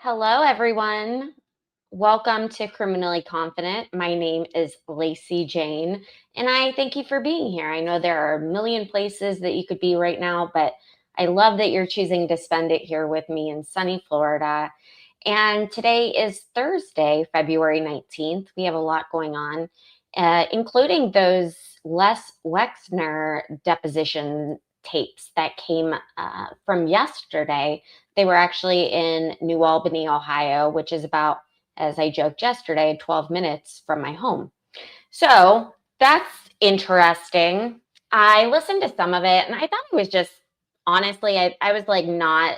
Hello, everyone. Welcome to Criminally Confident. My name is Lacey Jane, and I thank you for being here. I know there are a million places that you could be right now, but I love that you're choosing to spend it here with me in sunny Florida. And today is Thursday, February 19th. We have a lot going on, including those Les Wexner deposition tapes that came from yesterday. They were actually in New Albany, Ohio, which is about, as I joked yesterday, 12 minutes from my home. So that's interesting. I listened to some of it and I thought it was just, honestly, I was like I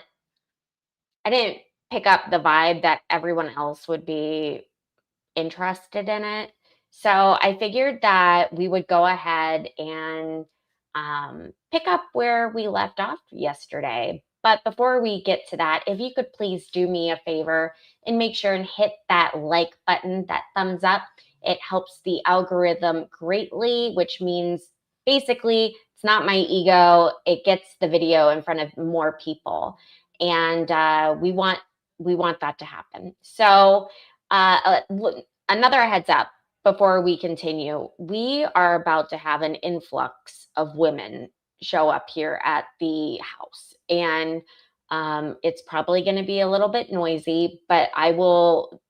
didn't pick up the vibe that everyone else would be interested in it. So I figured that we would go ahead and pick up where we left off yesterday. But before we get to that, if you could please do me a favor and make sure and hit that like button, that thumbs up. It helps the algorithm greatly, which means basically it's not my ego. It gets the video in front of more people. And we want that to happen. So another heads up before we continue, we are about to have an influx of women show up here at the house. And it's probably going to be a little bit noisy, but I will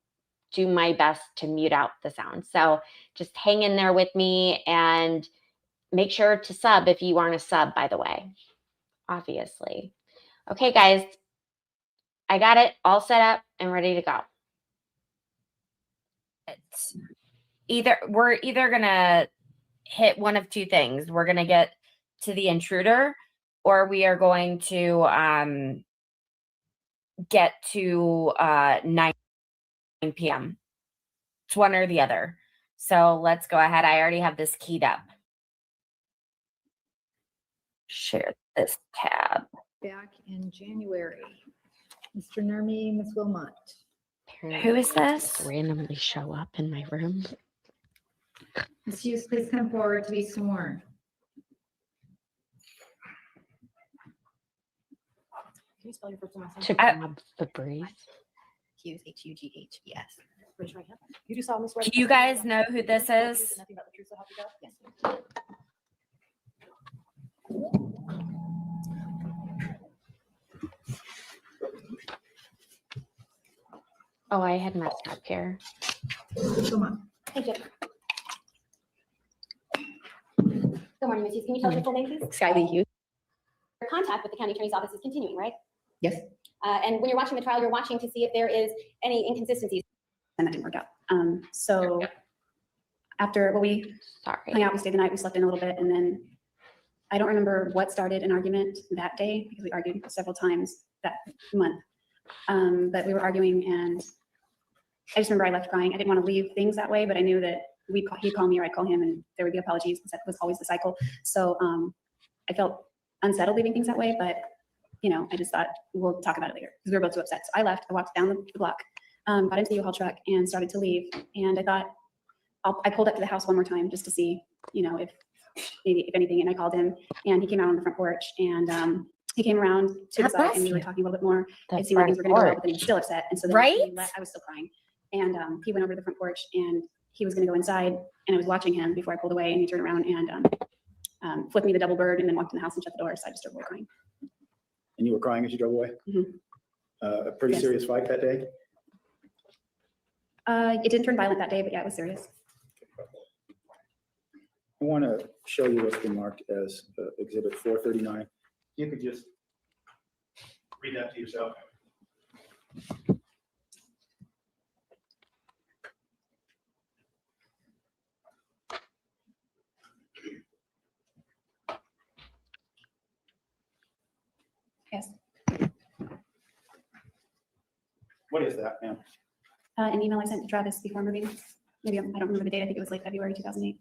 do my best to mute out the sound. So just hang in there with me and make sure to sub if you aren't a sub, by the way, obviously. Okay, guys, I got it all set up and ready to go. We're either gonna hit one of two things. We're gonna get to the intruder, or we are going to get to 9 p.m. It's one or the other. So let's go ahead. I already have this keyed up. Share this tab. Back in January, Mr. Nermi, Ms. Wilmot. Who is this? Just randomly show up in my room. Ms. Hughes, please come forward to be sworn. Can you spell your first and last name? To grab the brief. Hughes, Hughes. Raise your right hand. You do solemnly swear. Do you guys know who this is? Nothing but the truth, so help you God? Yes. Oh, I had messed up here. Come on. Hey, Jim. Good morning, Ms. Hughes. Can you tell us your full name, please? Skyly Hughes. Your contact with the county attorney's office is continuing, right? Yes. And when you're watching the trial, you're watching to see if there is any inconsistencies. And that didn't work out. So after we hung out, we stayed the night, we slept in a little bit, and then I don't remember what started an argument that day because we argued several times that month. But we were arguing, and I just remember I left crying. I didn't want to leave things that way, but I knew that he'd call me or I'd call him, and there would be apologies. That was always the cycle. So I felt unsettled leaving things that way, but I just thought we'll talk about it later because we were both so upset. So I left. I walked down the block, got into the U-Haul truck, and started to leave. And I thought I pulled up to the house one more time just to see, if anything. And I called him, and he came out on the front porch, and he came around to the side, and we were talking a little bit more. It seemed like things were going to go well, but then he was still upset. And so then I was still crying. And he went over to the front porch, and he was going to go inside, and I was watching him before I pulled away, and he turned around and flipped me the double bird, and then walked in the house and shut the door. So I just started crying. And you were crying as you drove away? Mm-hmm. A pretty serious fight that day? It didn't turn violent that day, but yeah, it was serious. I want to show you what's been marked as Exhibit 439. You could just read that to yourself. Yes. What is that, ma'am? An email I sent to Travis before moving. Maybe I don't remember the date. I think it was late February 2008.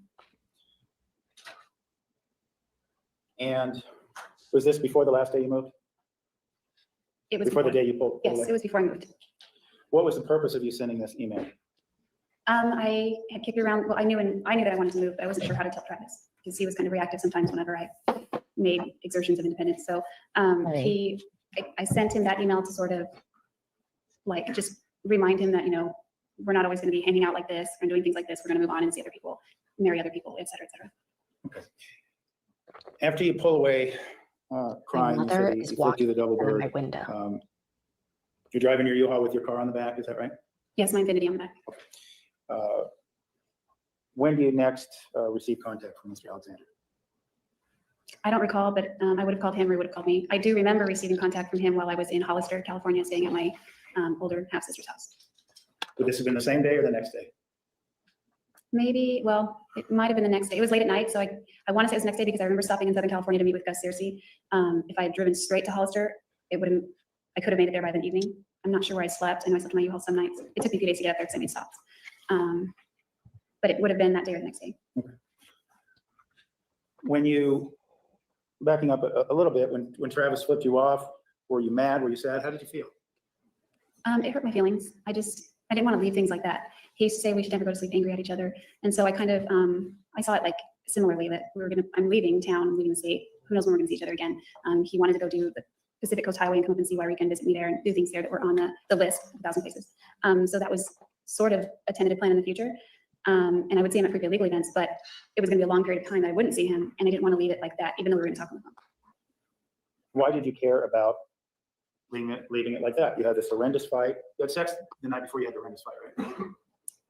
And was this before the last day you moved? It was before the day you pulled Yes, away? it was before I moved. What was the purpose of you sending this email? I had kicked around. Well, I knew that I wanted to move, but I wasn't sure how to tell Travis because he was kind of reactive sometimes whenever I made exertions of independence. So I sent him that email to sort of like just remind him that, you know, we're not always going to be hanging out like this and doing things like this. We're going to move on and see other people, marry other people, et cetera, et cetera. Okay. After you pull away, crying, you mother said he is flipped you the double Under bird. my window. You're driving your U-Haul with your car on the back, is that right? Yes, my Infinity on the back. When do you next receive contact from Mr. Alexander? I don't recall, but I would have called him or he would have called me. I do remember receiving contact from him while I was in Hollister, California, staying at my older half-sister's house. Would this have been the same day or the next day? Maybe, well, it might have been the next day. It was late at night, so I want to say it was the next day because I remember stopping in Southern California to meet with Gus Searcy. If I had driven straight to Hollister, I could have made it there by the evening. I'm not sure where I slept. I know I slept in my U-Haul some nights. It took me a few days to get up there because I made stops. But it would have been that day or the next day. Okay. When you, backing up a little bit, when Travis flipped you off, were you mad? Were you sad? How did you feel? It hurt my feelings. I didn't want to leave things like that. He used to say we should never go to sleep angry at each other. And so I kind of, I saw it like similarly that I'm leaving town, I'm leaving the state. Who knows when we're going to see each other again. He wanted to go do the Pacific Coast Highway and come up and see Ricah and visit me there and do things there that were on the list, 1,000 places. So that was sort of a tentative plan in the future. And I would see him at frequent legal events, but it was going to be a long period of time that I wouldn't see him. And I didn't want to leave it like that, even though we were going to talk on the phone. Why did you care about leaving it like that? You had this horrendous fight. You had sex the night before you had the horrendous fight, right?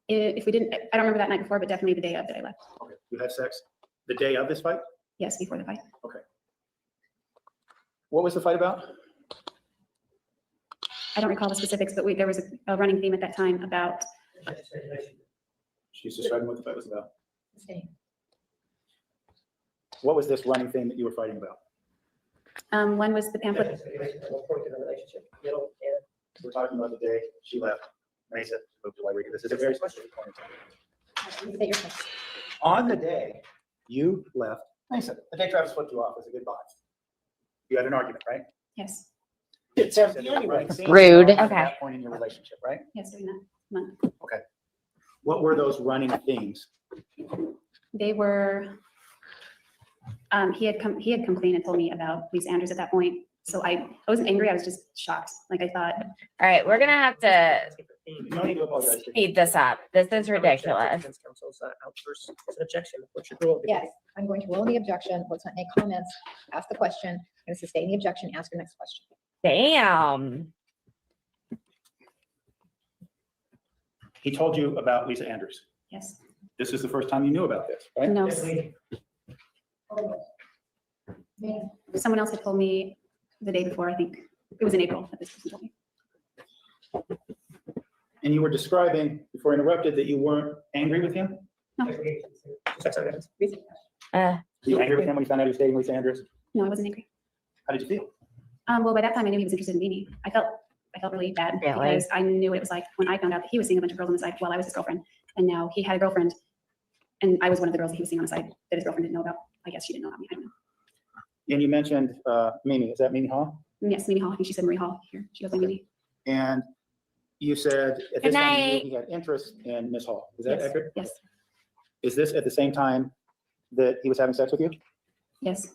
If we didn't, I don't remember that night before, but definitely the day of that I left. Okay. You had sex the day of this fight? Yes, before the fight. Okay. What was the fight about? I don't recall the specifics, but there was a running theme at that time about, She's describing what the fight was about. What was this running thing that you were fighting about? one was the pamphlet. We're talking about the day she left Mesa, moved to Ricah. This is a very specific point in time. On the day you left Mesa, the day Travis flipped you off was a goodbye. You had an argument, right? Yes, It sounds the only running scene Rude. at Okay. that point in your relationship, right? yes, during that month. What were those running themes? They were, he had come clean and told me about Lisa Andrews at that point. So I wasn't angry, I was just shocked. Like I thought, All right, we're gonna have to You don't need to apologize. speed this up. This is ridiculous. Objection. What's your rule? Yes, I'm going to roll the objection. Let's not make comments. Ask the question. And sustain the objection. Ask your next question. Damn. He told you about Lisa Andrews. yes, This is the first time you knew about this, right? no, Yes, lady. someone else had told me the day before, I think. It was in April that this person told me. And you were describing, before I interrupted, that you weren't angry with him? Sex evidence. Uh, Were you angry with him when you found out he was dating Lisa Andrews? No, I wasn't angry. How did you feel? Well, by that time I knew he was interested in me. I felt really bad Really? because I knew what it was like when I found out that he was seeing a bunch of girls on the side while I was his girlfriend. And now he had a girlfriend and I was one of the girls that he was seeing on the side that his girlfriend didn't know about. I guess she didn't know about me. I don't know. And you mentioned Mimi. Is that Mimi Hall? Yes, Mimi Hall. I think she said Marie Hall here. She goes by Mimi. And you said at Good this time you night. knew he had interest in Miss Hall. Is that Yes. accurate? Yes, Is this at the same time that he was having sex with you? yes.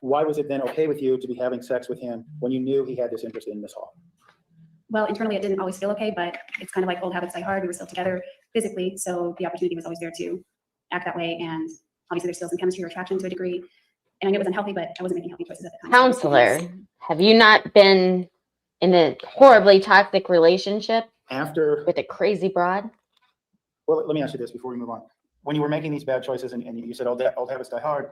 Why was it then okay with you to be having sex with him when you knew he had this interest in Miss Hall? Well, internally it didn't always feel okay, but it's kind of like old habits die hard. We were still together physically, so the opportunity was always there to act that way. And obviously there's still some chemistry or attraction to a degree. And I knew it was unhealthy, but I wasn't making healthy choices at the time. counselor, have you not been in a horribly toxic relationship After, with a crazy broad? well, let me ask you this before we move on. When you were making these bad choices and you said old habits die hard,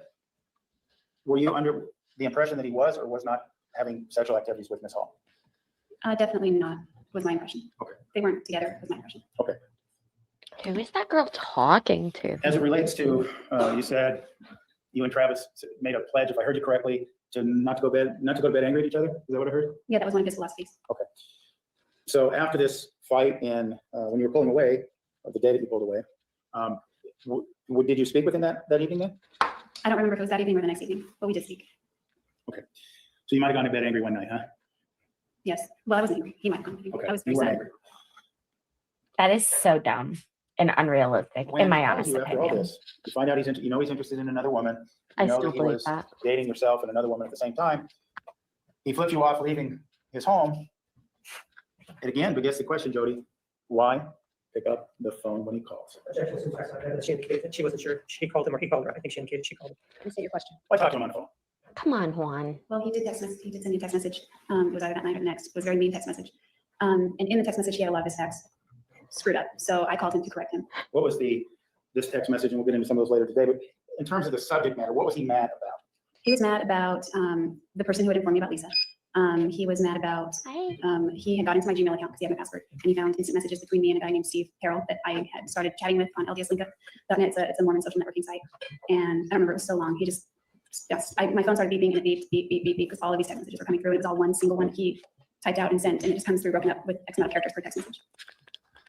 were you under the impression that he was or was not having sexual activities with Miss Hall? Definitely not, was my impression. Okay. They weren't together, was my impression. Who is that girl talking to? As it relates to, you said you and Travis made a pledge, if I heard you correctly, to not to go to bed angry at each other. Is that what I heard? Yeah, that was one of his philosophies. So after this fight and when you were pulling away, or the day that you pulled away, did you speak with him that evening then? I don't remember if it was that evening or the next evening, but we did speak. So you might have gone to bed angry one night, huh? Yes. Well, I wasn't angry. He might have gone. Okay. I was You very were sad. angry. That is so dumb and unrealistic, When in my he calls honest you after all opinion. this, you find out he's interested in another woman. I You know still that he believe was that. dating yourself and another woman at the same time. He flipped you off leaving his home. And again, but guess the question, Jodi, why pick up the phone when he calls? Objection to text message. She indicated that she wasn't sure. She called him or he called her. I think she indicated she called him. Restate your question. Why talk to him on the phone? Come on, Juan. Well, he did send me a text message. It was either that night or the next. It was a very mean text message. And in the text message, he had a lot of his texts screwed up. So I called him to correct him. What was this text message, and we'll get into some of those later today, but in terms of the subject matter, what was he mad about? He was mad about the person who had informed me about Lisa. He was mad about, he had got into my Gmail account because he had my password, and he found instant messages between me and a guy named Steve Carroll that I had started chatting with on ldslinka.net. It's a Mormon social networking site. And I don't remember, it was so long. He just, my phone started beeping and it beeped, beep, beep, beep, beep, because all of these text messages were coming through. And it was all one single one he typed out and sent, and it just comes through broken up with X amount of characters per text message.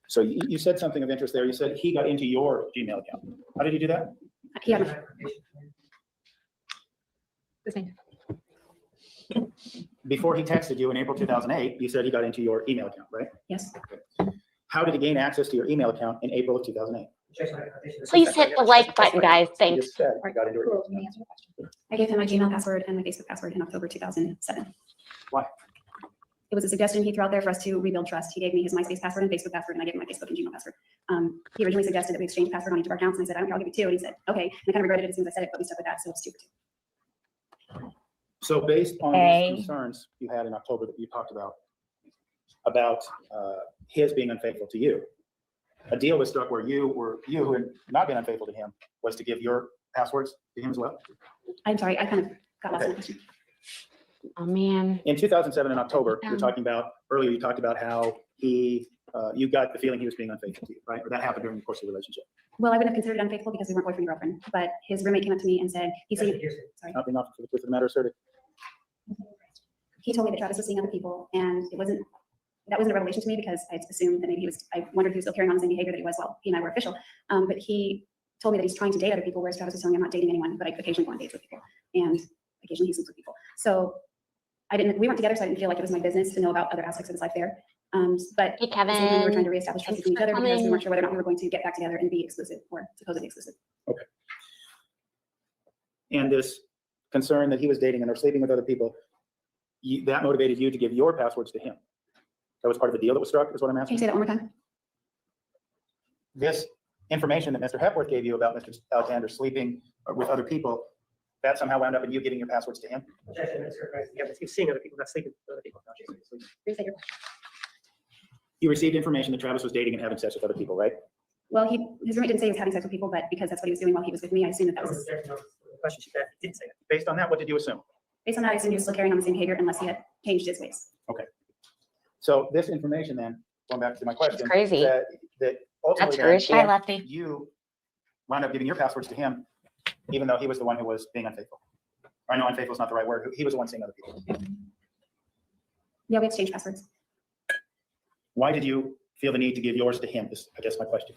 So you said something of interest there. You said he got into your Gmail account. How did he do that? He had my, Before he texted you in April 2008, you said he got into your email account, right? yes. How did he gain access to your email account in April of 2008? Please hit the like button, guys. You Thanks. just said he got into Cool, your you may answer the question. I gave him my Gmail password and my Facebook password in October 2007. Why? It was a suggestion he threw out there for us to rebuild trust. He gave me his MySpace password and Facebook password, and I gave him my Facebook and Gmail password. He originally suggested that we exchange password on each of our accounts, and I said, I don't care, I'll give you two. And he said, okay. And I kind of regretted it as soon as I said it, but we stuck with that, so it's 2 for 2. So based on Okay. these concerns you had in October that you talked about his being unfaithful to you, a deal was struck where you who had not been unfaithful to him was to give your passwords to him as well? I'm sorry, I kind of got lost in the question. Oh, man. In 2007 in October, you talked about how you got the feeling he was being unfaithful to you, right? Or that happened during the course of the relationship. Well, I wouldn't have considered it unfaithful because we weren't boyfriend and girlfriend, but his roommate came up to me and said, sorry. Nothing off for the truth of the matter asserted. He told me that Travis was seeing other people, and that wasn't a revelation to me because I assumed that maybe I wondered if he was still carrying on the same behavior that he was while he and I were official. But he told me that he's trying to date other people, whereas Travis was telling me I'm not dating anyone, but I occasionally go on dates with people, and occasionally he sleeps with people. So we weren't together, so I didn't feel like it was my business to know about other aspects of his life there. But Hey, at the same time, we were trying Kevin. to reestablish trust Thanks between each for other because we coming. weren't sure whether or not we were going to get back together and be exclusive or supposedly exclusive. And this concern that he was dating and or sleeping with other people, that motivated you to give your passwords to him. That was part of the deal that was struck, is what I'm Can asking. you say that one more time? This information that Mr. Hepworth gave you about Mr. Alexander sleeping with other people, that somehow wound up in you giving your passwords to him? Objection, that's correct. Yeah, but he's seeing other people, not sleeping with other people. Restate your question. You received information that Travis was dating and having sex with other people, right? Well, his roommate didn't say he was having sex with people, but because that's what he was doing while he was with me, I assumed that was Objection, no, the question she didn't say that. Based on that, what did you assume? based on that. I assumed he was still carrying on the same behavior unless he had changed his ways. So this information then, going back to my question. crazy. That ultimately That's then, crazy. Hi, Lefty. you wound up giving your passwords to him, even though he was the one who was being unfaithful. Or I know unfaithful is not the right word. He was the one seeing other people. Yeah, we exchanged passwords Why did you feel the need to give yours to him? Is, I guess, my question.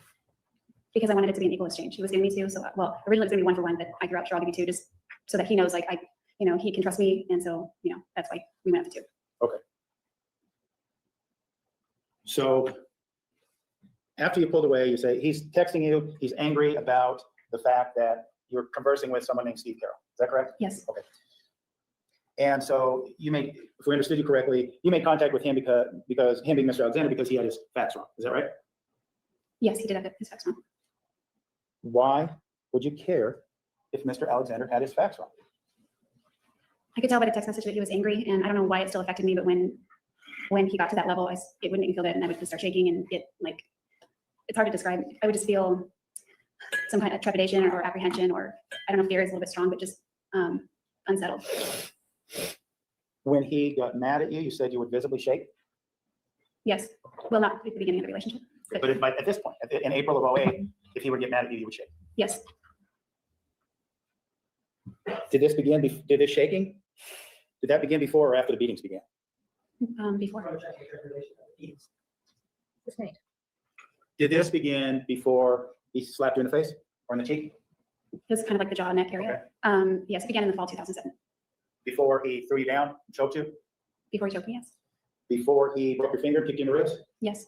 because I wanted it to be an equal exchange. He was giving me two, so originally it was gonna be 1 for 1, but I grew up, sure, I'll give you two, just so that he knows, like, he can trust me, and so, that's why we went up to 2. So after you pulled away, you say he's texting you, he's angry about the fact that you're conversing with someone named Steve Carroll. Is that correct? Yes, And so you made, if we understood you correctly, you made contact with him because him being Mr. Alexander, because he had his facts wrong. Is that right? yes, he did have his facts wrong. Why would you care if Mr. Alexander had his facts wrong? I could tell by the text message that he was angry, and I don't know why it still affected me, but when he got to that level, it wouldn't make me feel good, and I would just start shaking, and it's hard to describe. I would just feel some kind of trepidation or apprehension, or I don't know if fear is a little bit strong, but just unsettled. When he got mad at you, you said you would visibly shake. Yes, well, not at the beginning of the relationship, But at this point, in April of 2008, if he would get mad at you, you would shake. yes. Did this shaking? Did that begin before or after the beatings began? Before. Restate. Did this begin before he slapped you in the face or in the cheek? It was kind of like the jaw and neck area. Yes, it began in the fall 2007. Before he threw you down, choked you? Before he choked me, yes. Before he broke your finger, kicked you in the ribs? Yes.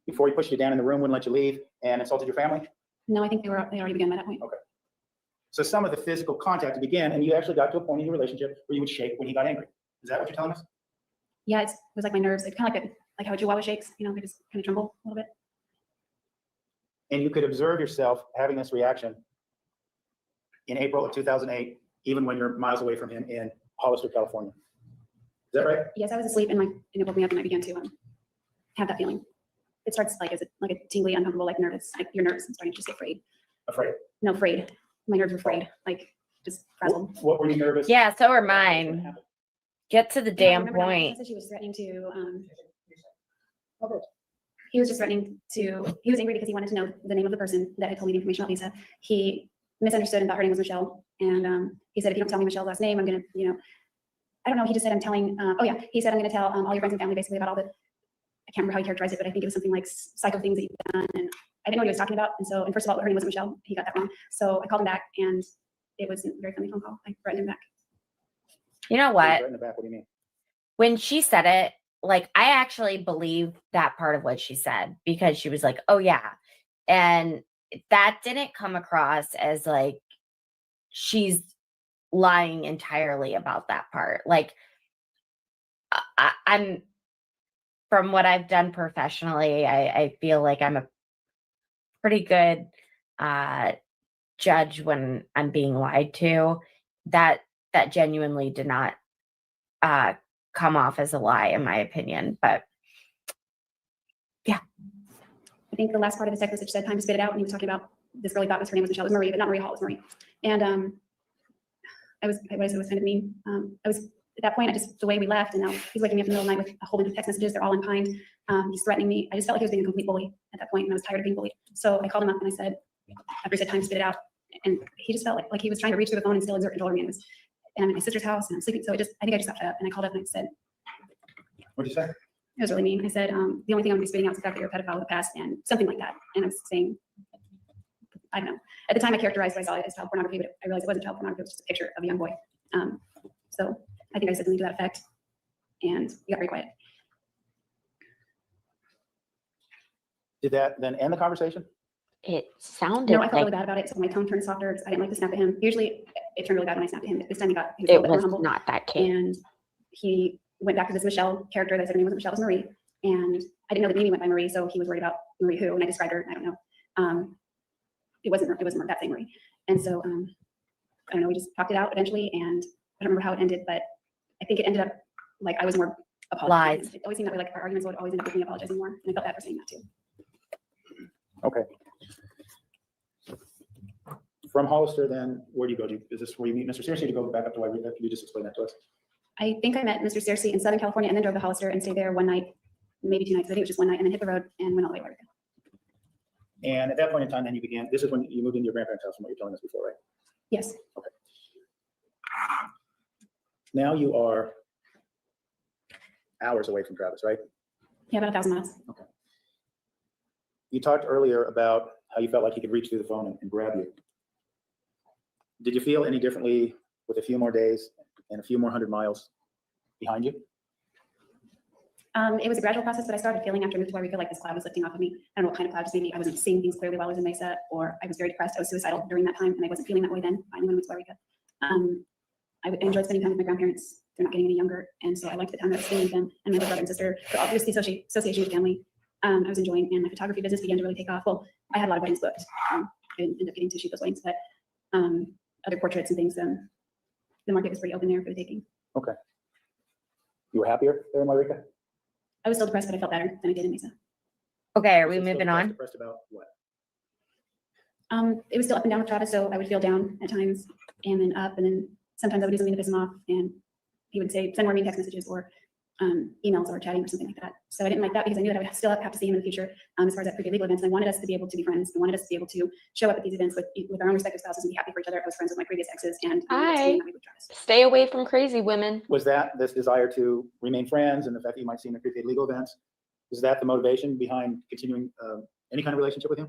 Before he pushed you down in the room, wouldn't let you leave, and insulted your family? No, I think they already began by that point. So some of the physical contact began, and you actually got to a point in your relationship where you would shake when he got angry. Is that what you're telling us? Yeah, it was like my nerves. It's kind of like how a chihuahua shakes, you know, they just kind of tremble a little bit. And you could observe yourself having this reaction in April of 2008, even when you're miles away from him in Hollister, California. Is that right? Yes, I was asleep and it woke me up and I began to have that feeling. It starts like as like a tingly, uncomfortable, like nervous, like you're nervous and starting to just get afraid. Afraid. No, afraid. My nerves were afraid, like just frazzled. What were you nervous? Yeah, so are mine. Get to the Yeah, I damn remember now, point. She was threatening to, he was just threatening to, he was angry because he wanted to know the name of the person that had told me the information about Lisa. He misunderstood and thought her name was Michelle. And he said, if you don't tell me Michelle's last name, I'm going to, you know, I don't know. He just said, I'm telling, oh yeah, he said, I'm going to tell all your friends and family basically about all the, I can't remember how he characterized it, but I think it was something like psycho things that you've done. And I didn't know what he was talking about. And so, and first of all, her name wasn't Michelle. He got that wrong. So I called him back and it was a very funny phone call. I threatened him back. You know Right what? in the back. What do you mean? When she said it, like, I actually believed that part of what she said because she was like, oh yeah. And that didn't come across as like she's lying entirely about that part. Like, I'm, from what I've done professionally, I feel like I'm a pretty good judge when I'm being lied to. That genuinely did not come off as a lie, in my opinion. But yeah, I think the last part of his text message said time to spit it out. And he was talking about this girl he thought was her name was Michelle. It was Marie, but not Marie Hall, it was Marie. And what I said was kind of mean. I was at that point, the way we left, and now he's waking me up in the middle of the night with a whole bunch of text messages. They're all unkind. He's threatening me. I just felt like he was being a complete bully at that point, and I was tired of being bullied. So I called him up and I said, after he said time to spit it out, and he just felt like he was trying to reach through the phone and still exert control over me. And I'm at my sister's house and I'm sleeping. So I think I just got fed up and I called up and I said, What did you say? it was really mean. I said, the only thing I'm gonna be spitting out is the fact that you're a pedophile with a past and something like that. And I was saying, I don't know. At the time I characterized what I saw it as child pornography, but I realized it wasn't child pornography, it was just a picture of a young boy. So I think I said something to that effect and he got very quiet. Did that then end the conversation? it sounded No, I felt like really bad about it. So my tone turned softer because I didn't like to snap at him. Usually it turned really bad when I snapped at him. This time he was a it little bit more was humble. not that case. And he went back to this Michelle character that said her name wasn't Michelle, it was Marie. And I didn't know that Mimi went by Marie, so he was worried about Marie who, and I described her, and I don't know. It wasn't that same Marie. And so, I don't know, we just talked it out eventually, and I don't remember how it ended, but I think it ended up like I was more apologizing. Lies. It always seemed that way, like our arguments would always end up with me apologizing more, and I felt bad for saying that too. Okay. From Hollister, then, where do you go? Is this where you meet Mr. Searcy to go back up to Ricah? Can you just explain that to us? I think I met Mr. Searcy in Southern California and then drove to Hollister and stayed there one night, maybe 2 nights. I think it was just one night, and then hit the road and went all the way to Ricah. And at that point in time, then you began, this is when you moved into your grandparents' house from what you're telling us before, right? Yes. Okay. Now you are hours away from Travis, right? Yeah, about 1,000 miles. Okay. You talked earlier about how you felt like he could reach through the phone and grab you. Did you feel any differently with a few more days and a few more 100 miles behind you? It was a gradual process, but I started feeling after I moved to Ricah like this cloud was lifting off of me. I don't know what kind of cloud, just maybe I wasn't seeing things clearly while I was in Mesa, or I was very depressed. I was suicidal during that time, and I wasn't feeling that way then. Finally, when I moved to Ricah, I enjoyed spending time with my grandparents. They're not getting any younger, and so I liked the time that I was spending with them and my brother and sister. But obviously, association with family, I was enjoying, and my photography business began to really take off. Well, I had a lot of weddings booked. I didn't end up getting to shoot those weddings, but other portraits and things, the market was pretty open there for the taking. Okay. You were happier there in Ricah? I was still depressed, but I felt better than I did in Mesa. Okay, are we Was it still moving on? Depressed about what? It was still up and down with Travis, so I would feel down at times and then up, and then sometimes I would do something to piss him off, and he would say, send more mean text messages or emails or chatting or something like that. So I didn't like that because I knew that I would still have to see him in the future as far as that prepaid legal events. And I wanted us to be able to be friends. I wanted us to be able to show up at these events with our own respective spouses and be happy for each other. I was friends with my previous exes, and with Travis. Stay away from crazy women. Was that this desire to remain friends and the fact that you might see him at prepaid legal events? Was that the motivation behind continuing any kind of relationship with him?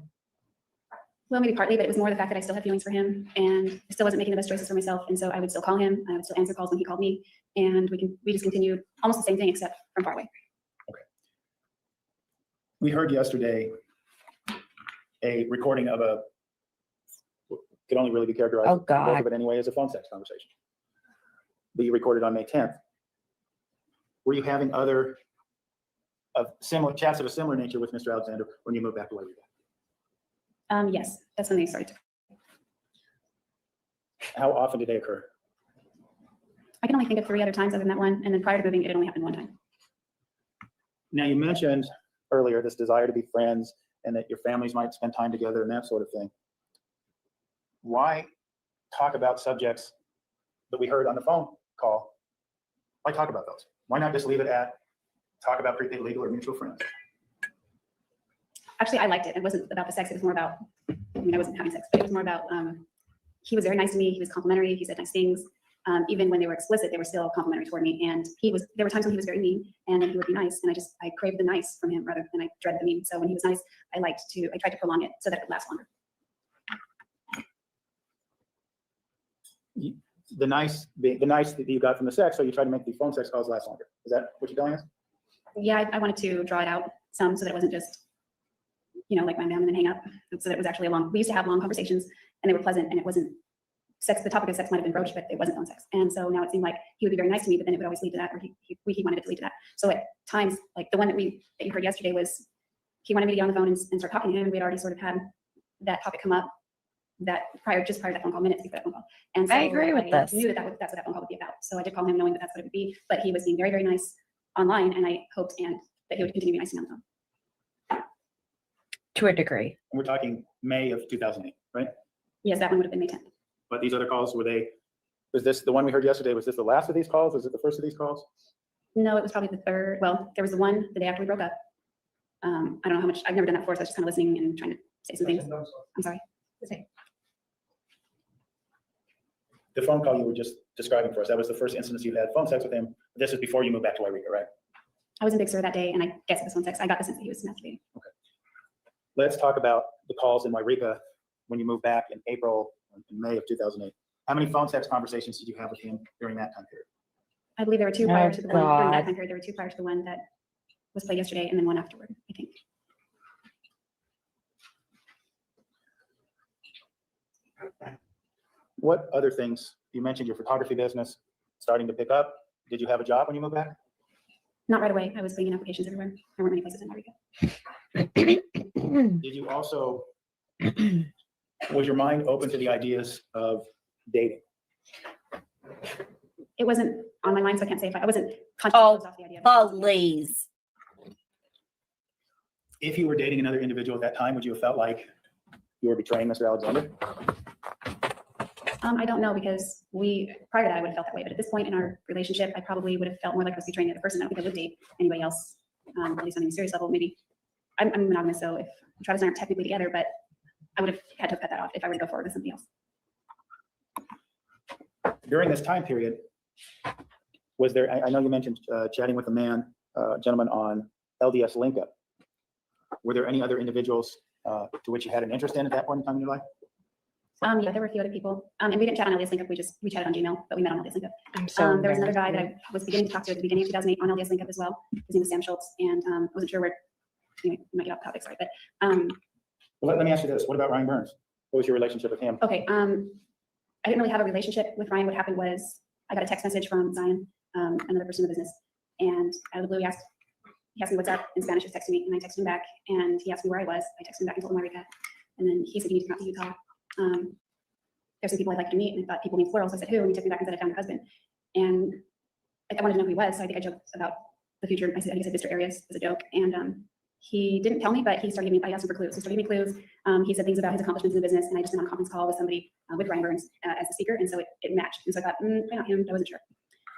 Well, maybe partly, but it was more the fact that I still had feelings for him and I still wasn't making the best choices for myself. And so I would still call him. I would still answer calls when he called me, and we just continued almost the same thing except from far away. Okay. We heard yesterday a recording of could only really be characterized, Oh, God. both of it anyway, as a phone sex conversation that you recorded on May 10th. were you having other similar chats of a similar nature with Mr. Alexander when you moved back to Wairika? Yes, that's when they started. How often did they occur? I can only think of 3 other times other than that one, and then prior to moving, it had only happened 1 time. Now, you mentioned earlier this desire to be friends and that your families might spend time together and that sort of thing. Why talk about subjects that we heard on the phone call? Why talk about those? Why not just leave it at talk about prepaid legal or mutual friends? Actually, I liked it. It wasn't about the sex. It was more about, I mean, I wasn't having sex, but it was more about, he was very nice to me. He was complimentary. He said nice things. Even when they were explicit, they were still complimentary toward me. And there were times when he was very mean, and then he would be nice. And I craved the nice from him rather than I dreaded the mean. So when he was nice, I tried to prolong it so that it would last longer. The nice that you got from the sex, so you try to make the phone sex calls last longer. Is that what you're telling us? Yeah, I wanted to draw it out some so that it wasn't just, like bam, bam, and then hang up. So that it was actually we used to have long conversations, and they were pleasant, and it wasn't sex. The topic of sex might have been broached, but it wasn't phone sex. And so now it seemed like he would be very nice to me, but then it would always lead to that, or he wanted it to lead to that. So at times, like the one that you heard yesterday was, he wanted me to get on the phone and start talking to him, and we had already sort of had that topic come up just prior to that phone call, minutes before that phone call. And so I agree with this. I knew that's what that phone call would be about. So I did call him knowing that that's what it would be, but he was being very, very nice online, and I hoped that he would continue to be nice to me on the phone. To a degree. And we're talking May of 2008, right? Yes, that one would have been May 10th. But these other calls, was this the one we heard yesterday? Was this the last of these calls? Was it the first of these calls? No, it was probably the third. Well, there was the one the day after we broke up. I don't know how much, I've never done that before, so I was just kind of listening and trying to say some things. I'm sorry. The phone call you were just describing for us, that was the first instance you had phone sex with him. This is before you moved back to Wairika, right? I was in Big Sur that day, and I guess it was phone sex. I got the sense that he was masturbating. Okay. Let's talk about the calls in Wairika when you moved back in May of 2008. How many phone sex conversations did you have with him during that time period? I believe there were 2 prior to the one, during God. that time period, there were 2 prior to the one that was played yesterday, and then 1 afterward, I think. What other things, you mentioned your photography business starting to pick up. Did you have a job when you moved back? Not right away. I was putting in applications everywhere. There weren't many places in Wairika. Did you also, was your mind open to the ideas of dating? It wasn't on my mind, so I can't say if I wasn't consciously closed off the idea of it. Please. If you were dating another individual at that time, would you have felt like you were betraying Mr. Alexander? I don't know, because prior to that, I would have felt that way. But at this point in our relationship, I probably would have felt more like I was betraying the other person. I don't think I would date anybody else, at least on a serious level. Maybe I'm monogamous, so if Travis and I aren't technically together, but I would have had to cut that off if I were to go forward with somebody else. During this time period, was there, I know you mentioned chatting with a gentleman on LDS Linkup. Were there any other individuals to which you had an interest in at that point in time in your life? Yeah, there were a few other people, and we didn't chat on LDS Linkup. We chatted on Gmail, but we met on LDS Linkup. I'm so There was another guy that I was beginning to talk to at the beginning of 2008 on LDS Linkup as well. His name was Sam Schultz, and I wasn't sure where. Anyway, we might get off topic, sorry, but Well, let me ask you this: what about Ryan Burns? What was your relationship with him? okay. I didn't really have a relationship with Ryan. What happened was I got a text message from Zion, another person in the business, and out of the blue he asked me what's up in Spanish. He was texting me, and I texted him back, and he asked me where I was. I texted him back and told him Ricah, and then he said you need to come out to Utah. There's some people I'd like to meet, and I thought people means plural, so I said who, and he took me back and said I found your husband, and I wanted to know who he was, so I think I joked about the future. I said Mr. Arias as a joke, and he didn't tell me, but he started giving me, I asked him for clues. He started giving me clues. He said things about his accomplishments in the business, and I just been on a conference call with somebody with Ryan Burns as the speaker, and so it matched. And so I thought, probably not him. I wasn't sure.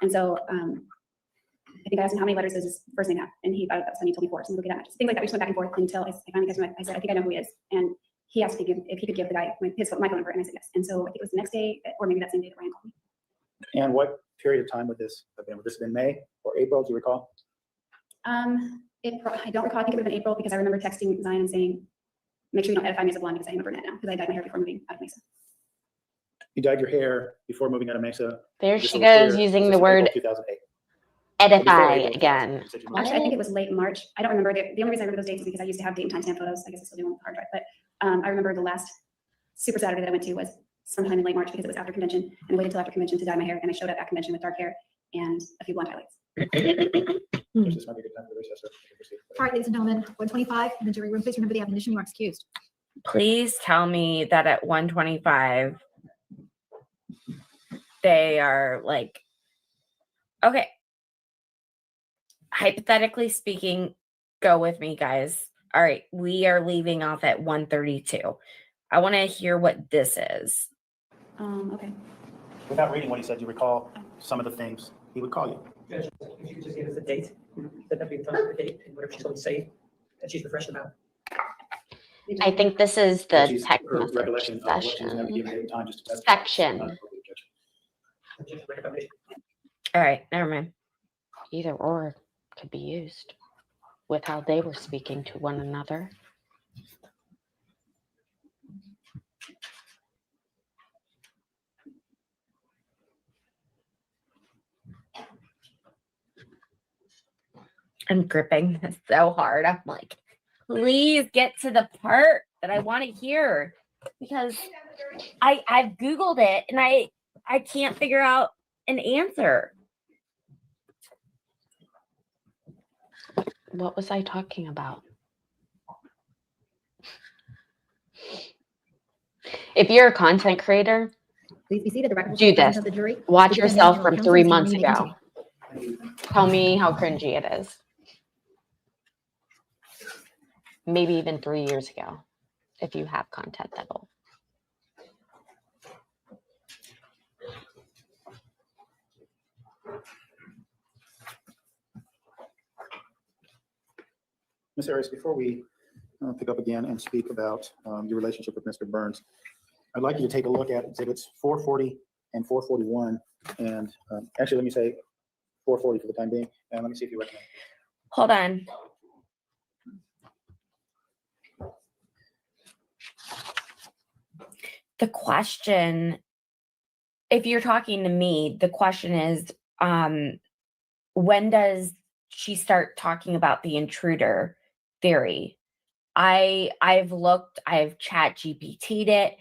And so I think I asked him how many letters does his first name have, and he thought that was funny. He told me 4. So look at that matches. Things like that. We just went back and forth until I finally got to him. I said, I think I know who he is, and he asked if he could give the guy my phone number, and I said yes. And so I think it was the next day, or maybe that same day, that Ryan called me. And what period of time would this have been? Would this have been May or April? Do you recall? I don't recall. I think it would have been April, because I remember texting Zion and saying, make sure you don't edify me as a blonde, because I am a brunette now, because I dyed my hair before moving out of Mesa. You dyed your hair before moving out of Mesa. There Just she so we're goes clear, using this the is word April 2008. edify April again. 2008, you said you moved. Actually, I think it was late March. I don't remember. The only reason I remember those dates is because I used to have date and timestamp photos. I guess I still do on the hard drive. But I remember the last Super Saturday that I went to was sometime in late March, because it was after convention. And I waited until after convention to dye my hair. And I showed up at convention with dark hair and a few blonde highlights. Which this might be a good time for recess. All right, ladies and gentlemen, 125 in the jury room. Please remember the admonition. You are excused. Please tell me that at 125, they are like, okay. Hypothetically speaking, go with me, guys. All right, we are leaving off at 132. I want to hear what this is. Okay. Without reading what he said, you recall some of the things he would call you. Judge, if you could just give us a date, that'd be the time for the date and whatever she's going to say, that she's refreshed about. I think this is the She's- text her message recollection of what she was never session. given any time just to testify. Section. Objection, recommendation. All right, never mind. Either or could be used with how they were speaking to one another. I'm gripping this so hard. I'm like, please get to the part that I want to hear, because I've Googled it and I can't figure out an answer. What was I talking about? If you're a content creator, Please be seated. The record will Do show the presence this. of the jury. watch The defendant, yourself your from counsel, 3 and months you may ago. continue. Tell me how cringy it is. Maybe even 3 years ago, if you have content that old. Ms. Arias, before we pick up again and speak about your relationship with Mr. Burns, I'd like you to take a look at exhibits 440 and 441. And actually, let me say 440 for the time being. And let me see if you recognize. Hold on. The question, if you're talking to me, the question is, when does she start talking about the intruder theory? I've looked, I've chat GPT'd it.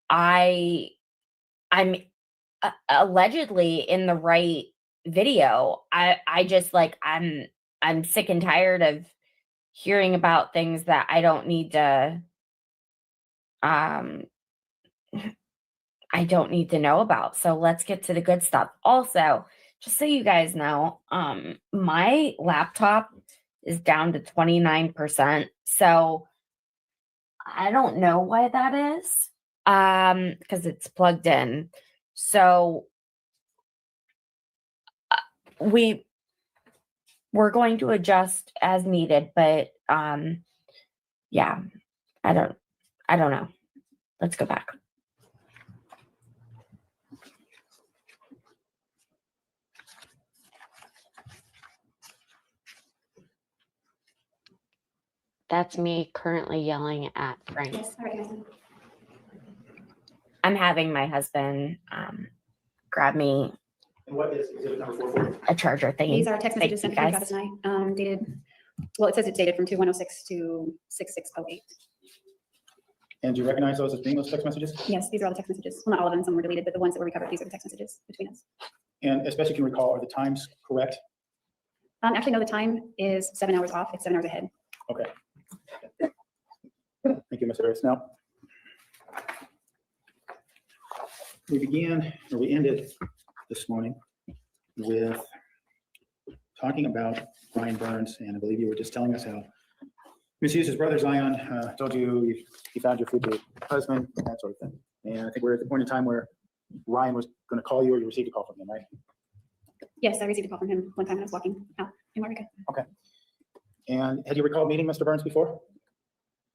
I'm allegedly in the right video. I just like, I'm sick and tired of hearing about things that I don't need to, I don't need to know about. So let's get to the good stuff. Also, just so you guys know, my laptop is down to 29%. So I don't know why that is. Because it's plugged in. So we're going to adjust as needed, but yeah, I don't know. Let's go back. That's me currently yelling at Frank. Yes, I recognize him. I'm having my husband grab me And what is exhibit number 440? a charger thing. These are text Thank messages you, sent from guys. Travis and I, dated, well, it says it's dated from 2106 to 6608. And do you recognize those as being those text messages? Yes, these are all the text messages. Well, not all of them, some were deleted, but the ones that were recovered, these are the text messages between us. And as best you can recall, are the times correct? Actually, no, the time is 7 hours off. It's 7 hours ahead. Okay. Thank you, Ms. Arias. Now, we ended this morning with talking about Brian Burns, and I believe you were just telling us how misused his brother Zion, told you he found your future husband, that sort of thing. And I think we're at the point in time where Ryan was going to call you, or you received a call from him, right? Yes, I received a call from him one time when I was walking out in Ricah. Okay. And had you recalled meeting Mr. Burns before?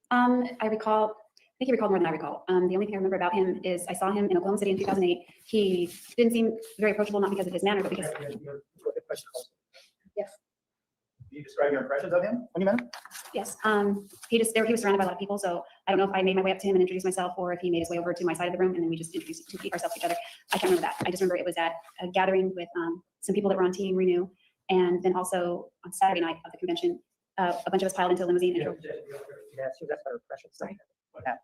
I think he recalled more than I recall. The only thing I remember about him is I saw him in Oklahoma City in 2008. He didn't seem very approachable, not because of his manner, but because, Yes. Can you describe your impressions of him when you met him? yes, he was surrounded by a lot of people. So I don't know if I made my way up to him and introduced myself, or if he made his way over to my side of the room and then we just introduced ourselves to each other. I can't remember that. I just remember it was at a gathering with some people that were on Team Renew. And then also on Saturday night of the convention, a bunch of us piled into a limousine. And That's her impression. Sorry.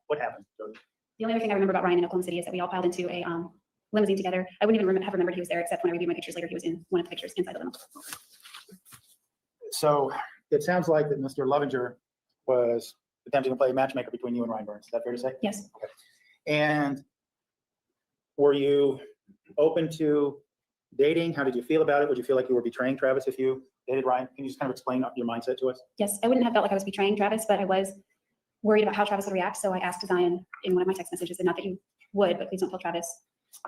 What happened? Jodi? The only other thing I remember about Ryan in Oklahoma City is that we all piled into a limousine together. I wouldn't even have remembered he was there, except when I reviewed my pictures later, he was in one of the pictures inside the limo. So it sounds like that Mr. Lovinger was attempting to play matchmaker between you and Ryan Burns. Is that fair to say? Yes. And were you open to dating? How did you feel about it? Would you feel like you were betraying Travis if you dated Ryan? Can you just kind of explain your mindset to us? Yes, I wouldn't have felt like I was betraying Travis, but I was worried about how Travis would react. So I asked Zion in one of my text messages, and not that you would, but please don't tell Travis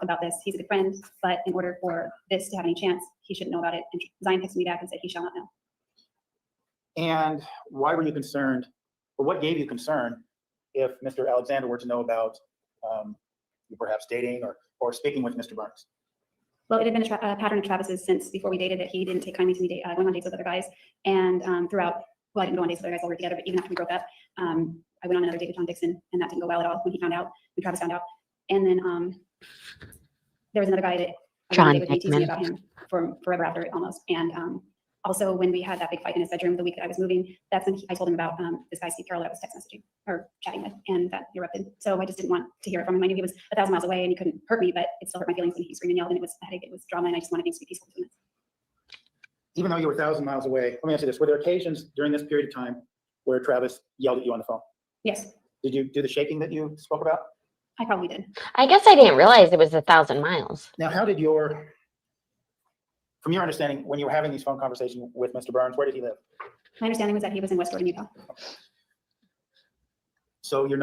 about this. He's a good friend, but in order for this to have any chance, he shouldn't know about it. And Zion texted me back and said he shall not know. And why were you concerned, or what gave you concern if Mr. Alexander were to know about you perhaps dating or speaking with Mr. Burns? Well, it had been a pattern of Travis's since before we dated that he didn't take kindly to me going on dates with other guys. And throughout, well, I didn't go on dates with other guys while we were together, but even after we broke up, I went on another date with John Dixon, and that didn't go well at all when Travis found out. And then there was another guy that I went on a date with me, teasing me about him for forever after it almost. And also when we had that big fight in his bedroom the week that I was moving, that's when I told him about this guy, Steve Carroll, that I was text messaging or chatting with, and that erupted. So I just didn't want to hear it from him. I knew he was 1,000 miles away and he couldn't hurt me, but it still hurt my feelings when he screamed and yelled, and it was a headache, it was drama, and I just wanted things to be peaceful between us. Even though you were 1,000 miles away, let me ask you this, were there occasions during this period of time where Travis yelled at you on the phone? Yes, Did you do the shaking that you spoke about? I probably did. I guess I didn't realize it was 1,000 miles. Now, from your understanding, when you were having these phone conversations with Mr. Burns, where did he live? My understanding was that he was in West Jordan, Utah. So you're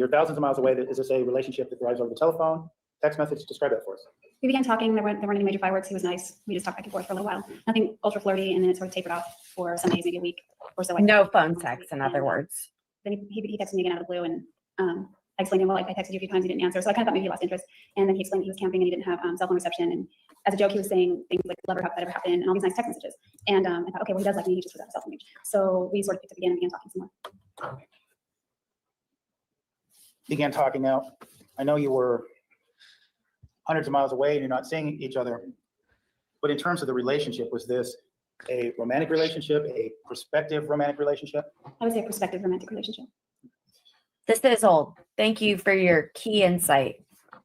thousands of miles away. Is this a relationship that drives over the telephone, text message? Describe that for us. We began talking. There weren't any major fireworks. He was nice. We just talked back and forth for a little while. Nothing ultra flirty, and then it sort of tapered off for some days, maybe a week or so. No phone sex, in other words. Then he texted me again out of the blue, and I explained to him, well, I texted you a few times, he didn't answer. So I kind of thought maybe he lost interest. And then he explained he was camping and he didn't have cell phone reception. And as a joke, he was saying things like love or that ever happened and all these nice text messages. And I thought, okay, well, he does like me. He just was out of cell phone reach. So we sort of picked up again and began talking some more. Began talking now. I know you were hundreds of miles away and you're not seeing each other. But in terms of the relationship, was this a romantic relationship, a prospective romantic relationship? I would say a prospective romantic relationship. This is old. Thank you for your key insight. I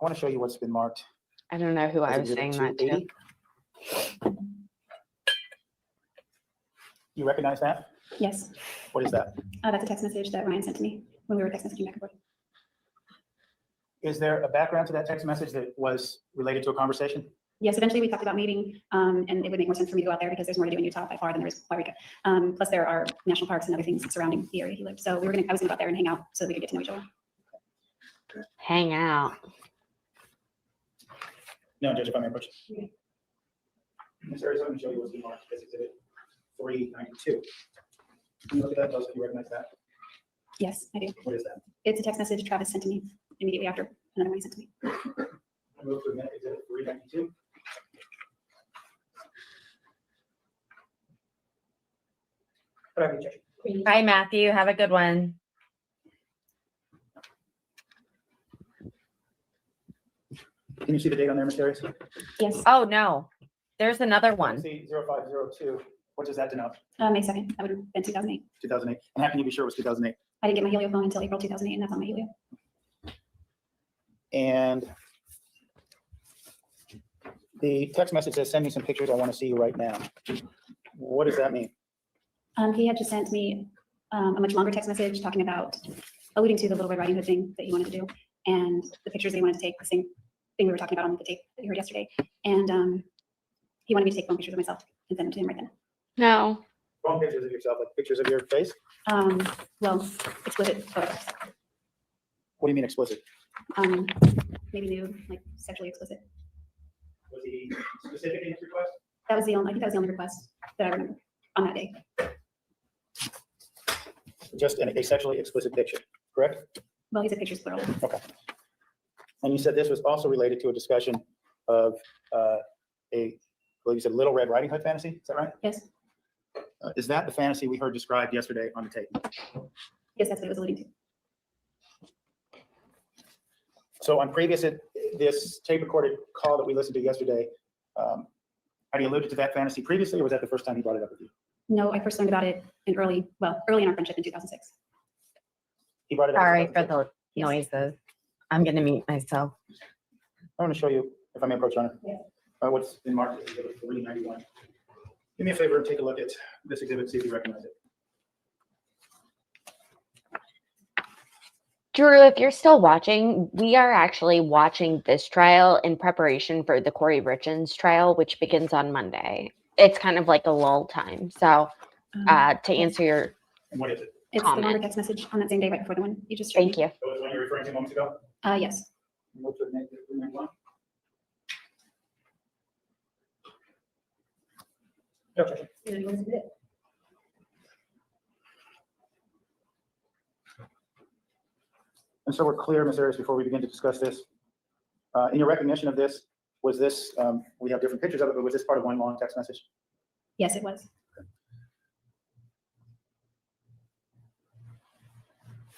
want to show you what's been marked. I don't know who I was saying that to. 280. You recognize that? Yes. What is that? That's a text message that Ryan sent to me when we were text messaging back and forth. Is there a background to that text message that was related to a conversation? Yes, eventually we talked about meeting, and it would make more sense for me to go out there because there's more to do in Utah by far than there is by Ricah. Plus there are national parks and other things surrounding the area he lived. So I was gonna go out there and hang out so that we could get to know each other. Hang out. No, Judge, if I may approach. Ms. Arias, I'm going to show you what's been marked as Exhibit 392. Can you look at that? Tell us if you recognize that. Yes, I do. What is that? It's a text message Travis sent to me immediately after another one he sent to me. I move to amend Exhibit 392. Whatever, Judge. Bye, Matthew. Have a good one. Can you see the date on there, Ms. Arias? Yes, Oh, no. There's another one. See 0502. What does that denote? May 2nd. That would have been 2008. 2008. And how can you be sure it was 2008? I didn't get my Helio phone until April 2008, and that's on my Helio. And the text message says, send me some pictures. I want to see you right now. What does that mean? He had just sent me a much longer text message talking about alluding to the Little Red Riding Hood thing that he wanted to do, and the pictures that he wanted to take, the same thing we were talking about on the tape that you heard yesterday. And he wanted me to take phone pictures of myself and send them to him right then. No. Phone pictures of yourself, like pictures of your face? Well, explicit photographs. What do you mean explicit? Maybe nude, like sexually explicit. Was he specific in his request? That was the only, I think that was the only request that I remember on that day. Just a sexually explicit picture, correct? Well, he said pictures plural. Okay. And you said this was also related to a discussion of well, you said Little Red Riding Hood fantasy, is that right? Yes, Is that the fantasy we heard described yesterday on the tape? yes, that's what it was alluding to. So on this tape recorded call that we listened to yesterday, had he alluded to that fantasy previously, or was that the first time he brought it up with you? No, I first learned about it in early in our friendship in 2006. He brought it up. Sorry for the noises. I'm going to mute myself. I want to show you, if I may approach, Your Honor. Yeah. What's in marked as Exhibit 391. Do me a favor and take a look at this exhibit, see if you recognize it. Drew, if you're still watching, we are actually watching this trial in preparation for the Kouri Richins trial, which begins on Monday. It's kind of like a lull time. So to answer your And what is it? It's the longer comment. text message on that same day right before the one you just showed me. Thank you. So it's one you're referring to moments ago? Yes. Move to the next, 391. No objection. Does anyone submit it? And so we're clear, Ms. Arias, before we begin to discuss this. In your recognition of this, was this, we have different pictures of it, but was this part of one long text message? Yes, it was.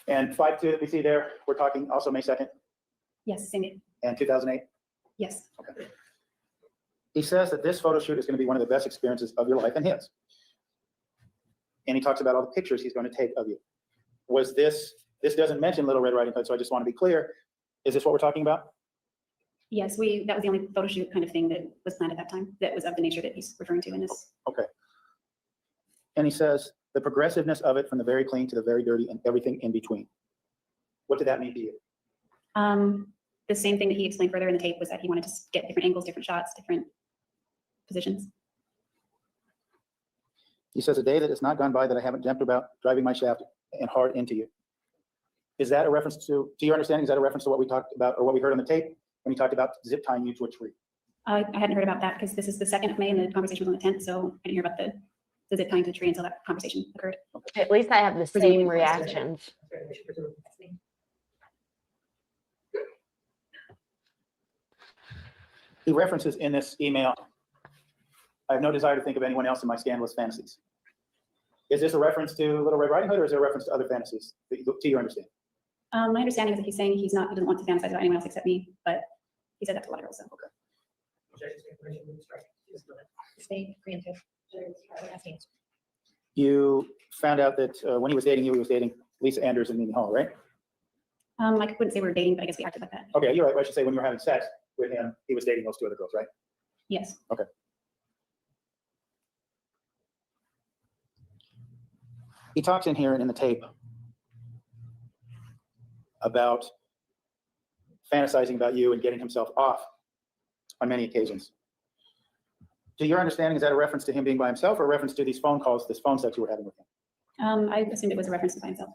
And 5-2 that we see there, we're talking also May 2nd Yes, same day. and 2008. Yes. He says that this photo shoot is going to be one of the best experiences of your life and his. And he talks about all the pictures he's going to take of you. Was this doesn't mention Little Red Riding Hood, so I just want to be clear. Is this what we're talking about? Yes, that was the only photo shoot kind of thing that was planned at that time, that was of the nature that he's referring to in this. Okay. And he says the progressiveness of it from the very clean to the very dirty and everything in between. What did that mean to you? The same thing that he explained further in the tape was that he wanted to get different angles, different shots, different positions. He says a day that has not gone by that I haven't dreamt about driving my shaft and hard into you. Is that a reference to your understanding, is that a reference to what we talked about or what we heard on the tape when he talked about zip tying you to a tree? I hadn't heard about that because this is the 2nd of May and the conversation was on the 10th, so I didn't hear about the zip tying to the tree until that conversation occurred. At least I have the Presumably same first, right? reactions. We should presume. He references in this email, I have no desire to think of anyone else in my scandalous fantasies. Is this a reference to Little Red Riding Hood or is it a reference to other fantasies to your understanding? My understanding is that he's saying he doesn't want to fantasize about anyone else except me, but he said that to a lot of girls, so. Objections to information and instruction. Yes, go ahead. Stay preemptive. Asking. You found out that when he was dating you, he was dating Lisa Anders and Mimi Hall, right? I wouldn't say we were dating, but I guess we acted like that. Okay, you're right. I should say when you were having sex with him, he was dating those two other girls, right? Yes. He talks in here and in the tape about fantasizing about you and getting himself off on many occasions. To your understanding, is that a reference to him being by himself or a reference to these phone calls, this phone sex you were having with him? I assumed it was a reference to by himself.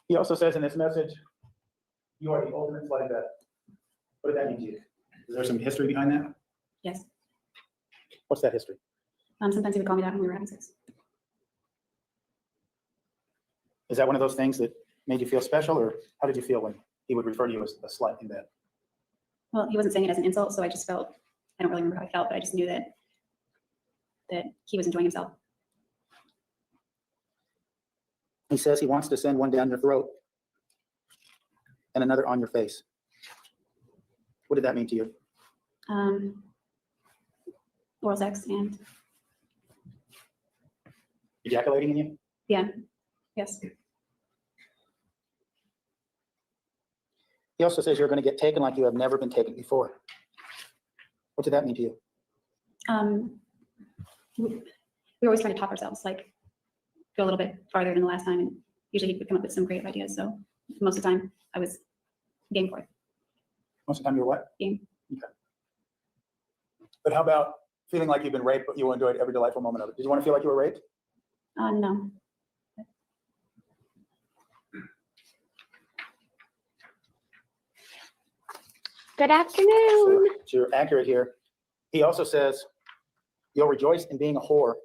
He also says in this message, you are the ultimate slutty vet. What did that mean to you? Is there some history behind that? Yes. What's that history? Sometimes he would call me that when we were having sex. Is that one of those things that made you feel special, or how did you feel when he would refer to you as a slut in bed? Well, he wasn't saying it as an insult, so I just felt, I don't really remember how I felt, but I just knew that he was enjoying himself. He says he wants to send one down your throat and another on your face. What did that mean to you? Oral sex and, Ejaculating in you? yeah, yes. He also says you're going to get taken like you have never been taken before. What did that mean to you? We were always trying to top ourselves, like go a little bit farther than the last time, and usually he would come up with some creative ideas, so most of the time I was game for it. Most of the time you're what? Game. Okay. But how about feeling like you've been raped, but you enjoyed every delightful moment of it? Did you want to feel like you were raped? No. Good afternoon. So you're accurate here. He also says, you'll rejoice in being a whore.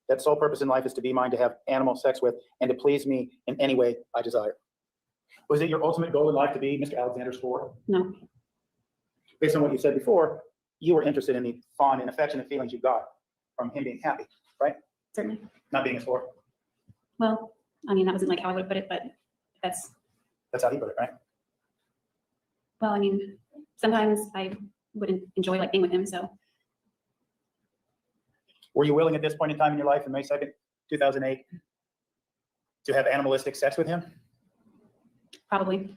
That sole purpose in life is to be mine, to have animal sex with, and to please me in any way I desire. Was it your ultimate goal in life to be Mr. Alexander's whore? No. Based on what you said before, you were interested in the fond and affectionate feelings you got from him being happy, right? Certainly. Not being his whore. Well, I mean, that wasn't like how I would put it, but that's, That's how he put it, right? well, I mean, sometimes I wouldn't enjoy like being with him, so Were you willing at this point in time in your life, in May 2nd, 2008, to have animalistic sex with him Probably.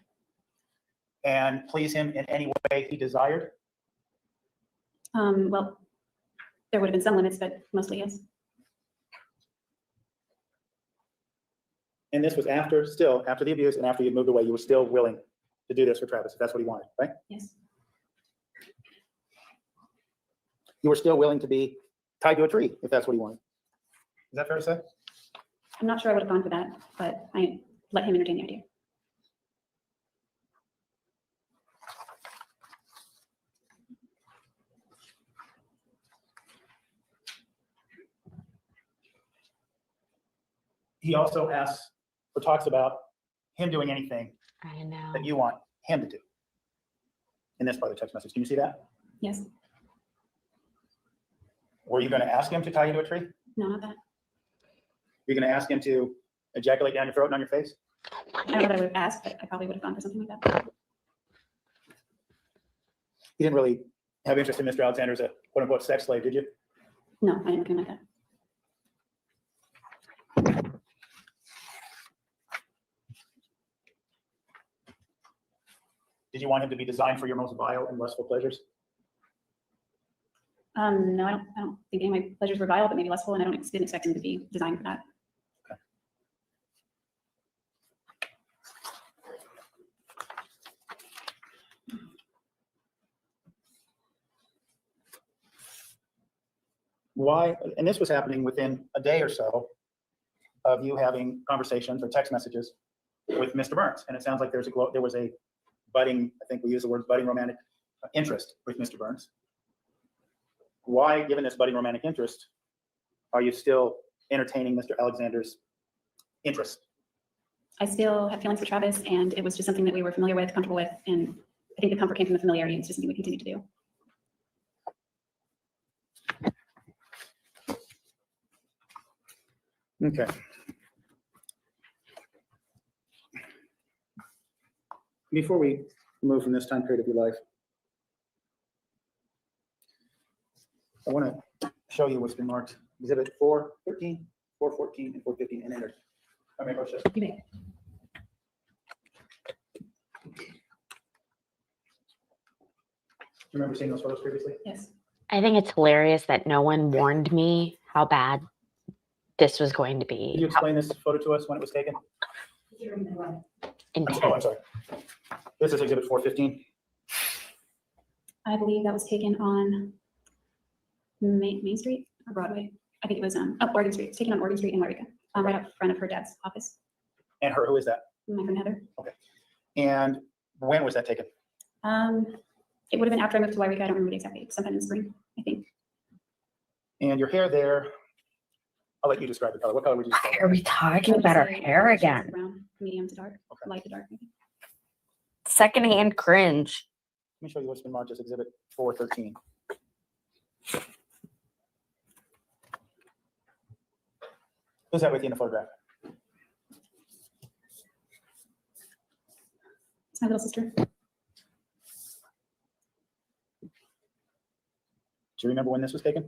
and please him in any way he desired? Well, there would have been some limits, but mostly yes. And this was after the abuse and after you moved away, you were still willing to do this for Travis, if that's what he wanted, right? Yes. You were still willing to be tied to a tree, if that's what he wanted. Is that fair to say? I'm not sure I would have gone for that, but I let him entertain the idea. He also asks or talks about him doing anything I know. that you want him to do in this part of the text message. Can you see that? Yes. Were you going to ask him to tie you to a tree? No, not that. You're going to ask him to ejaculate down your throat and on your face? I don't know what I would have asked, but I probably would have gone for something like that. You didn't really have interest in Mr. Alexander as a quote unquote sex slave, did you? No, I didn't do like that. Did you want him to be designed for your most vile and lustful pleasures? No, I don't think any of my pleasures were vile, but maybe lustful, and I didn't expect him to be designed for that. Why, and this was happening within a day or so of you having conversations or text messages with Mr. Burns. And it sounds like there was a budding, I think we use the word budding romantic interest with Mr. Burns. Why, given this budding romantic interest, are you still entertaining Mr. Alexander's interest? I still have feelings for Travis, and it was just something that we were familiar with, comfortable with, and I think the comfort came from the familiarity, and it's just something we continue to do. Okay. Before we move from this time period of your life, I want to show you what's been marked. Exhibit 413, 414, and 415, and entered. I may approach this. You may. Do you remember seeing those photos previously? Yes. I think it's hilarious that no one warned me how bad this was going to Can you be. explain this photo to us when it was taken? Intense. Oh, I'm sorry. This is exhibit 415. I believe that was taken on Main Street or Broadway. I think it was Oregon Street. It's taken on Oregon Street in Ricah, right up front of her dad's office. And her, who is that? My friend Heather. And when was that taken? It would have been after I moved to Ricah. I don't remember the exact date. Sometime in the spring, I think. And your hair there, I'll let you describe the color. What color would you describe? Are we talking about her hair again? Brown, medium to dark, Okay. light to dark. Maybe. Secondhand cringe. Let me show you what's been marked as exhibit 413. Who's that with you in the photograph? It's my little sister. Do you remember when this was taken?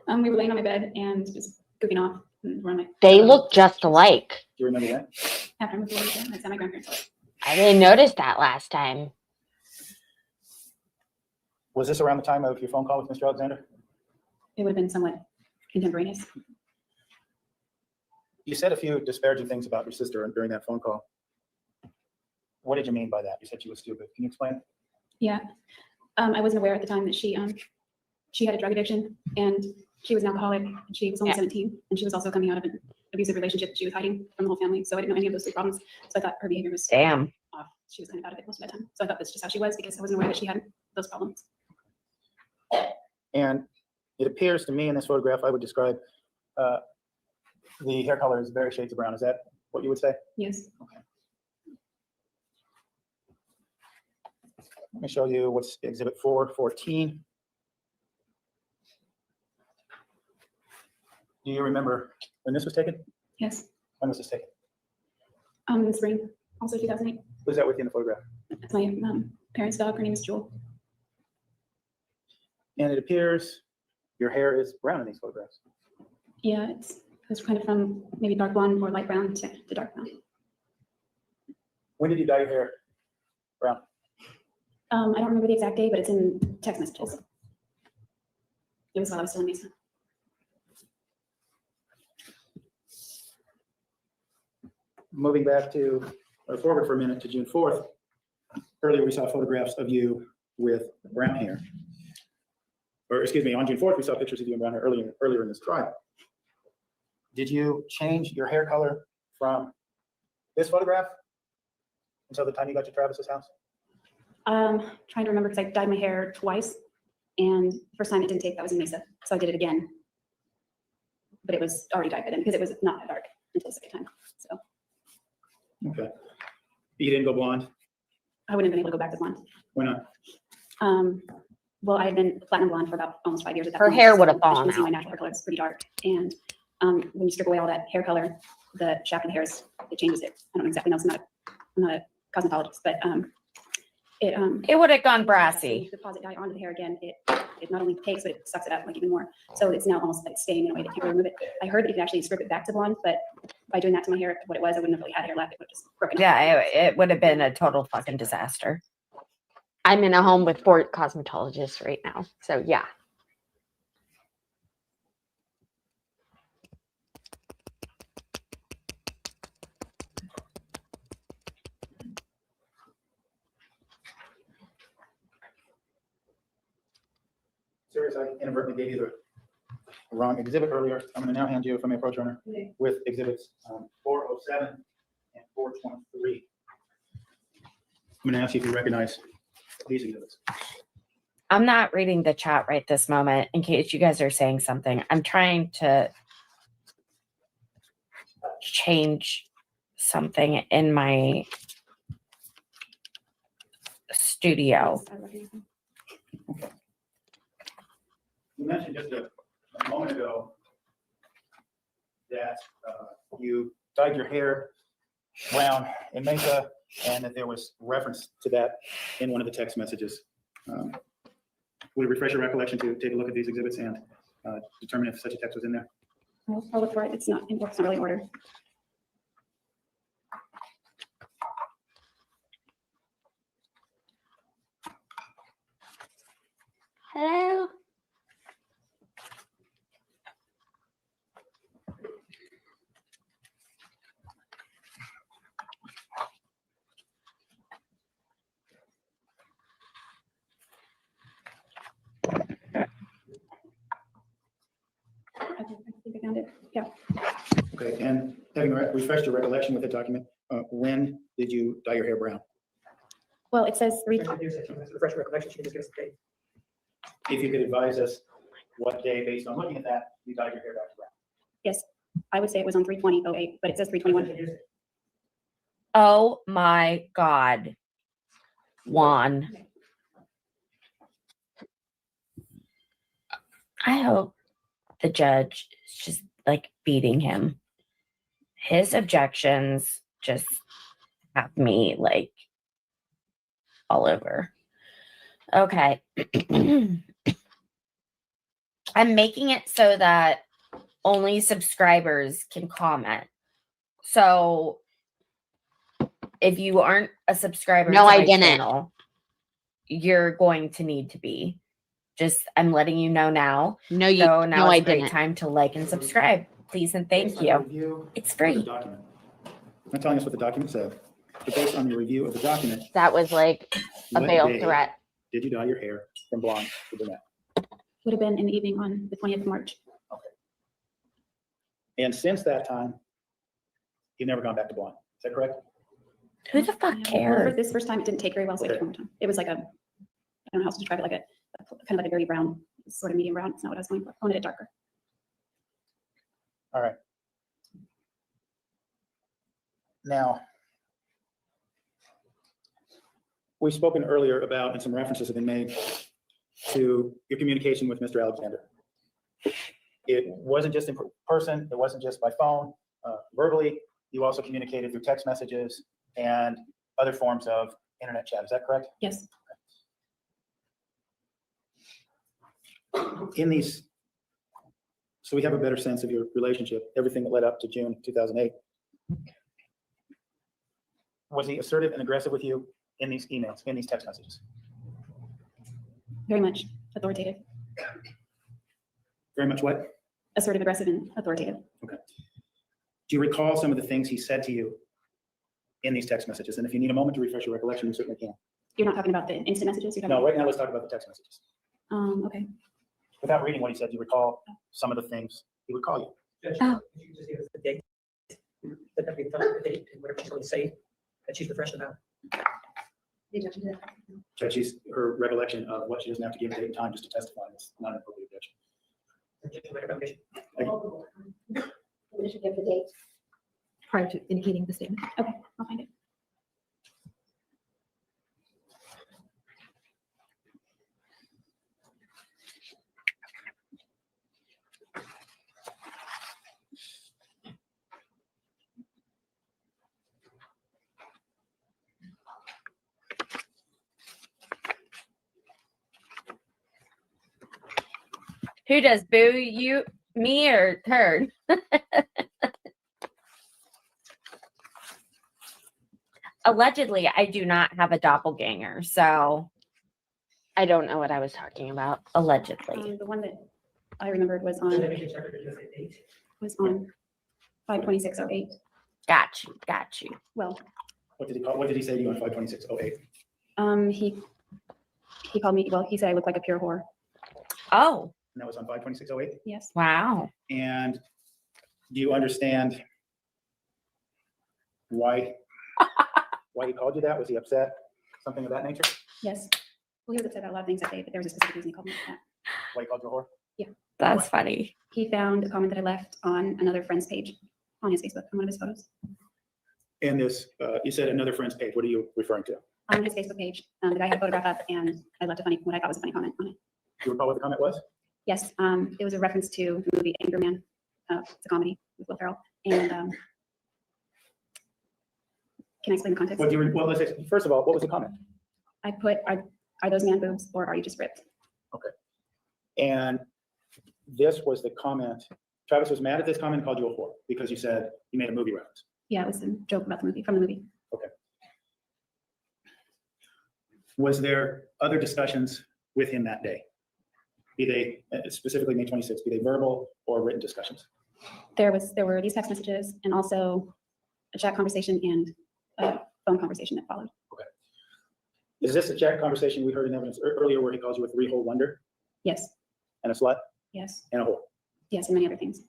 We were laying on my bed and just goofing off. And we're on my. They look just alike. Do you remember that? After I moved to Ricah, that's at my grandparents' house. I didn't notice that last time. Was this around the time of your phone call with Mr. Alexander? It would have been somewhat contemporaneous. You said a few disparaging things about your sister during that phone call. What did you mean by that? You said she was stupid. Can you explain? Yeah. I wasn't aware at the time that she had a drug addiction and she was an alcoholic. And she was only Yeah. 17 and she was also coming out of an abusive relationship that she was hiding from the whole family. So I didn't know any of those three problems. So I thought her behavior was Damn. off. She was kind of out of it most of the time. So I thought that's just how she was because I wasn't aware that she had those problems. And it appears to me in this photograph, I would describe the hair color is very shades of brown. Is that what you would say? Yes. Let me show you what's exhibit 414. Do you remember when this was taken? Yes. When was this taken? In the spring, also 2008. Who's that with you in the photograph? That's my parents' dog. Her name is Jewel. And it appears your hair is brown in these photographs. Yeah, it's was kind of from maybe dark blonde or light brown to dark brown. When did you dye your hair brown? I don't remember the exact day, but it's in text messages. It was while I was still in Mesa. Moving back to, or forward for a minute to June 4th. Earlier, we saw photographs of you with brown hair. Or excuse me, on June 4th, we saw pictures of you in brown hair earlier in this trial. Did you change your hair color from this photograph until the time you got to Travis's house? Trying to remember because I dyed my hair twice, and the first time it didn't take, that was in Mesa, so I did it again. But it was already dyed by then because it was not that dark until the second time. So Okay. You didn't go blonde? I wouldn't have been able to go back to blonde. Why not? Well, I had been platinum blonde for about almost 5 years at that Her point. hair would have so fallen you can see My out. natural hair color is pretty dark, and when you strip away all that hair color, the shaft of the hairs, it changes it. I don't exactly know. I'm not a cosmetologist, but It would have gone when brassy. you deposit dye onto the hair again, it not only takes, but it sucks it up like even more. So it's now almost like staying in a way that you can remove it. I heard that you can actually strip it back to blonde, but by doing that to my hair, what it was, I wouldn't have really had hair left. It would have just broken up. Yeah, it would have been a total fucking disaster. I'm in a home with 4 cosmetologists right now. So yeah. Serious, I inadvertently gave you the wrong exhibit earlier. I'm going to now hand you, if I may approach, Your Honor, with exhibits 407 and 423. I'm going to ask you if you recognize these exhibits. I'm not reading the chat right this moment in case you guys are saying something. I'm trying to change something in my studio. You mentioned just a moment ago that you dyed your hair brown in Mesa and that there was reference to that in one of the text messages. Would it refresh your recollection to take a look at these exhibits and determine if such a text was in there? I'll look for it. It's not really in order. Hello. I think I found it. Yeah. Okay, and having refreshed your recollection with the document, when did you dye your hair brown? Well, it says Refresh recollection, she just gives the date. If you could advise us what day, based on looking at that, you dyed your hair back to brown. yes, I would say it was on 3/20/08, but it says 3/21. Oh my God. Juan. I hope the judge is just like beating him. His objections just have me like all over. Okay. I'm making it so that only subscribers can comment. So if you aren't a subscriber No, to I my didn't. channel, you're going to need to be. Just I'm letting you know now. No, you. So now no, it's I a great didn't. time to like and subscribe. Please and thank Based on your you. review It's of the free. document. I'm not telling us what the document said, but based on your review of the document, That was like a what bail day threat. did you dye your hair from blonde to brunette? Would have been in the evening on the 20th of March. And since that time, you've never gone back to blonde. Is that correct? Who the fuck Well, cares? this first time it didn't take very well, so I took more time. It was like a, I don't know how to describe it, like a kind of like a very brown, sort of medium brown. It's not what I was going for. I wanted it darker. All right. Now, we've spoken earlier about, and some references have been made to your communication with Mr. Alexander. It wasn't just in person, it wasn't just by phone, verbally, you also communicated through text messages and other forms of internet chat. Is that correct? Yes. In these so we have a better sense of your relationship, everything that led up to June 2008. Was he assertive and aggressive with you in these emails, in these text messages? Very much authoritative, Very much what? assertive, aggressive, and authoritative. Okay. Do you recall some of the things he said to you in these text messages? And if you need a moment to refresh your recollection, you certainly can. You're not talking about the instant messages? You're talking No, right now let's talk about the text messages. Okay. Without reading what he said, do you recall some of the things he would call you? Judge, Oh. could you just give us the date? That we can tell us the date and whatever she's going to say that she's refreshed about. The objection to that. Judge, her recollection of what she doesn't have to give date and time just to testify is not an appropriate objection. Objection by revocation. We should give the date prior to indicating the statement. Okay, I'll find it. Who does boo you, me or her? Allegedly, I do not have a doppelganger, so I don't know what I was talking about. Allegedly. The one that I remembered was on So let me just check if there's a date. 5/26/08. Got you. Got you. Well, What did he call, what did he say to you on 5/26/08? he called me, well, he said I look like a pure whore. Oh, And that was on 5/26/08? Yes. wow. And do you understand why he called you that? Was he upset? Something of that nature? Yes. Well, he was upset about a lot of things that day, but there was a specific reason he called me that. Why he called you a whore? That's funny. He found a comment that I left on another friend's page on his Facebook, on one of his photos. And this, you said another friend's page. What are you referring to? On his Facebook page, the guy had a photograph up and I left what I thought was a funny comment on it. Do you recall what the comment was? Yes, it was a reference to the movie Anger Man. It's a comedy with Will Ferrell. And can I explain the context? What do you, well, let's say, first of all, what was the comment? I put, are those man boobs or are you just ripped? And this was the comment. Travis was mad at this comment and called you a whore because you said you made a movie reference. Yeah, it was a joke about the movie, from the movie. Was there other discussions with him that day? Be they, specifically May 26th, be they verbal or written discussions? There were these text messages and also a chat conversation and a phone conversation that followed. Is this a chat conversation we heard in evidence earlier where he calls you a three-hole wonder Yes, and a slut yes, and a whore? yes, and many other things.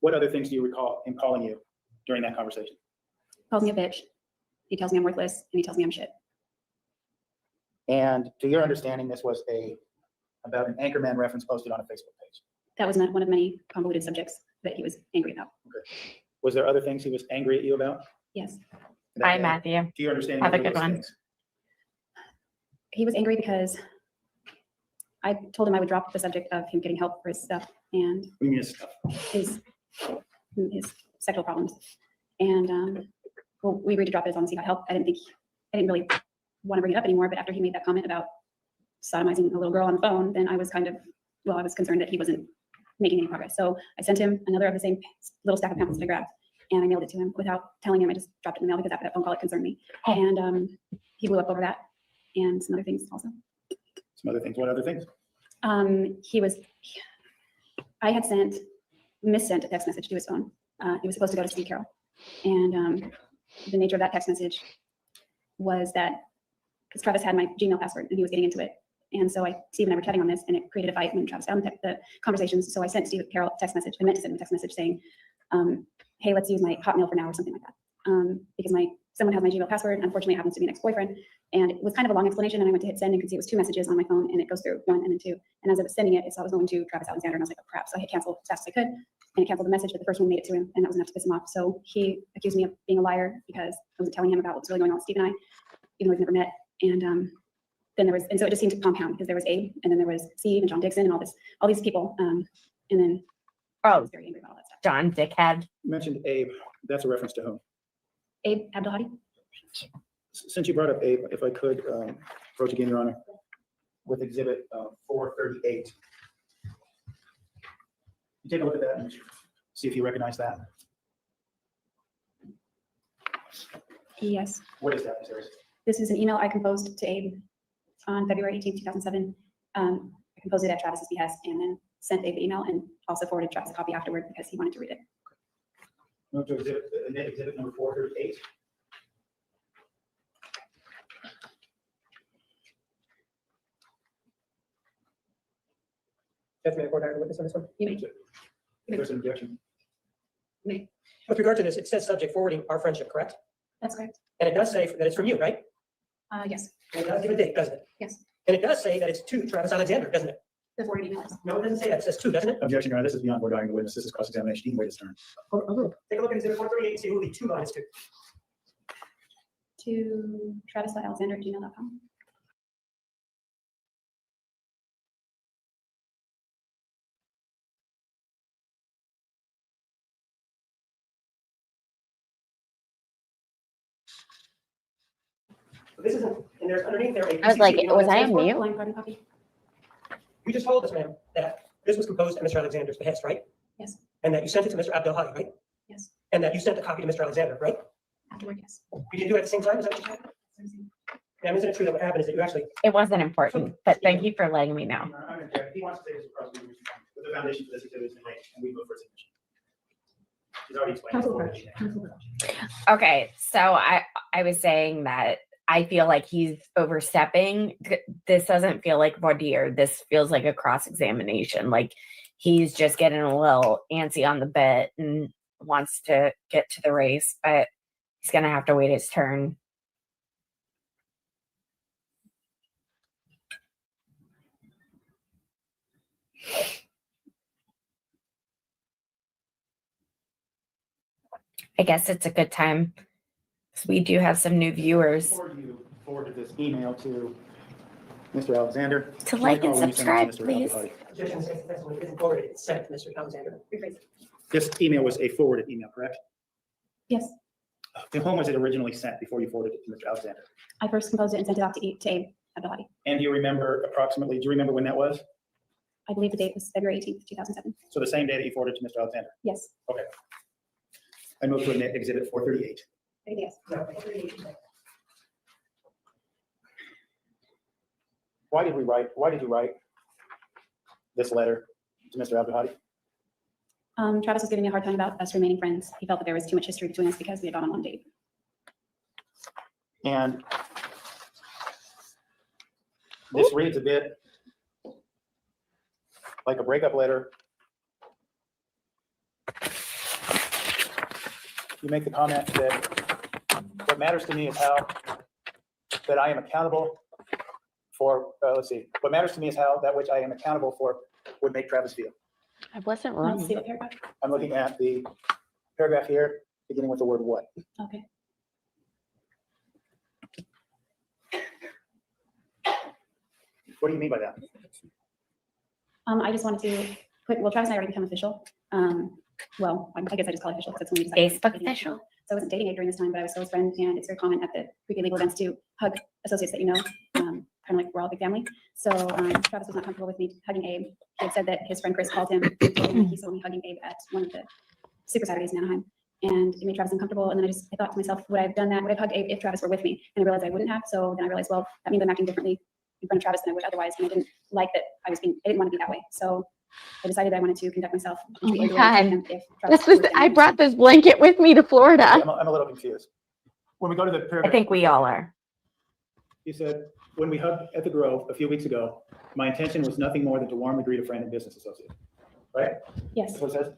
What other things do you recall him calling you during that conversation? Calls me a bitch. He tells me I'm worthless and he tells me I'm shit. And to your understanding, this was about an Anchorman reference posted on a Facebook page. That was not one of many convoluted subjects that he was angry about. Was there other things he was angry at you about? Yes, Bye, That- Matthew. To your understanding. Have a what were good those one. things? he was angry because I told him I would drop the subject of him getting help for his stuff and What do you mean it's stuff? his sexual problems. And well, we agreed to drop it as long as he got help. I didn't really want to bring it up anymore, but after he made that comment about sodomizing a little girl on the phone, then I was I was concerned that he wasn't making any progress. So I sent him another of the same little stack of pamphlets that I grabbed, and I mailed it to him without telling him. I just dropped it in the mail because after that phone call, it concerned me. And he blew up over that and some other things also. Some other things. What other things? I had missent a text message to his phone. It was supposed to go to Steve Carroll. And the nature of that text message was that, because Travis had my Gmail password and he was getting into it. And so Steve and I were chatting on this and it created a fight when Travis found the conversations. So I sent Steve Carroll a text message. I meant to send him a text message saying, hey, let's use my Hotmail for now or something like that. Because someone has my Gmail password. Unfortunately, it happens to be an ex-boyfriend. And it was kind of a long explanation. And I went to hit send and could see it was 2 messages on my phone and it goes through 1 and then 2. And as I was sending it, it saw it was going to Travis Alexander and I was like, oh crap. So I hit cancel as fast as I could and it canceled the message, but the first one made it to him and that was enough to piss him off. So he accused me of being a liar because I wasn't telling him about what was really going on with Steve and I, even though we've never met. And then there was, and so it just seemed to compound because there was Abe and then there was Steve and John Dixon and all these people. And then I was very angry about all that stuff. John Dickhead. You mentioned Abe. That's a reference to whom? Abe Abdelhadi. Since you brought up Abe, if I could approach again, Your Honor, with Exhibit 438. You take a look at that and see if you recognize that. Yes, What is that, Ms. Arias? this is an email I composed to Abe on February 18th, 2007. I composed it at Travis's behest and then sent Abe the email and also forwarded Travis a copy afterward because he wanted to read it. Move to exhibit number 438. Jeff, may I record witness on this one? You may. If there's an objection. With regard to this, it says subject forwarding our friendship, correct? That's correct. And it does say that it's from you, right? Yes, And it does give a date, doesn't it? yes, And it does say that it's to Travis Alexander, doesn't it? the forwarded email is. No, it doesn't say that. It says to, doesn't it? Objection, Your Honor. This is beyond board arguing the witness. This is cross-examination. You can wait his turn. Take a look at exhibit 438 and see who the to line is to. To travis.alexander@gmail.com. This isn't, and there's underneath there. I was like, you know was what it I stands on for? mute? Line carbon copy. You just told us, ma'am, that this was composed at Mr. Alexander's behest, right? Yes. And that you sent it to Mr. Abdel Hadi, right? Yes. And that you sent a copy to Mr. Alexander, right? Afterward, yes. You didn't do it at the same time, is that what you said? Ma'am, isn't it true that what happened is that you actually, It wasn't important, but thank you for letting me know. I'm gonna object. He wants to say this across the with the foundation for this exhibit is late, and we move for submission. He's already explained. Okay, so I was saying that I feel like he's overstepping. This doesn't feel like voir dire. This feels like a cross-examination. Like he's just getting a little antsy on the bit and wants to get to the race, but he's gonna have to wait his turn. I guess it's a good time because we do have some new viewers. Before you forwarded this email to Mr. Alexander. To like and subscribe, please. objection says the testimony isn't forwarded, it's sent to Mr. Alexander. Rephrase it. This email was a forwarded email, correct? Yes, To whom was it originally sent before you forwarded it to Mr. Alexander? I first composed it and sent it out to Abe Abdel Hadi. And do you remember approximately, do you remember when that was? I believe the date was February 18th, 2007. So the same day that you forwarded to Mr. Alexander? Yes. Okay. I move to admit exhibit 438. Yes. No, Why did you write this letter to Mr. Abdel Hadi? Travis was giving me a hard time about us remaining friends. He felt that there was too much history between us because we had gone on one date. And this reads a bit like a breakup letter. You make the comment that what matters to me is how that I am accountable for, let's see, what matters to me is how that which I am accountable for would make Travis feel. I wasn't Let's wrong. see the paragraph. I'm looking at the paragraph here, beginning with the word what. Okay. What do you mean by that? I just wanted to put, well, Travis and I already become official. Well, I guess I just call it official because it's when we decided. Facebook official. So I wasn't dating Abe during this time, but I was still his friend, and it's very common at the pre legal events to hug associates that you know, kind of like we're all a big family. So Travis was not comfortable with me hugging Abe. He had said that his friend Chris called him, and told him that he saw me hugging Abe at one of the Super Saturdays in Anaheim. And it made Travis uncomfortable. And then I thought to myself, would I have done that? Would I have hugged Abe if Travis were with me? And I realized I wouldn't have. So then I realized, well, that means I'm acting differently in front of Travis than I would otherwise. And I didn't like that I didn't want to be that way. So I decided I wanted to conduct myself. Oh my the way God. if Travis This was, were with I me. brought this blanket with me to Florida. I'm a little confused. When we go to the I paragraph, think we all are. you said, when we hugged at the Grove a few weeks ago, my intention was nothing more than to warmly greet a friend and business associate. Right? Yes. That's what it says?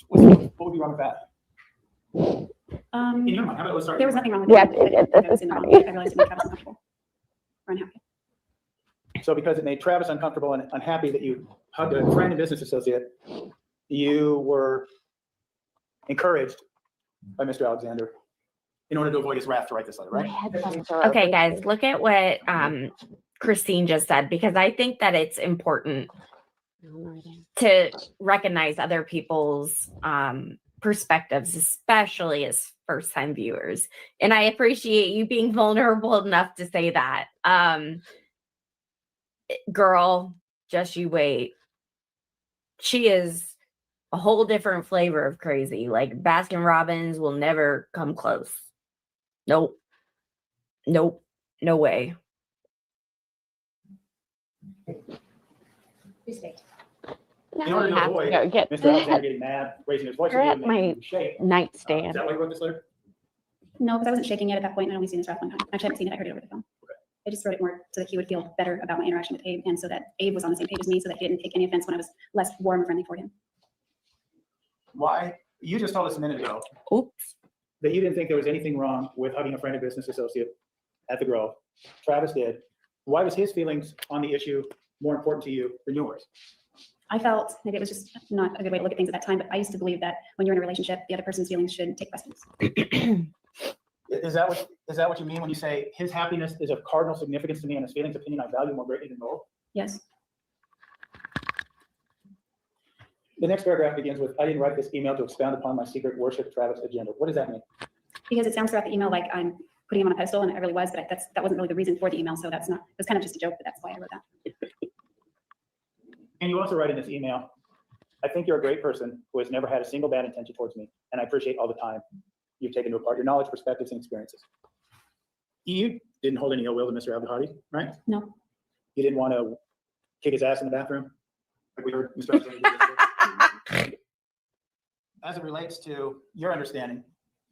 What would be wrong with that? In your mind, how about let's start? There was nothing wrong with Yeah, it. this That was is in the wrong. funny. I realized it made Travis uncomfortable or unhappy. So because it made Travis uncomfortable and unhappy that you hugged a friend and business associate, you were encouraged by Mr. Alexander in order to avoid his wrath to write this letter, right? Okay, guys, look at what Christine just said, because I think that it's important to recognize other people's perspectives, especially as first-time viewers. And I appreciate you being vulnerable enough to say that. Girl, just you wait. she is a whole different flavor of crazy. Like Baskin Robbins will never come close. Nope. Nope. No way. Please state. Now In order I to have to avoid go get Mr. Alexander that. getting mad, raising his voice You're at at you, my making you shake. Is nightstand. that why you wrote this letter? No, because I wasn't shaking it at that point. I'd only seen this draft one time. Actually, I haven't seen it. I heard it over the phone. I just wrote it more so that he would feel better about my interaction with Abe, and so that Abe was on the same page as me, so that he didn't take any offense when I was less warm and friendly for him. Why? You just told us a minute ago Oops. that you didn't think there was anything wrong with hugging a friend or business associate at the Grove. Travis did. Why was his feelings on the issue more important to you than yours? I felt maybe it was just not a good way to look at things at that time, but I used to believe that when you're in a relationship, the other person's feelings should take precedence. Is that what you mean when you say his happiness is of cardinal significance to me and his feelings opinion I value more greatly than both? Yes. The next paragraph begins with, I didn't write this email to expound upon my secret worship Travis agenda. What does that mean? Because it sounds throughout the email like I'm putting him on a pedestal, and I really was, but that wasn't really the reason for the email, so that's not, it was kind of just a joke, but that's why I wrote that. And you also write in this email, I think you're a great person who has never had a single bad intention towards me, and I appreciate all the time you've taken to impart your knowledge, perspectives, and experiences. You didn't hold any ill will to Mr. Abdulhadi, right? No. You didn't want to kick his ass in the bathroom, like we heard Mr. Abdulhadi. As it relates to your understanding,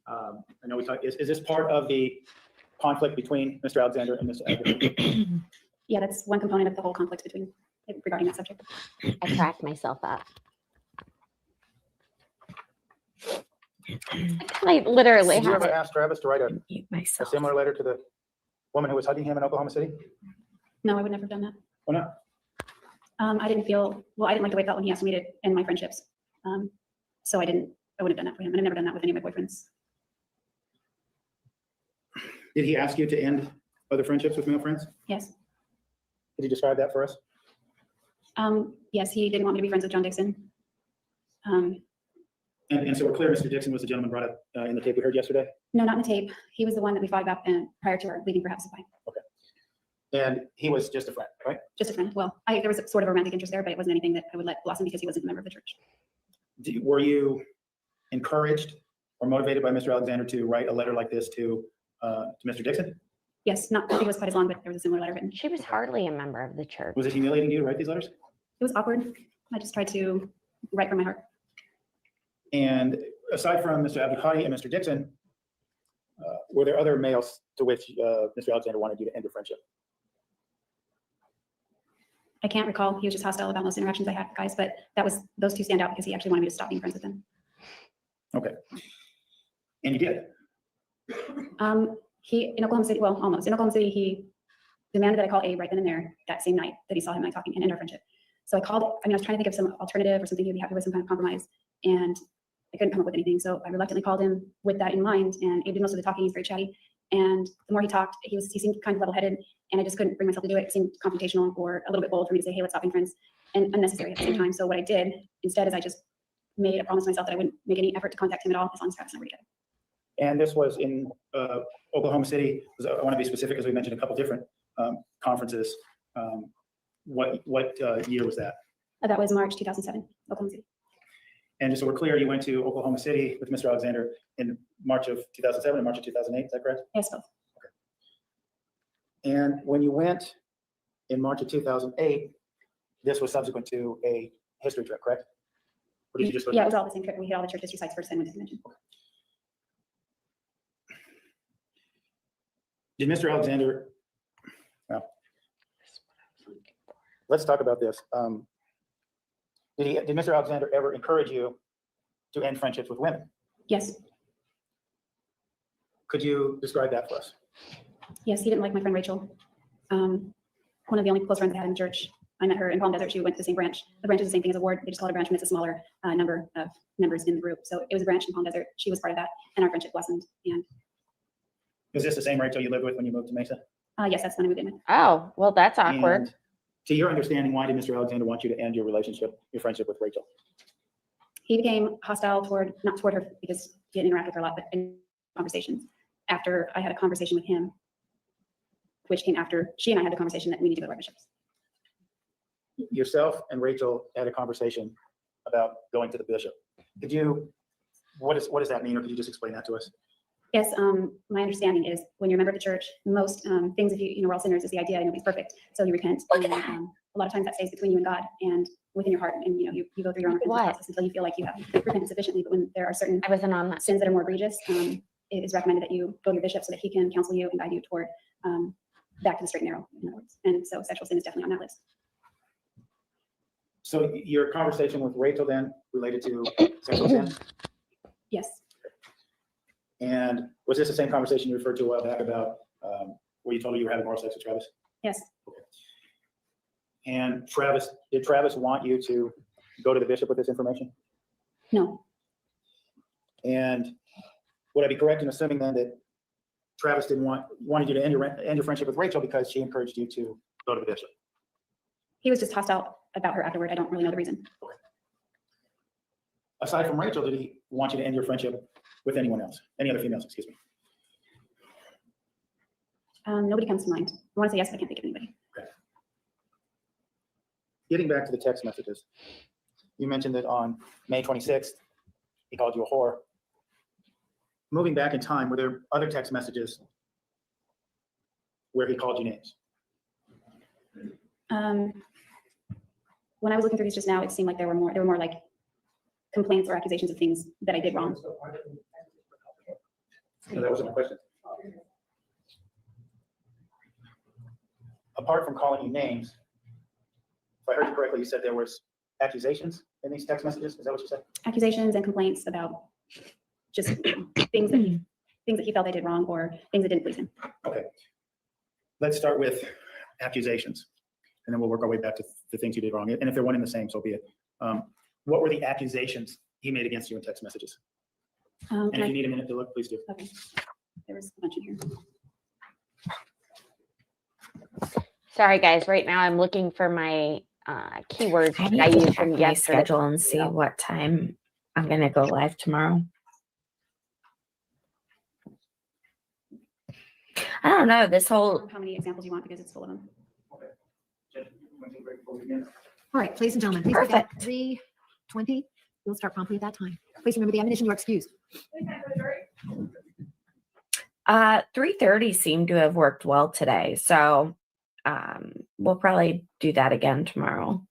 I know we talked, is this part of the conflict between Mr. Alexander and Mr. Abdulhadi? Yeah, that's one component of the whole conflict regarding that subject. I cracked myself up. I literally Did you have ever it. ask Travis to write a Mute a myself. similar letter to the woman who was hugging him in Oklahoma City? No, I would never have done that. Why not? I didn't like the way it felt when he asked me to end my friendships. So I wouldn't have done that for him. And I've never done that with any of my boyfriends. Did he ask you to end other friendships with male friends? Yes. Could you describe that for us? Yes, he didn't want me to be friends with John Dixon. And so we're clear, Mr. Dixon was the gentleman brought up in the tape we heard yesterday? No, not in the tape. He was the one that we fought about prior to our leaving for House of Pine. And he was just a friend, right? Just a friend. Well, there was a sort of romantic interest there, but it wasn't anything that I would let blossom because he wasn't a member of the church. Were you encouraged or motivated by Mr. Alexander to write a letter like this to Mr. Dixon? Yes, not, I think it was quite as long, but there was a similar letter written. She was hardly a member of the church. Was it humiliating to you to write these letters? It was awkward. I just tried to write from my heart. And aside from Mr. Abdulhadi and Mr. Dixon, were there other males to which Mr. Alexander wanted you to end your friendship? I can't recall. He was just hostile about most interactions I had with guys, but those two stand out because he actually wanted me to stop being friends with them. Okay. And you did? In Oklahoma City, well, almost. In Oklahoma City, he demanded that I call Abe right then and there that same night that he saw him and I talking and end our friendship. So I called, I was trying to think of some alternative or something he'd be happy with, some kind of compromise, and I couldn't come up with anything. So I reluctantly called him with that in mind, and Abe did most of the talking. He's very chatty. And the more he talked, he seemed kind of level-headed, and I just couldn't bring myself to do it. It seemed confrontational or a little bit bold for me to say, hey, let's stop being friends, and unnecessary at the same time. So what I did instead is I just made a promise to myself that I wouldn't make any effort to contact him at all as long as Travis and I were together. And this was in Oklahoma City. I want to be specific because we mentioned a couple different conferences. What year was that? That was March 2007, Oklahoma City. And just so we're clear, you went to Oklahoma City with Mr. Alexander in March of 2007 and March of 2008, is that correct? Yes, both. And when you went in March of 2008, this was subsequent to a history trip, correct? Or did you just go? Yeah, it was all the same trip. We hit all the church history sites first and went to convention. Did Mr. Alexander, well, let's talk about this. Did Mr. Alexander ever encourage you to end friendships with women? Yes. Could you describe that for us? Yes, he didn't like my friend Rachel. One of the only close friends I had in church. I met her in Palm Desert. She went to the same branch. The branch is the same thing as a ward. They just call it a branch when it's a smaller number of members in the group. So it was a branch in Palm Desert. She was part of that, and our friendship blossomed. And Is this the same Rachel you lived with when you moved to Mesa? yes, that's when I moved in with. Oh, well, that's awkward. And to your understanding, why did Mr. Alexander want you to end your friendship with Rachel? He became hostile not toward her because he didn't interact with her a lot, but in conversations. After I had a conversation with him, which came after she and I had a conversation that we need to go to our bishops. Yourself and Rachel had a conversation about going to the bishop. Could you, what does that mean, or could you just explain that to us? Yes, my understanding is when you're a member of the church, most things, if we're all sinners, is the idea, nobody's perfect. So you repent. And a lot of times that stays between you and God and within your heart. And, you go through your own repentance process until you feel like you have repented sufficiently. But when there are certain I wasn't on that. sins that are more egregious, it is recommended that you go to your bishop so that he can counsel you and guide you toward back to the straight and narrow, in other words. And so sexual sin is definitely on that list. So your conversation with Rachel then related to sexual sin? Yes. And was this the same conversation you referred to a while back about where you told her you were having oral sex with Travis? Yes. Okay. And did Travis want you to go to the bishop with this information? No. And would I be correct in assuming then that Travis wanted you to end your friendship with Rachel because she encouraged you to go to the bishop? He was just hostile about her afterward. I don't really know the reason. Okay. Aside from Rachel, did he want you to end your friendship with anyone else? Any other females, excuse me? Nobody comes to mind. I want to say yes, but I can't think of anybody. Okay. Getting back to the text messages, you mentioned that on May 26th, he called you a whore. Moving back in time, were there other text messages where he called you names? When I was looking through these just now, it seemed like there were more like complaints or accusations of things that I did wrong. No, that wasn't my question. Apart from calling you names, if I heard you correctly, you said there was accusations in these text messages. Is that what you said? Accusations and complaints about just things that he felt I did wrong or things that didn't please him. Okay. Let's start with accusations, and then we'll work our way back to the things you did wrong. And if they're one and the same, so be it. What were the accusations he made against you in text messages? And if you need a minute to look, please do. Okay. There was a bunch in here. Sorry, guys. Right now, I'm looking for my keywords I that I need to used check from my yesterday. schedule and see what time I'm gonna go live tomorrow. I don't know. This whole How many examples you want, because it's full of them. All right, ladies and gentlemen, please pick up Perfect. 3:20. We'll start promptly at that time. Please remember the admonition, you are excused. 3:30 seemed to have worked well today, so we'll probably do that again tomorrow.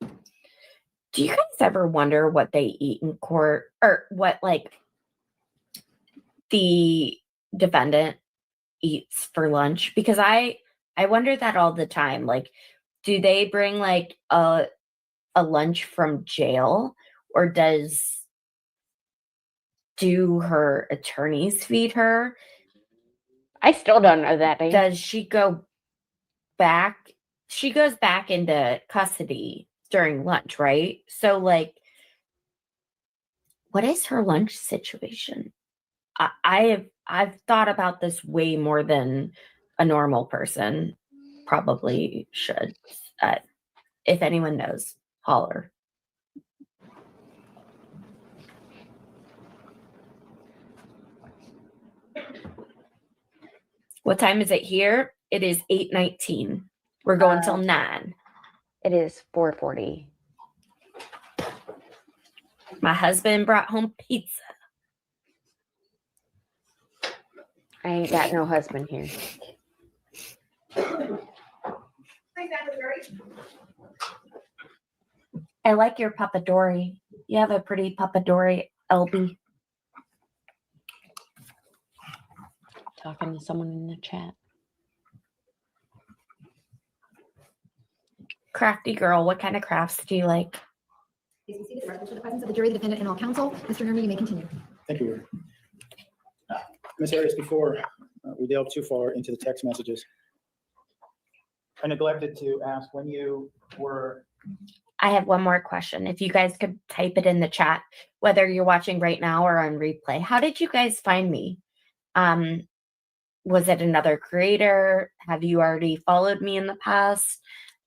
Do you guys ever wonder what they eat in court, or what like the defendant eats for lunch? Because I wonder that all the time. Like, do they bring like a lunch from jail, or do her attorneys feed her? I still don't know that. Does she go back? She goes back into custody during lunch, right? So like, what is her lunch situation? I've thought about this way more than a normal person probably should. If anyone knows, holler. What time is it here? It is 8:19. We're going till 9. It is 4:40. My husband brought home pizza. I ain't got no husband here. I like your papadori. You have a pretty papadori, LB. Talking to someone in the chat. Crafty girl, what kind of crafts do you like? Please be seated. The resolution of the presence of the jury, the defendant, and all counsel. Mr. Nerman, you may continue. Thank you. Ms. Arias, before we delve too far into the text messages, I neglected to ask when you were. I have one more question. If you guys could type it in the chat, whether you're watching right now or on replay. How did you guys find me? Was it another creator? Have you already followed me in the past?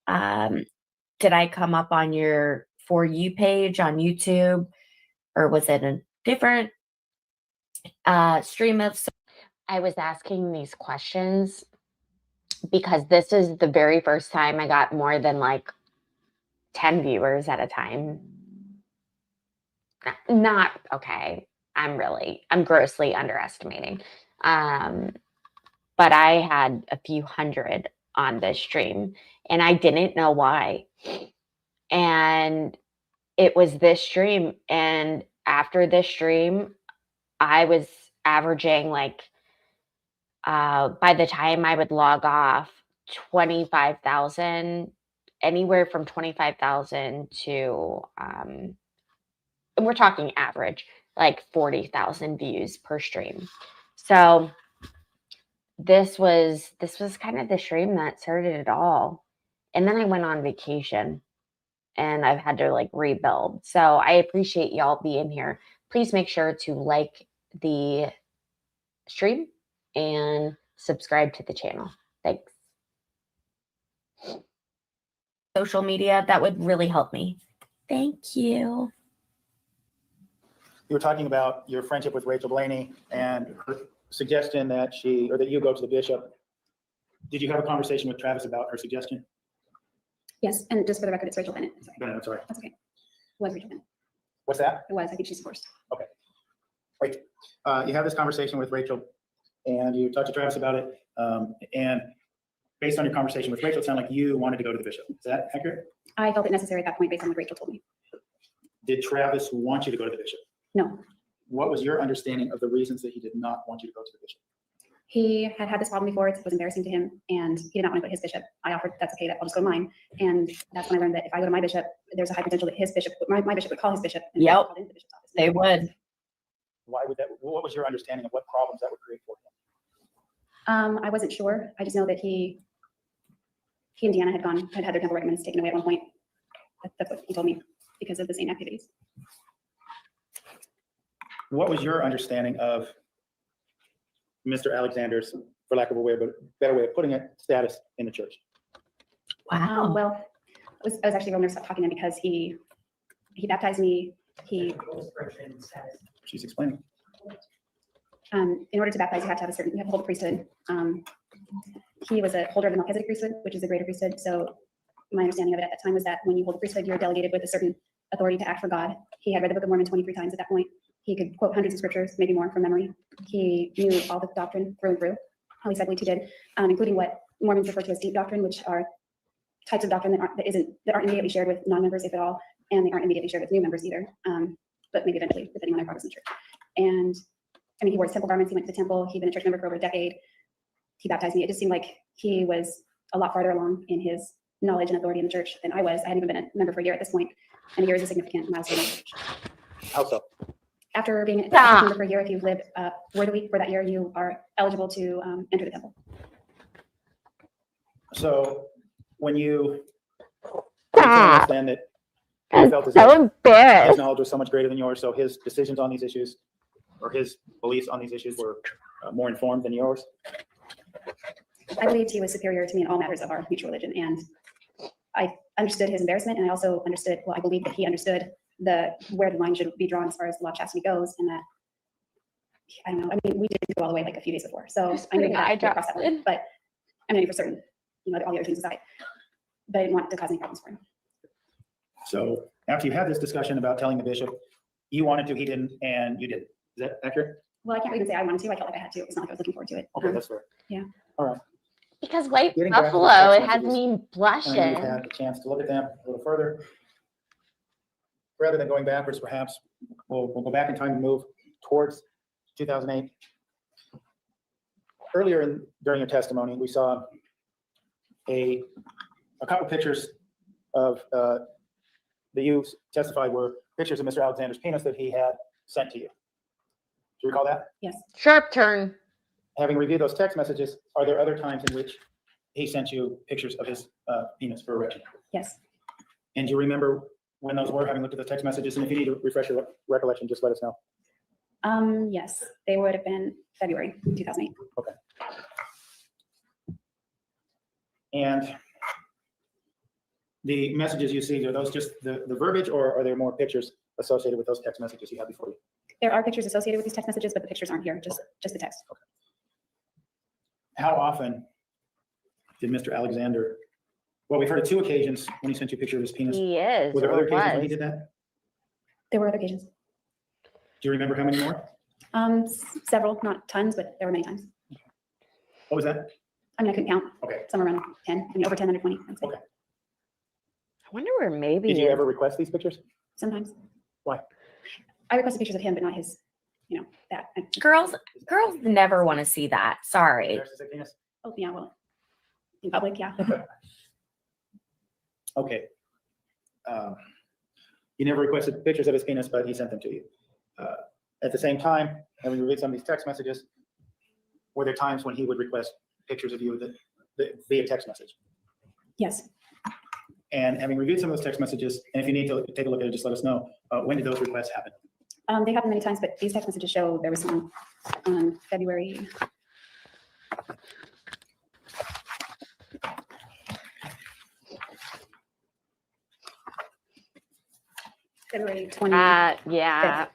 Did I come up on your For You page on YouTube? Or was it a different stream of? I was asking these questions because this is the very first time I got more than like 10 viewers at a time. not okay. I'm grossly underestimating. But I had a few hundred on this stream and I didn't know why. And it was this stream. And after this stream, I was averaging like, by the time I would log off, 25,000, anywhere from 25,000 to, we're talking average, like 40,000 views per stream. So this was kind of the stream that started it all. And then I went on vacation and I've had to like rebuild. So I appreciate y'all being here. Please make sure to like the stream and subscribe to the channel. Thanks. Social media, that would really help me. Thank you. You were talking about your friendship with Rachel Blaney and her suggestion that that you go to the bishop. Did you have a conversation with Travis about her suggestion? Yes, and just for the record, it's Rachel Bennett. Sorry. Bennett, I'm sorry. That's okay. It was Rachel Bennett. What's that? It was. I think she's divorced. Right. You have this conversation with Rachel and you talked to Travis about it. And based on your conversation with Rachel, it sounded like you wanted to go to the bishop. Is that accurate? I felt it necessary at that point based on what Rachel told me. Did Travis want you to go to the bishop? No. What was your understanding of the reasons that he did not want you to go to the bishop? He had this problem before. It was embarrassing to him, and he did not want to go to his bishop. I offered, that's okay, I'll just go to mine. And that's when I learned that if I go to my bishop, there's a high potential that his bishop, my bishop would call his bishop. And Yep. call into the bishop's office. They would. Why would that? What was your understanding of what problems that would create for him? I wasn't sure. I just know that he and Deanna had their temple regiments taken away at one point. That's what he told me, because of the same activities. What was your understanding of Mr. Alexander's, for lack of a better way of putting it, status in the church? Wow. Well, I was actually real nervous about talking to him because he baptized me. She's explaining. In order to baptize, you have to hold a priesthood. He was a holder of the Melchizedek priesthood, which is a greater priesthood. So my understanding of it at that time was that when you hold a priesthood, you're delegated with a certain authority to act for God. He had read the Book of Mormon 23 times at that point. He could quote hundreds of scriptures, maybe more from memory. He knew all the doctrine through and through. At least I believe he did, including what Mormons refer to as deep doctrine, which are types of doctrine that aren't immediately shared with non-members, if at all, and they aren't immediately shared with new members either. But maybe eventually, depending on their progress in the church. And I mean, he wore his temple garments. He went to the temple. He'd been a church member for over a decade. He baptized me. It just seemed like he was a lot farther along in his knowledge and authority in the church than I was. I hadn't even been a member for a year at this point, and a year is a significant milestone in the church. How so? After being a member for a year, if you've lived worthily for that year, you are eligible to enter the temple. So when you understand that you felt as So though his embarrassed. knowledge was so much greater than yours, so his decisions on these issues or his beliefs on these issues were more informed than yours? I believed he was superior to me in all matters of our mutual religion, and I understood his embarrassment, and I also understood, well, I believe that he understood where the line should be drawn as far as law of chastity goes, and that, I don't know, I mean, we didn't go all the way like a few days before, so I knew how to get across that line, but I knew for certain, all the other things aside, but I didn't want to cause any problems for him. So after you had this discussion about telling the bishop, you wanted to, he didn't, and you did. Is that accurate? Well, I can't even say I wanted to. I felt like I had to. It's not like I was looking forward to it. Okay, that's fair. Yeah. All right. Because White Getting back to the Buffalo, text it has messages, me And you've blushing. had a chance to look at them a little further. Rather than going backwards, perhaps, we'll go back in time and move towards 2008. Earlier during your testimony, we saw a couple pictures of that you testified were pictures of Mr. Alexander's penis that he had sent to you. Do you recall that? Yes. Sharp turn. Having reviewed those text messages, are there other times in which he sent you pictures of his penis for erection? Yes. And do you remember when those were, having looked at the text messages? And if you need to refresh your recollection, just let us know. Yes, they would have been February 2008. Okay. And the messages you see, are those just the verbiage, or are there more pictures associated with those text messages you have before you? There are pictures associated with these text messages, but the pictures aren't here, just the text. Okay. How often did Mr. Alexander, well, we've heard of 2 occasions when he sent you a picture of his penis. He is. Were there or other occasions when he was. did that? There were other occasions. Do you remember how many more? Several, not tons, but there were many times. What was that? I mean, I couldn't count. Okay. Somewhere around 10, I mean, over 10, under 20. I'd say. Okay. I wonder where maybe. Did you ever request these pictures? Sometimes. Why? I requested pictures of him, but not his, that. Girls never want to see that. Sorry. There's his penis? Oh, yeah, well, in public, yeah. Okay. You never requested pictures of his penis, but he sent them to you. At the same time, and when you read some of these text messages, were there times when he would request pictures of you via text message? Yes. And having reviewed some of those text messages, and if you need to take a look at it, just let us know. When did those requests happen? They happened many times, but these text messages show there was one on February. February 20. Yeah.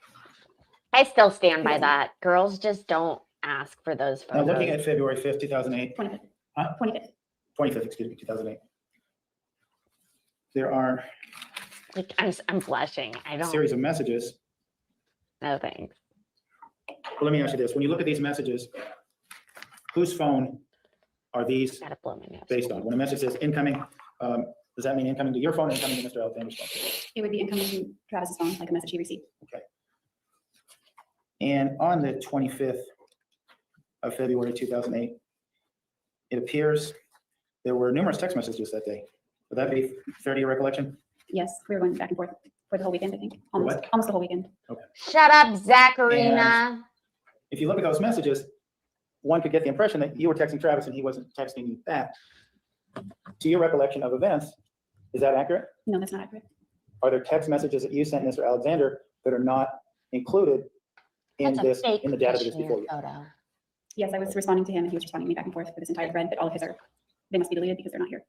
I still stand by that. Girls just don't ask for those Now, photos. looking at February 5th, 2008, 25th. Huh? 25th. 25th, excuse me, 2008. There are Like, I'm blushing. I a don't series of messages. know things. Well, let me ask you this. When you look at these messages, whose phone are these Gotta blow my nose. based on? When a message says incoming, does that mean incoming to your phone, or incoming to Mr. Alexander's phone? It would be incoming from Travis's phone, like a message he received. And on the 25th of February 2008, it appears there were numerous text messages that day. Would that be fair to your recollection? Yes, we were going back and forth for the whole weekend, I think. Almost, what? almost the whole weekend. Shut up, Zacharina. If you look at those messages, one could get the impression that you were texting Travis and he wasn't texting you back. To your recollection of events, is that accurate? No, that's not accurate. Are there text messages that you sent Mr. Alexander that are not included in That's a fake in the data that is before questionnaire you? photo. Yes, I was responding to him and he was responding to me back and forth for this entire thread, but all of his they must be deleted because they're not here.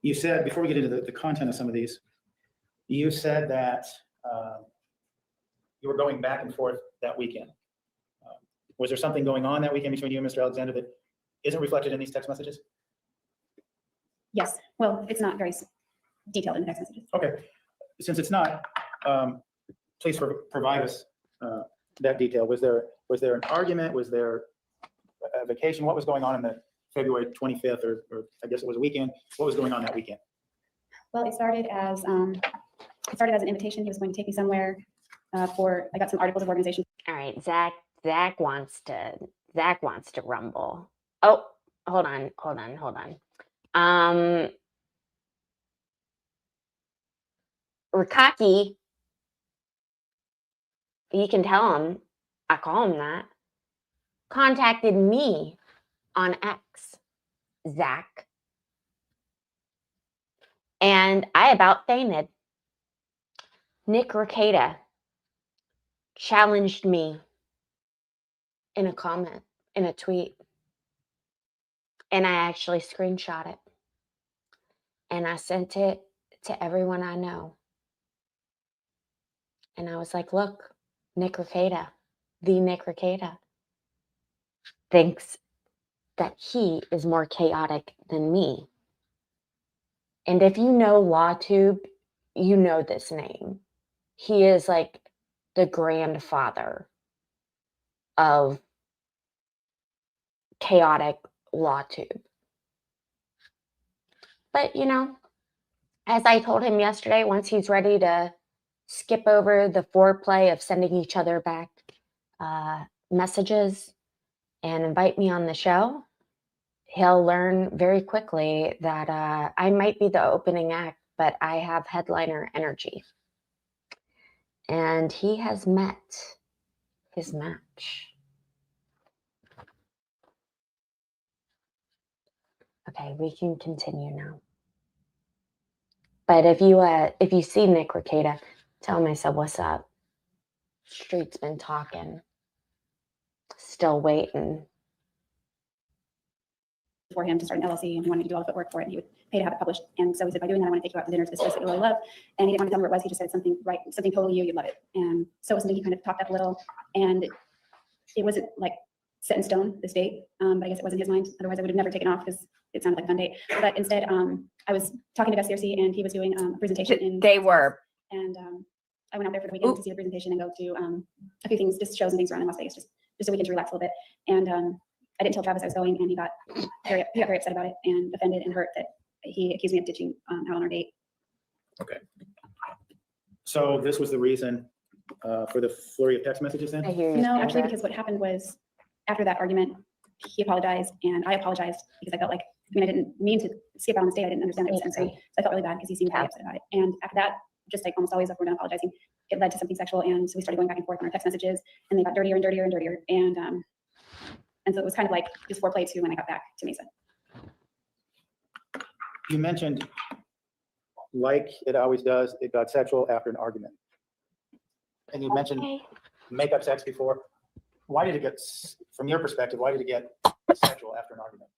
You said, before we get into the content of some of these, you said that you were going back and forth that weekend. Was there something going on that weekend between you and Mr. Alexander that isn't reflected in these text messages? Yes, well, it's not very detailed in the text messages. Okay, since it's not, please provide us that detail. Was there an argument? Was there a vacation? What was going on in the February 25th, or I guess it was a weekend? What was going on that weekend? Well, it started as an invitation. He was going to take me somewhere I got some articles of organization. All right, Zach wants to rumble. Oh, hold on. Ricah, you can tell him, I call him that, contacted me on X, Zach. And I about fainted. Nick Ricah challenged me in a comment, in a tweet. And I actually screenshot it. And I sent it to everyone I know. And I was like, look, Nick Ricah, the Nick Ricah, thinks that he is more chaotic than me. And if you know LawTube, you know this name. He is like the grandfather of chaotic LawTube. But, as I told him yesterday, once he's ready to skip over the foreplay of sending each other back messages and invite me on the show, he'll learn very quickly that I might be the opening act, but I have headliner energy. And he has met his match. Okay, we can continue now. But if you see Nick Ricah, tell him I said, what's up? Street's been talking. Still waiting. For him to start an LLC, and he wanted to do all the footwork for it, and he would pay to have it published. And so he said, by doing that, I want to take you out to dinner to this place that you really love. And he didn't want to tell me what it was. He just said something totally you'd love it. And so it was something he kind of talked up a little, and it wasn't like set in stone, this date, but I guess it was in his mind. Otherwise I would have never taken off because it sounded like a fun date. But instead, I was talking to Gus Searcy, and he was doing a presentation in. They were And I went out there for the weekend to see the presentation and go to a few things, just shows and things around in Las Vegas, just a weekend to relax a little bit. And I didn't tell Travis I was going, and he got very upset about it and offended and hurt that he accused me of ditching out on our date. Okay. So this was the reason for the flurry of text messages then? I hear you. No, actually, Sandra. because what happened was after that argument, he apologized and I apologized because I felt like, I mean, I didn't mean to skip out on the date. I didn't understand that it was unsafe. So I felt really bad because he seemed very upset about it. And after that, just like almost always, if we're done apologizing, it led to something sexual. And so we started going back and forth on our text messages, and they got dirtier and dirtier and dirtier. And so it was kind of like just foreplay too when I got back to Mesa. You mentioned, like it always does, it got sexual after an argument. And you mentioned makeup sex before. Why did it get, from your perspective, why did it get sexual after an argument?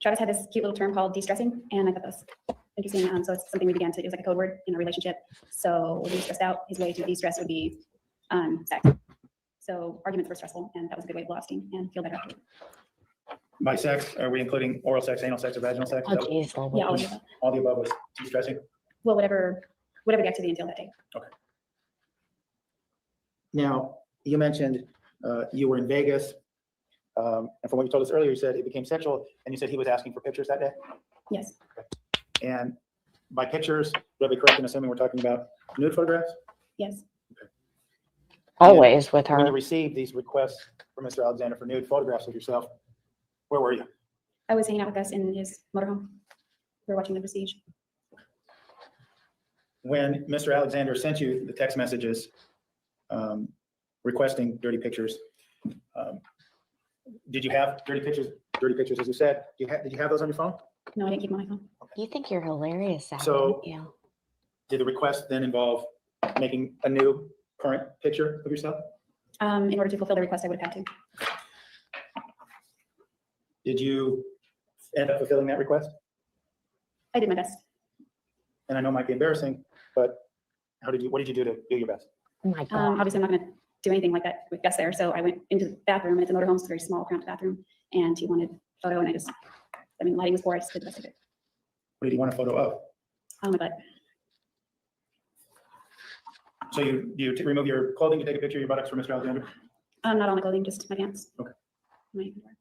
Travis had this cute little term called de-stressing, and I thought that was interesting. So it's something we began to, it was like a code word in a relationship. So when we stressed out, his way to de-stress would be sex. So arguments were stressful, and that was a good way of lasting and feel better after. By sex, are we including oral sex, anal sex, or vaginal sex? Oh, geez, Yeah, all of the above. All the above was de-stressing? Well, whatever the activity entailed that day. Now, you mentioned you were in Vegas, and from what you told us earlier, you said it became sexual, and you said he was asking for pictures that day? Yes, And by pictures, would I be correct in assuming we're talking about nude photographs? yes. Always with When you her. received these requests from Mr. Alexander for nude photographs of yourself, where were you? I was hanging out with us in his motorhome. We were watching the Prestige. When Mr. Alexander sent you the text messages requesting dirty pictures, did you have dirty pictures as you said? Did you have those on your phone? No, I didn't keep them on my phone. You think you're hilarious, Sally, So- don't you? Did the request then involve making a new current picture of yourself? In order to fulfill the request, I would have had to. Did you end up fulfilling that request? I did my best. And I know it might be embarrassing, but what did you do to do your best? Oh my God. Obviously, I'm not going to do anything like that with Gus there. So I went into the bathroom, and it's a motorhome, it's a very small, cramped bathroom. And he wanted a photo, and lighting was poor. I just did the best I could. What did you want a photo of? On my butt. So you remove your clothing, you take a picture of your buttocks for Mr. Alexander? Not all my clothing, just my pants. Okay. My underwear.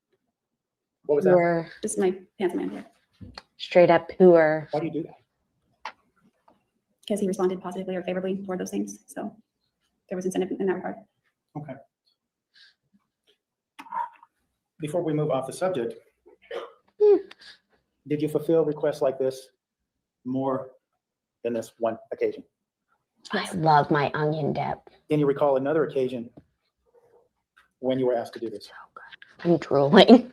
What was that? You're Just my pants and my underwear. straight up poor. Why do you do that? Because he responded positively or favorably toward those things. So there was incentive in that regard. Okay. Before we move off the subject, did you fulfill requests like this more than this one occasion? I love my onion dip. Can you recall another occasion when you were asked to do this? I'm drooling.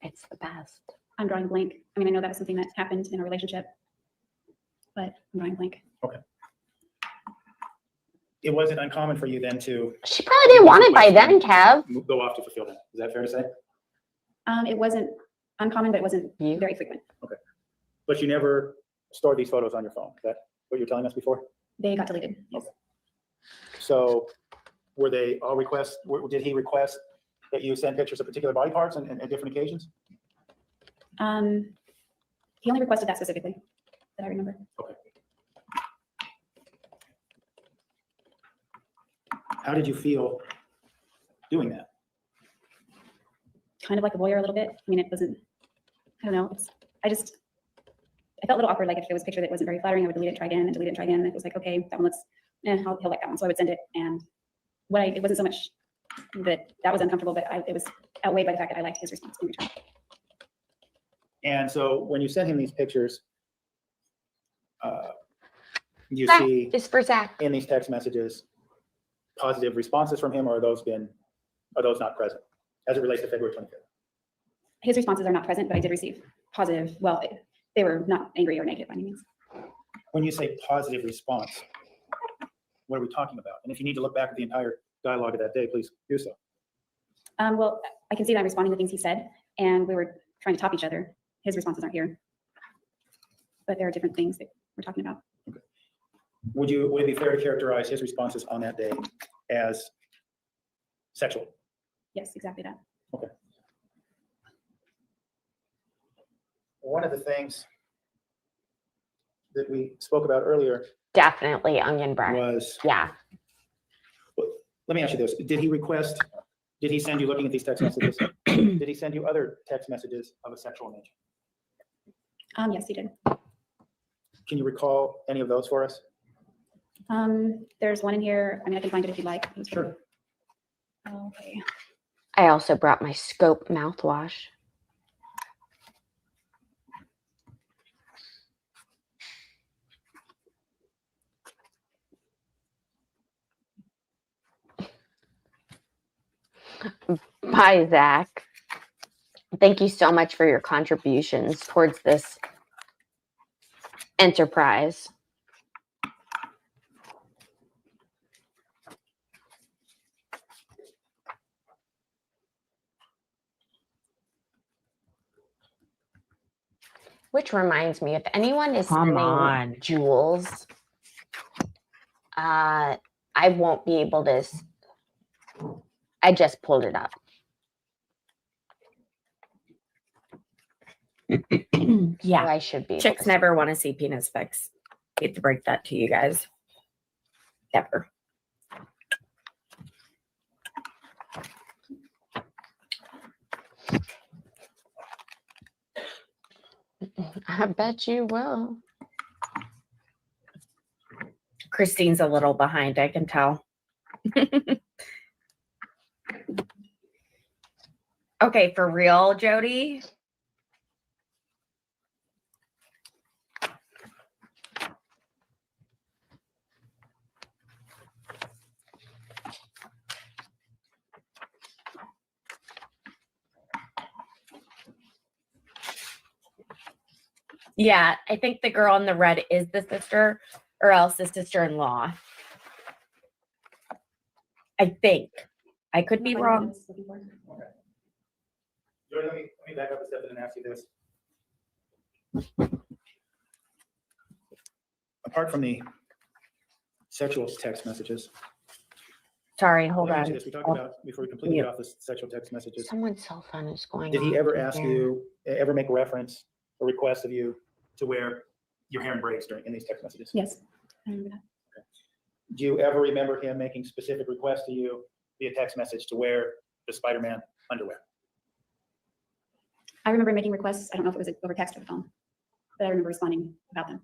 It's the best. I'm drawing a blank. I mean, I know that was something that happened in a relationship, but I'm drawing a blank. It wasn't uncommon for you then to She probably didn't want it by then, Kev. go off to fulfill that. Is that fair to say? It wasn't uncommon, but it wasn't You? very frequent. But you never stored these photos on your phone. Is that what you were telling us before? They got deleted. Yes. So were they all requests? Did he request that you send pictures of particular body parts on different occasions? He only requested that specifically that I remember. How did you feel doing that? Kind of like a voyeur a little bit. I mean, it wasn't, I don't know. I felt a little awkward. Like if there was a picture that wasn't very flattering, I would delete it, try again, and delete it, try again. And it was like, okay, that one he'll like that one. So I would send it. And it wasn't so much that was uncomfortable, but it was outweighed by the fact that I liked his response in return. And so when you sent him these pictures, you Zach, see it's for Zach. in these text messages positive responses from him, or are those not present as it relates to February 25th? His responses are not present, but I did receive positive. Well, they were not angry or negative by any means. When you say positive response, what are we talking about? And if you need to look back at the entire dialogue of that day, please do so. Well, I can see that I'm responding to things he said, and we were trying to top each other. His responses aren't here, but there are different things that we're talking about. Would it be fair to characterize his responses on that day as sexual? Yes, exactly that. one of the things that we spoke about earlier Definitely onion bread. was, Yeah. let me ask you this. Did he send you, looking at these text messages, did he send you other text messages of a sexual nature? Yes, he did. Can you recall any of those for us? There's one in here. I mean, I can find it if you'd like. Sure. Okay. I also brought my Scope mouthwash. Bye, Zach. Thank you so much for your contributions towards this enterprise. Which reminds me, if anyone is Come sending on. jewels, I won't be able to. I just pulled it up. Yeah. So I should be. able Chicks to- never want to see penis pics. Hate to break that to you guys. Ever. I bet you will. Christine's a little behind, I can tell. Okay, for real, Jodi? Yeah, I think the girl in the red is the sister, or else the sister-in-law. I think. I could be wrong. Jodi, let me back up a step and ask you this. Apart from the sexual text messages, Sorry, hold let me ask on. you this. We talked about, before we completely get off the sexual text messages, Someone's cell phone is going. did he off ever in ask here. you, ever make a reference or request of you to wear your hair in braids in these text messages? Yes. I remember that. Do you ever remember him making specific requests to you via text message to wear the Spider-Man underwear? I remember making requests. I don't know if it was over text or the phone, but I remember responding about them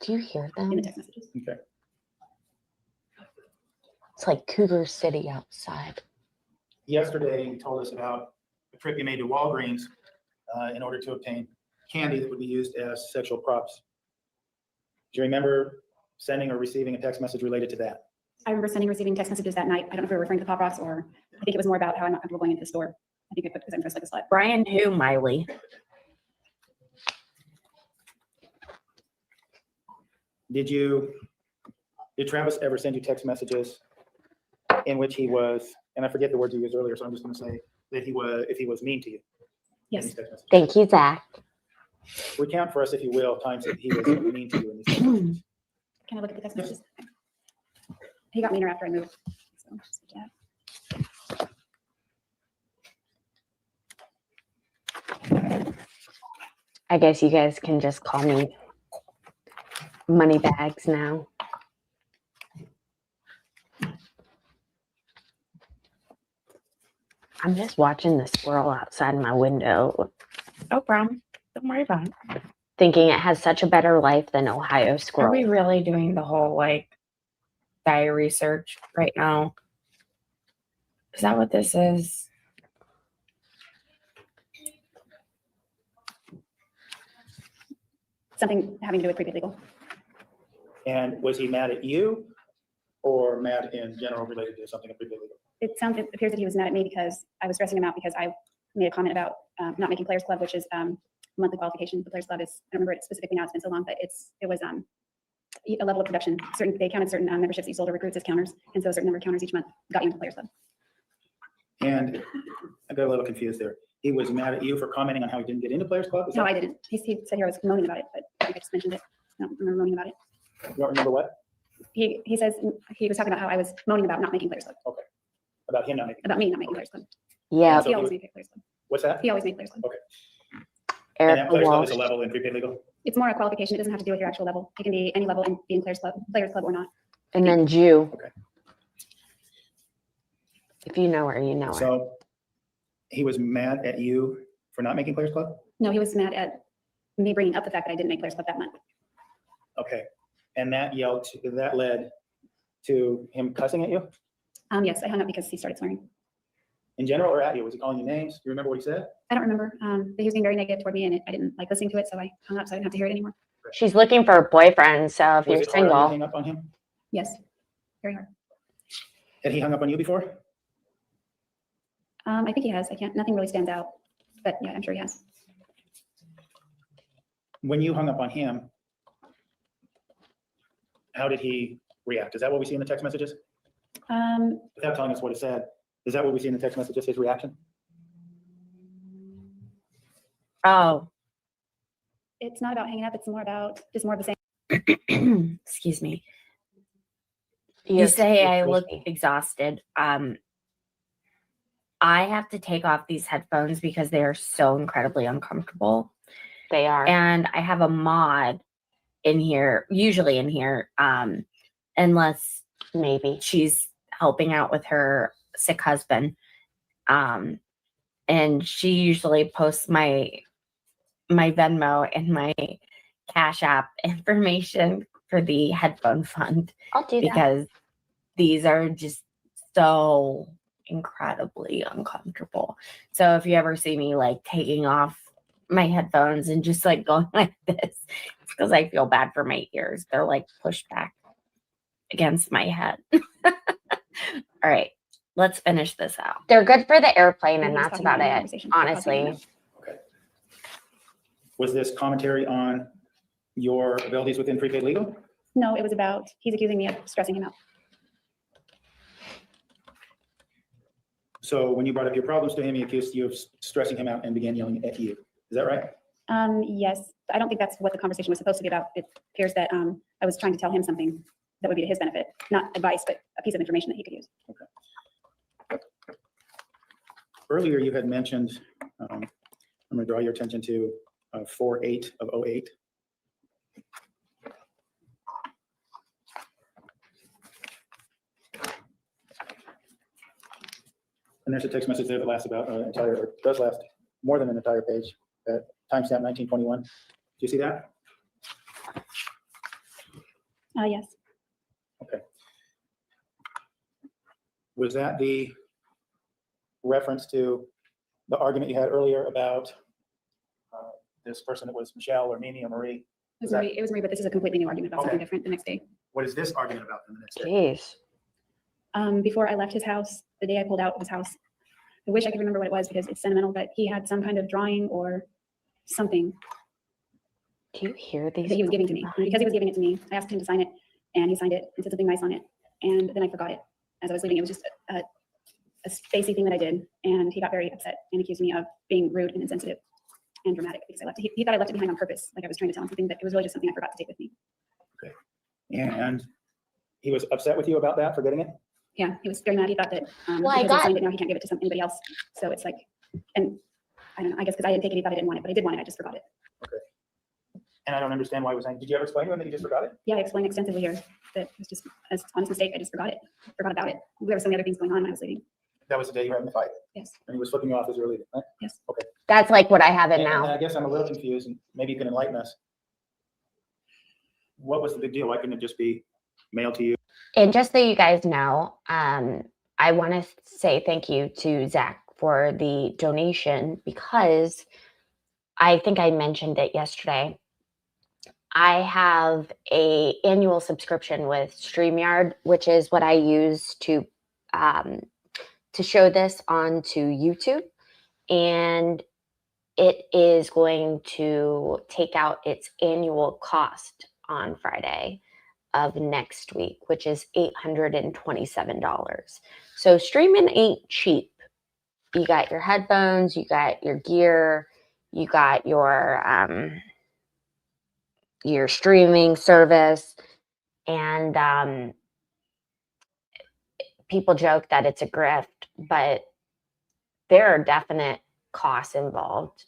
Do you hear in them? the text messages. Okay. It's like Cougar City outside. Yesterday, you told us about a trip you made to Walgreens in order to obtain candy that would be used as sexual props. Do you remember sending or receiving a text message related to that? I remember sending and receiving text messages that night. I don't know if we were referring to Pop Rocks or I think it was more about how I'm not comfortable going into the store. I think it put because I'm dressed like a slut. Brian who, Miley? Did Travis ever send you text messages in which he was, and I forget the words you used earlier, so I'm just going to say that if he was mean to you? in Yes. these text messages? Thank you, Zach. Recount for us, if you will, times that he was mean to you in these text messages. Can I look at the text messages? He got meaner after I moved. So, yeah. I guess you guys can just call me money bags now. I'm just watching the squirrel outside my window, No problem. Don't worry about it. thinking it has such a better life than Ohio Are squirrel. we really doing the whole like diary search right now? Is that what this is? Something having to do with prepaid legal. And was he mad at you or mad in general related to something in prepaid legal? It appears that he was mad at me because I was stressing him out because I made a comment about not making Players Club, which is monthly qualification. The Players Club is, I don't remember it specifically now, it's been so long, but it was a level of production. They counted certain memberships that you sold to recruits as counters. And so a certain number of counters each month got you into Players Club. And I got a little confused there. He was mad at you for commenting on how he didn't get into Players Club? Is No, that- I didn't. He said here I was moaning about it, but I think I just mentioned it. I don't remember moaning about it. You don't remember what? He says he was talking about how I was moaning about not making Players Club, About him not making? about me not making Players Club. Yeah, So He always made Players Club. What's that? He always made Players Club. And that Erica Players Club is Walsh. a level in prepaid legal? It's more a qualification. It doesn't have to do with your actual level. It can be any level and be in Players Club or not. And then Jew. Okay. If you know her, you know her. So he was mad at you for not making Players Club? No, he was mad at me bringing up the fact that I didn't make Players Club that month. Okay. And that led to him cussing at you Yes, I hung up because he started swearing. in general or at you? Was he calling you names? Do you remember what he said? I don't remember, but he was being very negative toward me, and I didn't like listening to it, so I hung up so I didn't have to hear it anymore. She's looking for a boyfriend, so if Was you're it hard on you to single, hang up on him? Yes, very hard. Had he hung up on you before? I think he has. Nothing really stands out, but yeah, I'm sure he has. When you hung up on him, how did he react? Is that what we see in the text messages? Without telling us what he said, is that what we see in the text messages, his reaction? Oh, It's not about hanging up. It's more about just more of the same. excuse me. You say I look exhausted. I have to take off these headphones because they are so incredibly uncomfortable. they are. And I have a mod in here, usually in here, unless Maybe. she's helping out with her sick husband. And she usually posts my Venmo and my Cash App information for the headphone fund I'll do that. because these are just so incredibly uncomfortable. So if you ever see me like taking off my headphones and just like going like this, it's because I feel bad for my ears. They're like pushed back against my head. All right, let's finish this out. They're good for the airplane, and He's that's talking about the it, conversation. He's honestly. talking Okay. Was this commentary on your abilities within prepaid legal? No, it was about, he's accusing me of stressing him out. So when you brought up your problems to him, he accused you of stressing him out and began yelling at you. Is that right? Yes, I don't think that's what the conversation was supposed to be about. It appears that I was trying to tell him something that would be to his benefit, not advice, but a piece of information that he could use. Earlier, you had mentioned, I'm going to draw your attention to 4/8 of 08. And there's a text message there that lasts about or does last more than an entire page at timestamp 1921. Do you see that? Yes, Okay. Was that the reference to the argument you had earlier about this person that was Michelle or Mimi or Marie? it was Marie, but this is a completely new argument about something Okay. different the next day. What is this argument about then the next day? Jeez. Before I left his house, the day I pulled out of his house, I wish I could remember what it was because it's sentimental, but he had some kind of drawing or something Do you hear these? that he was giving to me. And because he was giving it to me, I asked him to sign it, and he signed it and said something nice on it. And then I forgot it as I was leaving. It was just a spacey thing that I did, and he got very upset and accused me of being rude and insensitive and dramatic because I left it. He thought I left it behind on purpose, like I was trying to tell him something, but it was really just something I forgot to take with me. And he was upset with you about that for getting it? Yeah, he was very mad. He thought that Well, I because got- he signed it now, he can't give it to anybody else. So it's like, and I don't know. I guess because I didn't take it, he thought I didn't want it, but I did want it. I just forgot it. And I don't understand why he was saying, did you ever explain to him that you just forgot it? Yeah, I explained extensively here that it was just an honest mistake. I just forgot it. Forgot about it. There were so many other things going on when I was leaving. That was the day you were having the fight, Yes. and he was flipping you off as you were leaving, right? Yes. Okay. That's like what I have it And now. I guess I'm a little confused, and maybe you can enlighten us. What was the big deal? Why couldn't it just be mailed to you? And just so you guys know, I want to say thank you to Zach for the donation because I think I mentioned it yesterday. I have a annual subscription with StreamYard, which is what I use to show this onto YouTube, and it is going to take out its annual cost on Friday of next week, which is $827. So streaming ain't cheap. You got your headphones, you got your gear, you got your streaming service, and people joke that it's a grift, but there are definite costs involved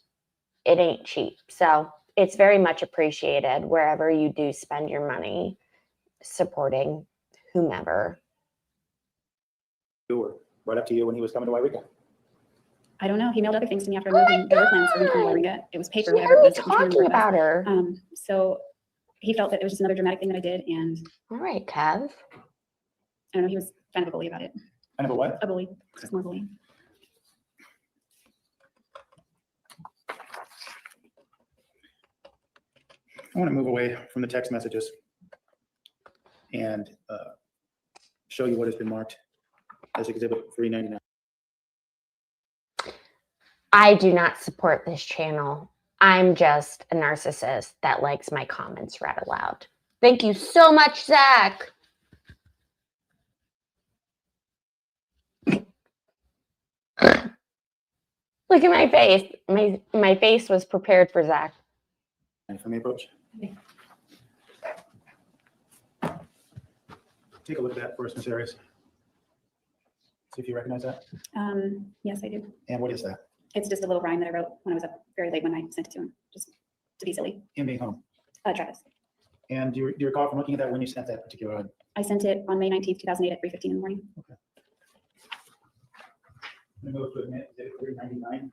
it ain't cheap. So it's very much appreciated wherever you do spend your money supporting whomever. You were right up to you when he was coming to Ricah. I don't know. He mailed other things to me after I moved, and there were plans for him to come to Ricah. It was paper, She whatever heard it me was. that you can talking remember about her. it was. So he felt that it was just another dramatic thing that I did, and All right, Kev. I don't know. He was kind of a bully about it. Kind of a what? A bully, just more bullying. I want to move away from the text messages and show you what has been marked as Exhibit 399. I do not support this channel. I'm just a narcissist that likes my comments read aloud. Thank you so much, Zach. Look at my face. My face was prepared for Zach. And from the approach. Take a look at that first, Ms. Arias. See if you recognize that. Yes, I do. And what is that? It's just a little rhyme that I wrote when I was up very late when I sent it to him, just to be silly. Him being home. Travis. And do you recall from looking at that when you sent that particular item? I sent it on May 19th, 2008 at 3:15 in the morning. I'm going to move to admit Exhibit 399.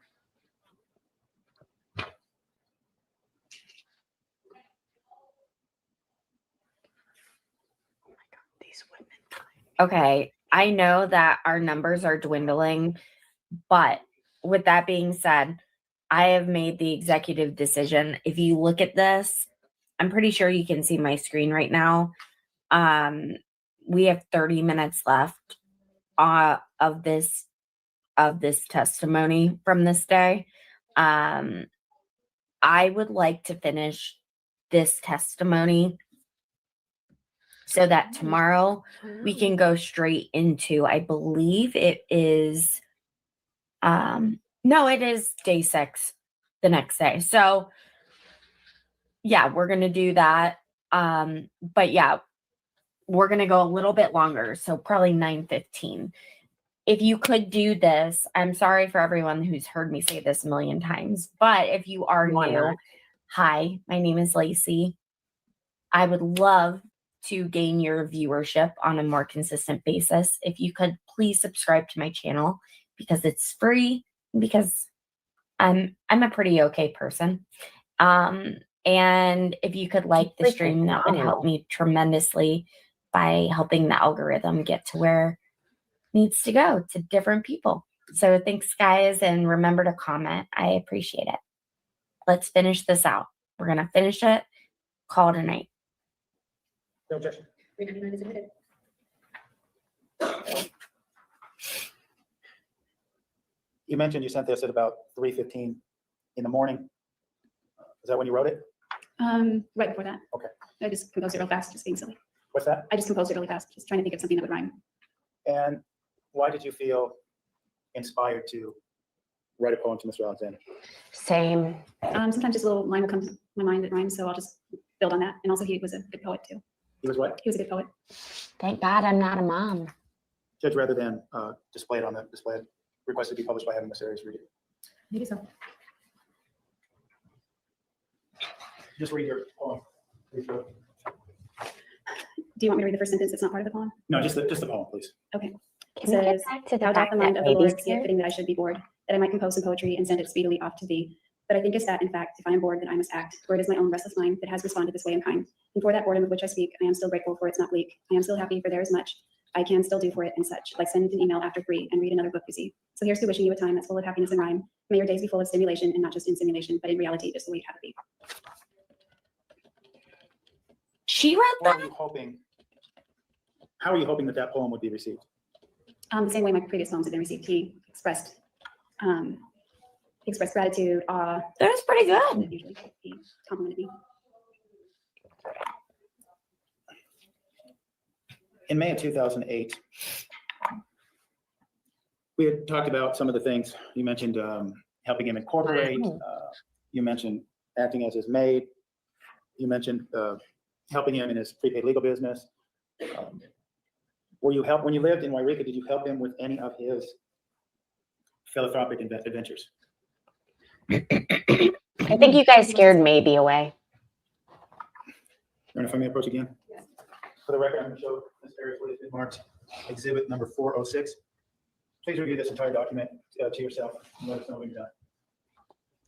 Okay, I know that our numbers are dwindling, but with that being said, I have made the executive decision. If you look at this, I'm pretty sure you can see my screen right now. We have 30 minutes left of this testimony from this day. I would like to finish this testimony so that tomorrow we can go straight into, I believe it is, no, it is day 6 the next day. So yeah, we're going to do that. But yeah, we're going to go a little bit longer. So probably 9:15. If you could do this, I'm sorry for everyone who's heard me say this a million times, but if you are new, hi, my name is Lacey. I would love to gain your viewership on a more consistent basis. If you could please subscribe to my channel because it's free, because I'm a pretty okay person. And if you could like the stream, that would help me tremendously by helping the algorithm get to where it needs to go to different people. So thanks, guys, and remember to comment. I appreciate it. Let's finish this out. We're going to finish it. Call it a night. No objection. 399 is admitted. You mentioned you sent this at about 3:15 in the morning. Is that when you wrote it? Right before that. Okay. I just composed it real fast, just being silly. What's that? I just composed it really fast, just trying to think of something that would rhyme. And why did you feel inspired to write a poem to Mr. Alexander? Same. Sometimes just a little line will come to my mind that rhymes, so I'll just build on that. And also, he was a good poet too. He was what? He was a good poet. Thank God I'm not a mom. Judge, rather than display it on the display, request to be published by having Ms. Arias read it. Maybe so. Just read your poem. Please. Do you want me to read the first sentence that's not part of the poem? No, just the poem, please. Okay. It Can we get says, back to the "Thou doth fact the that mind of the baby's Lord, see it here? fitting that I should be bored, that I might compose some poetry and send it speedily off to thee. But I think it's that, in fact, if I am bored, then I must act, for it is my own restless mind that has responded this way in kind. And for that boredom of which I speak, I am still grateful, for it's not bleak. I am still happy, for there is much I can still do for it and such, like send an email after 3 and read another book, you see. So here's to wishing you a time that's full of happiness and rhyme. May your days be full of stimulation, and not just in simulation, but in reality, just the way it had to be." She wrote How are that? you hoping that that poem would be received? The same way my previous poems have been received. He expressed gratitude, awe. That was pretty good. Usually he complimented me. In May of 2008, we had talked about some of the things. You mentioned helping him incorporate. You mentioned acting as his maid. You mentioned helping him in his prepaid legal business. When you lived in Ricah, did you help him with any of his philanthropic adventures? I think you guys scared maybe away. If I may approach again. For the record, I'm going to show Ms. Arias what has been marked exhibit number 406. Please review this entire document to yourself and let us know when you're done.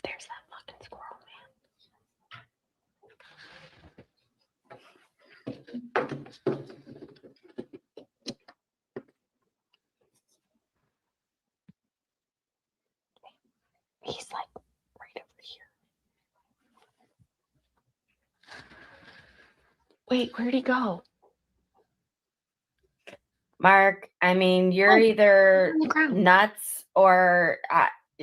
There's that fucking squirrel, man. He's like right over here. Wait, where'd he go? Mark, I mean, you're either on the ground. nuts or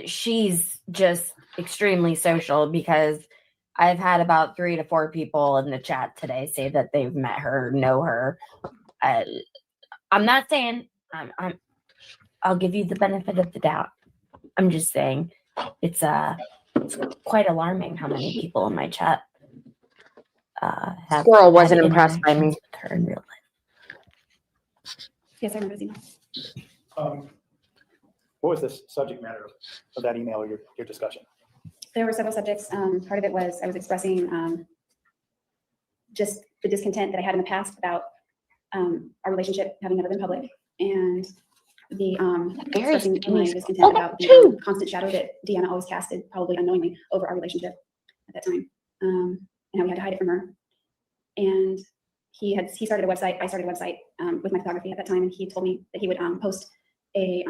she's just extremely social, because I've had about 3 to 4 people in the chat today say that they've met her, know her. I'm not saying I'll give you the benefit of the doubt. I'm just saying it's quite alarming how many people in my chat have. Squirrel wasn't had impressed by me. interactions with her in real life. Yes, I remember the email. What was the subject matter of that email or your discussion? There were several subjects. Part of it was I was expressing just the discontent that I had in the past about our relationship, having never been public, and the Very expressing my skinny. discontent Oh, about the two. constant shadow that Deanna always casted, probably unknowingly, over our relationship at that time, and how we had to hide it from her. And he started a website. I started a website with my photography at that time, and he told me that he would post a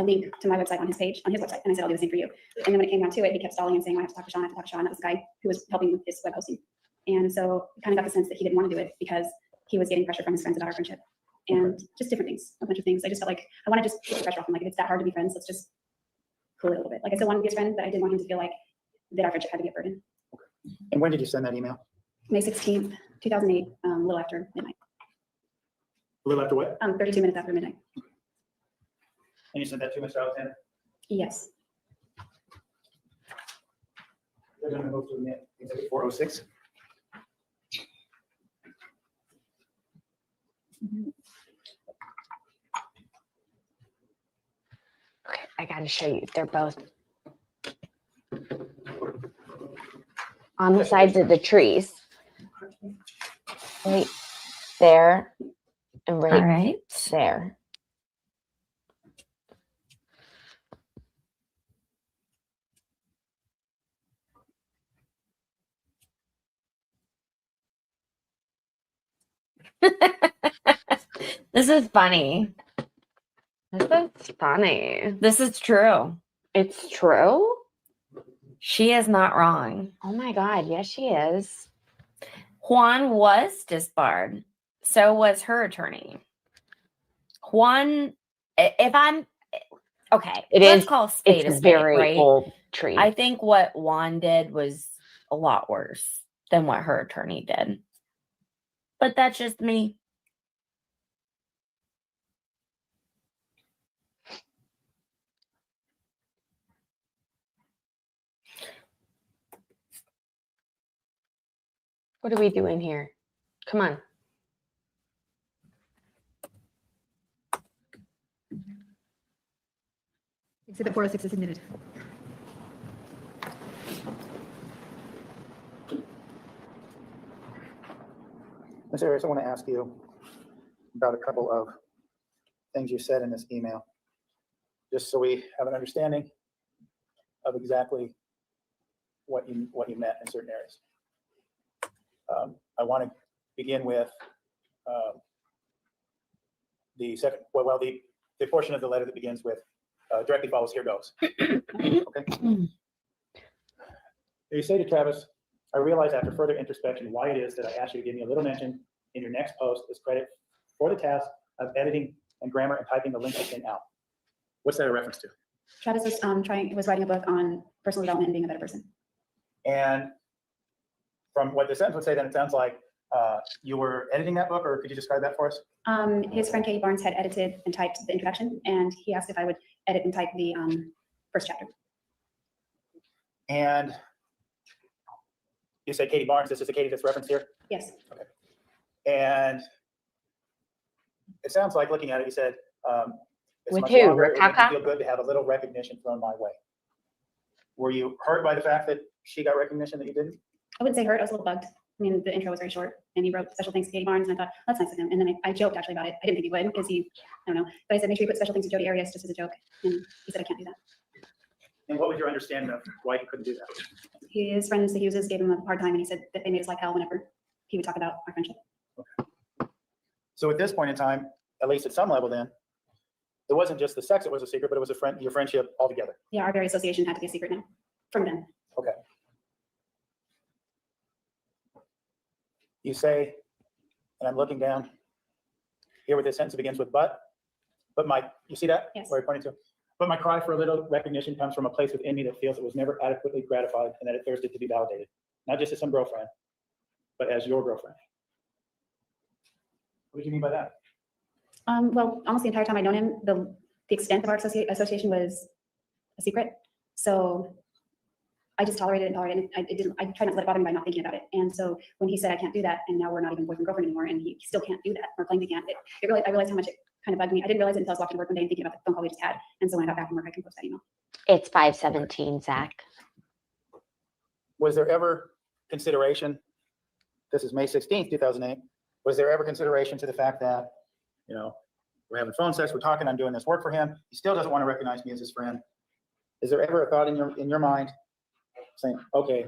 link to my website on his page, on his website, and I said, I'll do the same for you. And then when it came down to it, he kept stalling and saying, I have to talk to Sean, I have to talk to Sean. That was the guy who was helping with his web hosting. And so I kind of got the sense that he didn't want to do it because he was getting pressure from his friends about our friendship, and just different things, a bunch of things. I just felt like I want to just take the pressure off him. Like, if it's that hard to be friends, let's just cool it a little bit. Like, I still wanted to be his friend, but I didn't want him to feel like that our friendship had to get burdened. And when did you send that email? May 16th, 2008, a little after midnight, A little after what? 32 minutes after midnight. And you sent that to Mr. Alexander? Yes. We're going to go through exhibit 406. Okay, I gotta show you. They're both on the sides of the trees. Right there and All right right. there. This is funny. This is funny. This is true. It's true? She is not wrong. Oh my God. Yes, she is. Juan was disbarred. So was her attorney. Juan, if I'm okay, let's call a spade a It's spade, very right? old tree. I think what Juan did was a lot worse than what her attorney did. But that's just me. What are we doing here? Come on. Exhibit 406 is admitted. Ms. Arias, I want to ask you about a couple of things you said in this email, just so we have an understanding of exactly what you meant in certain areas. I want to begin with the second, the portion of the letter that begins with directly follows "here goes." Okay. You say to Travis, I realize after further introspection why it is that I asked you to give me a little mention in your next post as credit for the task of editing and grammar and typing the link in out. What's that a reference to? Travis was writing a book on personal development and being a better person. And from what the sentence would say, then it sounds like you were editing that book, or could you describe that for us? His friend Katie Barnes had edited and typed the introduction, and he asked if I would edit and type the first chapter. And you said Katie Barnes, this is the Katie that's referenced here? Yes. Okay. And it sounds like, looking at it, you said, With much who? longer, it would make me Ricah? feel good to have a little recognition thrown my way. Were you hurt by the fact that she got recognition that you didn't? I wouldn't say hurt, I was a little bugged. I mean, the intro was very short, and he wrote special thanks to Katie Barnes, and I thought, that's nice of him. And then I joked actually about it. I didn't think he would, because he, I don't know. But I said, make sure you put special thanks to Jodi Arias just as a joke. And he said, I can't do that. And what was your understanding of why he couldn't do that? His friends that he uses gave him a hard time, and he said that they made his life hell whenever he would talk about our friendship. So at this point in time, at least at some level then, it wasn't just the sex that was a secret, but it was your friendship altogether. Yeah, our very association had to be a secret now, from then. Okay. You say, and I'm looking down here with this sentence, it begins with but you see that? Yes. Where I pointed to? But my cry for a little recognition comes from a place within me that feels it was never adequately gratified and that it thirsted to be validated. Not just as some girlfriend, but as your girlfriend. What did you mean by that? Well, almost the entire time I'd known him, the extent of our association was a secret. So I just tolerated it. I tried not to let it bother me by not thinking about it. And so when he said, I can't do that, and now we're not even boyfriend girlfriend anymore, and he still can't do that, or claims he can't, I realized how much it kind of bugged me. I didn't realize it until I was walking to work one day and thinking about the phone call we just had. And so when I got back from work, I composed that email. It's 5:17, Zach. Was there ever consideration, this is May 16th, 2008, was there ever consideration to the fact that, you know, we're having phone sex, we're talking, I'm doing this work for him, he still doesn't want to recognize me as his friend. Is there ever a thought in your mind saying, okay,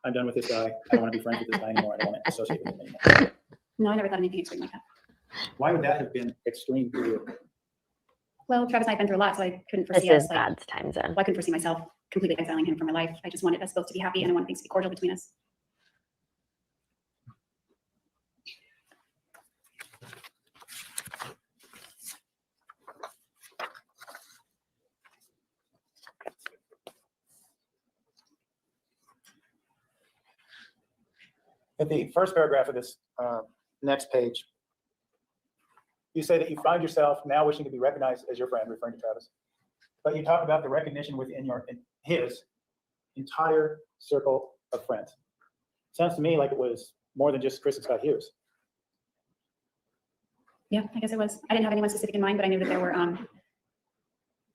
I'm done with this guy, I don't want to be friends with this guy anymore, I don't want to associate with him anymore? No, I never thought anything extreme like that. Why would that have been extreme for you? Well, Travis and I have been through a lot, so I couldn't This foresee is us, like, God's time zone. I couldn't foresee myself completely exiling him from my life. I just wanted us both to be happy, and I wanted things to be cordial between us. At the first paragraph of this next page, you say that you find yourself now wishing to be recognized as your friend, referring to Travis. But you talk about the recognition within his entire circle of friends. Sounds to me like it was more than just Chris and Scott Hughes. Yeah, I guess it was. I didn't have anyone specific in mind, but I knew that there were, how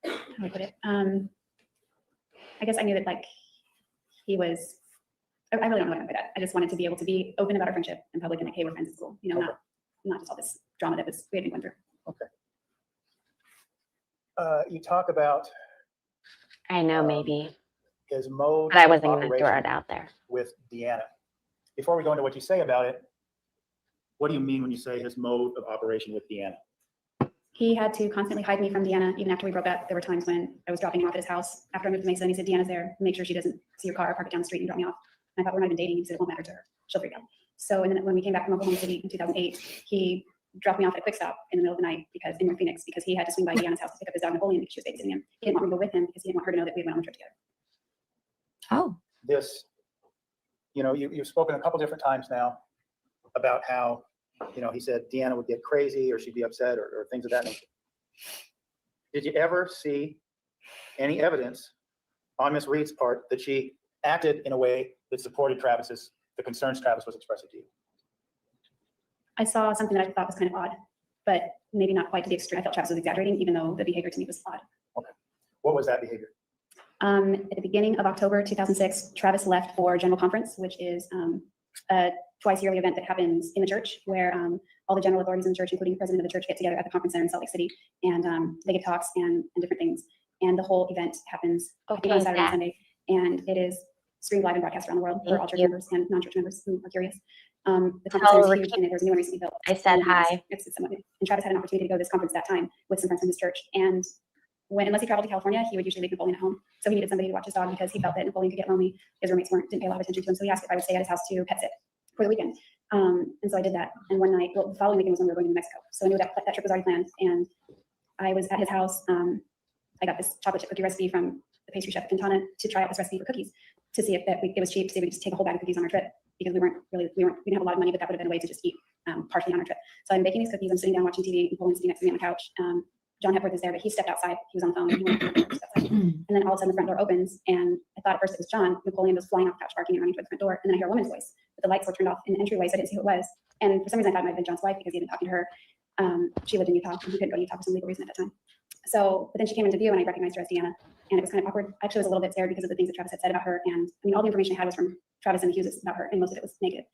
do I put it? I guess I knew that, like, he was, I really don't know what I'm good at. I just wanted to be able to be open about our friendship in public and like, hey, we're friends at school. You know, Okay. not just all this drama that we had been going through. You talk about I know, maybe, his mode but I of wasn't going to throw operation it out there. with Deanna. Before we go into what you say about it, what do you mean when you say his mode of operation with Deanna? He had to constantly hide me from Deanna. Even after we broke up, there were times when I was dropping him off at his house after I moved to Mesa, and he said, Deanna's there. Make sure she doesn't see your car, park it down the street and drop me off. And I thought, we're not even dating. He said, it won't matter to her. She'll freak out. So, and then when we came back from Oklahoma City in 2008, he dropped me off at a quick stop in the middle of the night in Phoenix because he had to swing by Deanna's house to pick up his dog Napoleon because she was babysitting him. He didn't want me to go with him because he didn't want her to know that we went on the trip together. Oh, This, you know, you've spoken a couple different times now about how, you know, he said Deanna would get crazy or she'd be upset or things of that nature. Did you ever see any evidence on Miss Reed's part that she acted in a way that supported the concerns Travis was expressing to you? I saw something that I thought was kind of odd, but maybe not quite to the extreme. I felt Travis was exaggerating, even though the behavior to me was odd. Okay. What was that behavior? At the beginning of October 2006, Travis left for General Conference, which is a twice yearly event that happens in the church where all the general authorities in the church, including the president of the church, get together at the conference center in Salt Lake City, and they give talks and different things. And the whole event happens on Saturday and Sunday, and it is streamed live and broadcast around the world for all church members and non-church members who are curious. The conference center is huge, and there's a new one recently built. I said hi. It's somewhat new. And Travis had an opportunity to go to this conference that time with some friends from his church. And unless he traveled to California, he would usually leave Napoleon at home. So he needed somebody to watch his dog because he felt that Napoleon could get lonely. His roommates didn't pay a lot of attention to him. So he asked if I would stay at his house to pet sit for the weekend. And so I did that. And one night, well, the following weekend was when we were going to New Mexico. So I knew that trip was already planned. And I was at his house. I got this chocolate chip cookie recipe from the pastry chef at Quintana to try out this recipe for cookies to see if it was cheap, to see if we could just take a whole bag of cookies on our trip because we didn't have a lot of money, but that would have been a way to just eat partially on our trip. So I'm baking these cookies. I'm sitting down watching TV. Napoleon's sitting next to me on the couch. John Hepworth is there, but he stepped outside. He was on the phone. And, he went to the outside. And then all of a sudden the front door opens, and I thought at first it was John. Napoleon was flying off the couch, barking and running towards the front door. And then I hear a woman's voice, but the lights were turned off in the entryway, so I didn't see who it was. And for some reason I thought it might have been John's wife because he had been talking to her. She lived in Utah, and he couldn't go to Utah for some legal reason at that time. So, but then she came into view and I recognized her as Deanna, and it was kind of awkward. I actually was a little bit scared because of the things that Travis had said about her. And I mean, all the information I had was from Travis and the Hughes about her, and most of it was negative.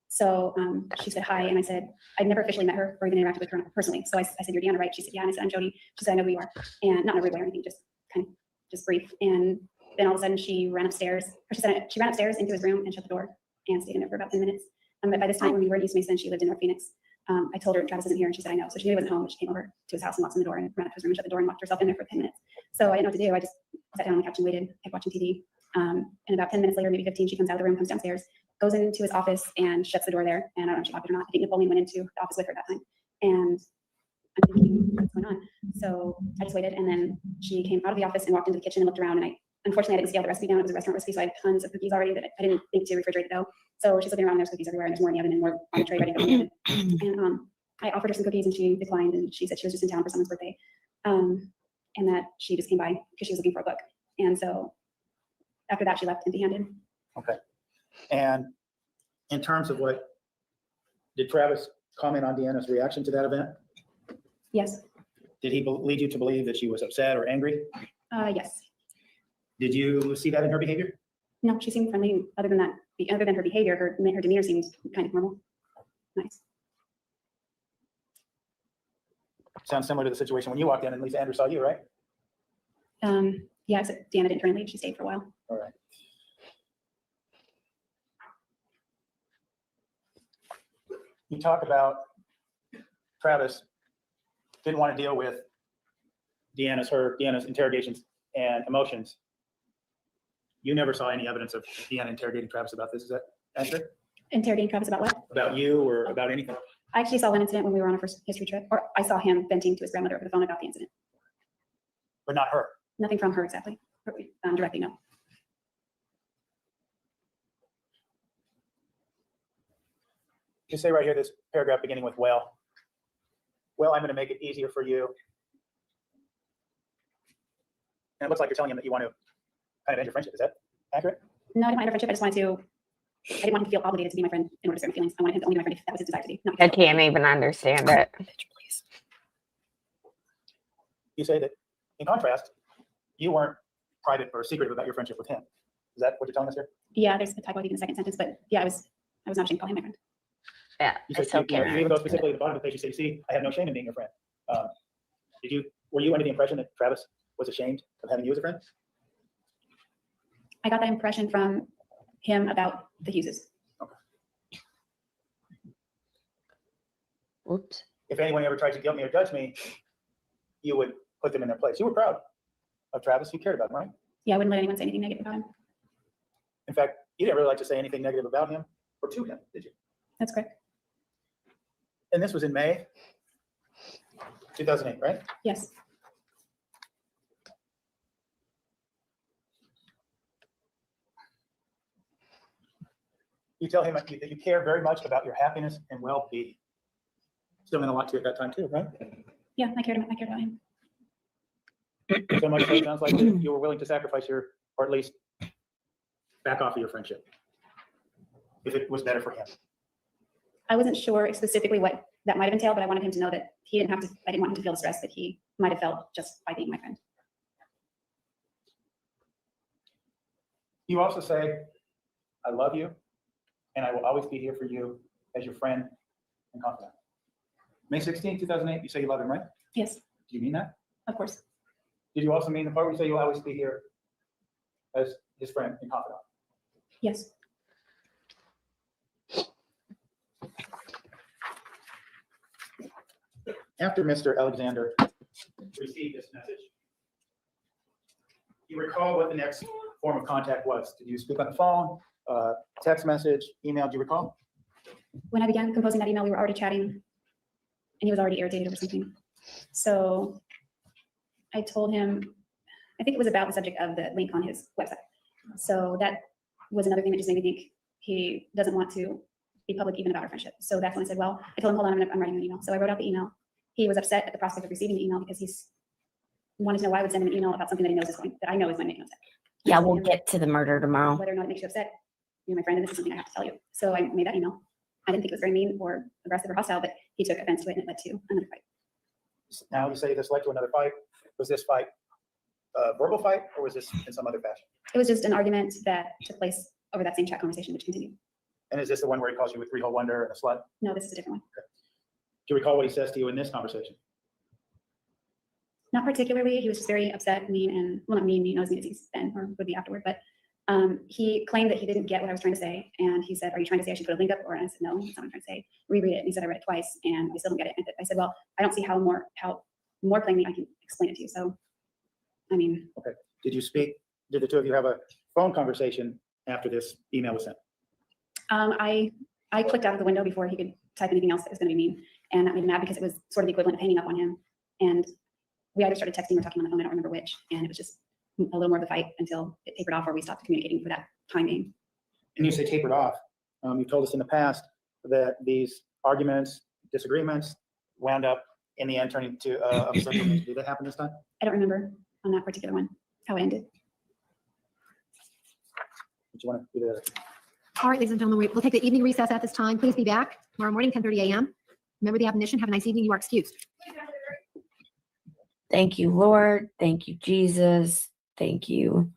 So she said hi, and I said, I'd never officially met her or even interacted with her personally. So I said, you're Deanna, right? She said, yeah. And I said, I'm Jodi. She said, I know who you are. And not in a rude way or anything, just kind of just brief. And then all of a sudden she ran upstairs, or she ran upstairs into his room and shut the door and stayed in there for about 10 minutes. But by this time, when we were in East Mason, she lived in North Phoenix. I told her Travis isn't here, and she said, I know. So she knew he wasn't home, but she came over to his house and knocked on the door and ran up to his room and shut the door and locked herself in there for 10 minutes. So I didn't know what to do. I just sat down on the couch and waited, kept watching TV. And about 10 minutes later, maybe 15, she comes out of the room, comes downstairs, goes into his office and shuts the door there. And I don't know if she locked it or not. I think Napoleon went into the office with her at that time. And I'm thinking, what's going on? So I just waited, and then she came out of the office and walked into the kitchen and looked around, and unfortunately, I didn't scale the recipe down. It was a restaurant recipe, so I had tons of cookies already that I didn't think to refrigerate the dough. So she's looking around, there's cookies everywhere, and there's more in the oven and more on the tray ready to go in the oven. And I offered her some cookies, and she declined, and she said she was just in town for someone's birthday, and that she just came by because she was looking for a book. And so after that, she left empty-handed. Okay. And in terms of did Travis comment on Deanna's reaction to that event? Yes. Did he lead you to believe that she was upset or angry? Yes. Did you see that in her behavior? No, she seemed friendly. Other than that, other than her behavior, her demeanor seemed kind of normal. Nice. Sounds similar to the situation when you walked in and Lisa Andrews saw you, right? Yeah, except Deanna didn't turn and leave. She stayed for a while. All right. You talk about Travis didn't want to deal with Deanna's interrogations and emotions. You never saw any evidence of Deanna interrogating Travis about this. Is that accurate? Interrogating Travis about what? About you or about anything? I actually saw one incident when we were on our first history trip, or I saw him venting to his grandmother over the phone about the incident. But not her. Nothing from her exactly. Directly, no. You say right here, this paragraph beginning with, well, I'm going to make it easier for you. And it looks like you're telling him that you want to kind of end your friendship. Is that accurate? No, I didn't want to end our friendship. I didn't want him to feel obligated to be my friend in order to serve feelings. I wanted him to only be my friend if that was his desire to be. I can't even understand it. You say that, in contrast, you weren't private or secretive about your friendship with him. Is that what you're telling us here? Yeah, there's a typo in the second sentence, but yeah, I was not ashamed to call him my friend. Yeah, You it's said, okay. you even go specifically at the bottom of the page, you say, see, I have no shame in being your friend. Were you under the impression that Travis was ashamed of having you as a friend? I got that impression from him about the Hugheses. Oops. If anyone ever tried to guilt me or judge me, you would put them in their place. You were proud of Travis. You cared about him, right? Yeah, I wouldn't let anyone say anything negative about him. In fact, you didn't really like to say anything negative about him or to him, did you? That's correct. And this was in May 2008, right? Yes. You tell him that you care very much about your happiness and well-being. Still meant a lot to you at that time too, right? Yeah, I cared about him. So much so it sounds like you were willing to sacrifice or at least back off of your friendship if it was better for him. I wasn't sure specifically what that might have entailed, but I wanted him to know that I didn't want him to feel the stress that he might have felt just by being my friend. You also say, I love you, and I will always be here for you as your friend and confidant. May 16, 2008, you say you love him, right? Yes, Do you mean that? of course. Did you also mean the part where you say you'll always be here as his friend and confidant? Yes. After Mr. Alexander received this message, you recall what the next form of contact was? Did you speak on the phone, text message, email? Do you recall? When I began composing that email, we were already chatting, and he was already irritated over something. So I told him, I think it was about the subject of the link on his website. So that was another thing that just made me think he doesn't want to be public even about our friendship. So that's when I said, well, I told him, hold on, I'm writing an email. So I wrote out the email. He was upset at the prospect of receiving the email because he's wanted to know why I would send him an email about something that he knows is going, that I know is going to make him upset. Yeah, we'll get to the murder tomorrow. Whether or not it makes you upset, you're my friend, and this is something I have to tell you. So I made that email. I didn't think it was very mean or aggressive or hostile, but he took offense to it, and it led to another fight. Now you say this led to another fight. Was this fight a verbal fight, or was this in some other fashion? It was just an argument that took place over that same chat conversation, which continued. And is this the one where he calls you a three-hole wonder and a slut? No, this is a different one. Do you recall what he says to you in this conversation? Not particularly. He was just very upset, mean, and well, not mean, he knows me as he's been or would be afterward, but he claimed that he didn't get what I was trying to say. And he said, "Are you trying to say I should put a link up?" Or I said, "No, that's not what I'm trying to say. Reread it." And he said, "I read it twice and I still don't get it." And I said, "Well, I don't see how more plainly I can explain it to you." So, I mean. Okay. Did the two of you have a phone conversation after this email was sent? I clicked out of the window before he could type anything else that was going to be mean. And that made me mad because it was sort of the equivalent of hanging up on him. And we either started texting or talking on the phone, I don't remember which. And it was just a little more of a fight until it tapered off, or we stopped communicating for that time being. And you say tapered off. You told us in the past that these arguments, disagreements wound up in the end turning to a settlement. Did that happen this time? I don't remember on that particular one, how it ended. Did you want to do that? All right, ladies and gentlemen, we'll take the evening recess at this time. Please be back tomorrow morning, 10:30 a.m. Remember the admonition. Have a nice evening. You are excused. Thank you, Lord. Thank you, Jesus. Thank you,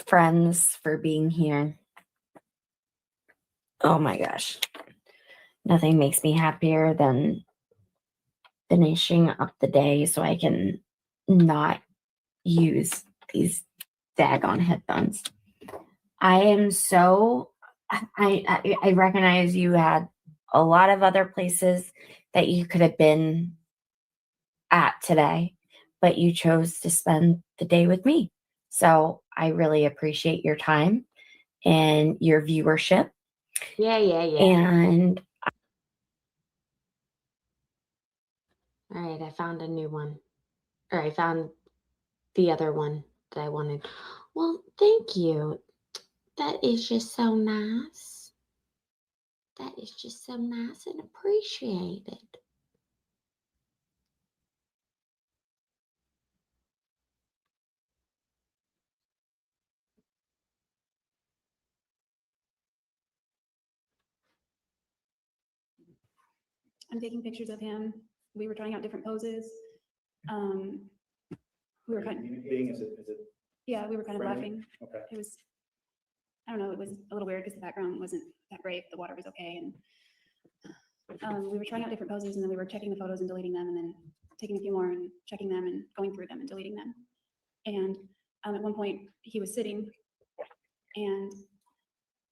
friends, for being here. Oh my gosh. Nothing makes me happier than finishing up the day so I can not use these daggone headphones. I am so, I recognize you had a lot of other places that you could have been at today, but you chose to spend the day with me. So I really appreciate your time and your viewership. Yeah. And All right, I found a new one. Or I found the other one that I wanted. Well, thank you. That is just so nice. That is just so nice and appreciated. I'm taking pictures of him. We were trying out different poses. We were kind of, Is it yeah, we were kind of friendly? laughing. okay? It was, I don't know, it was a little weird because the background wasn't that great. The water was okay. And we were trying out different poses, and then we were checking the photos and deleting them, and then taking a few more and checking them and going through them and deleting them. And at one point he was sitting and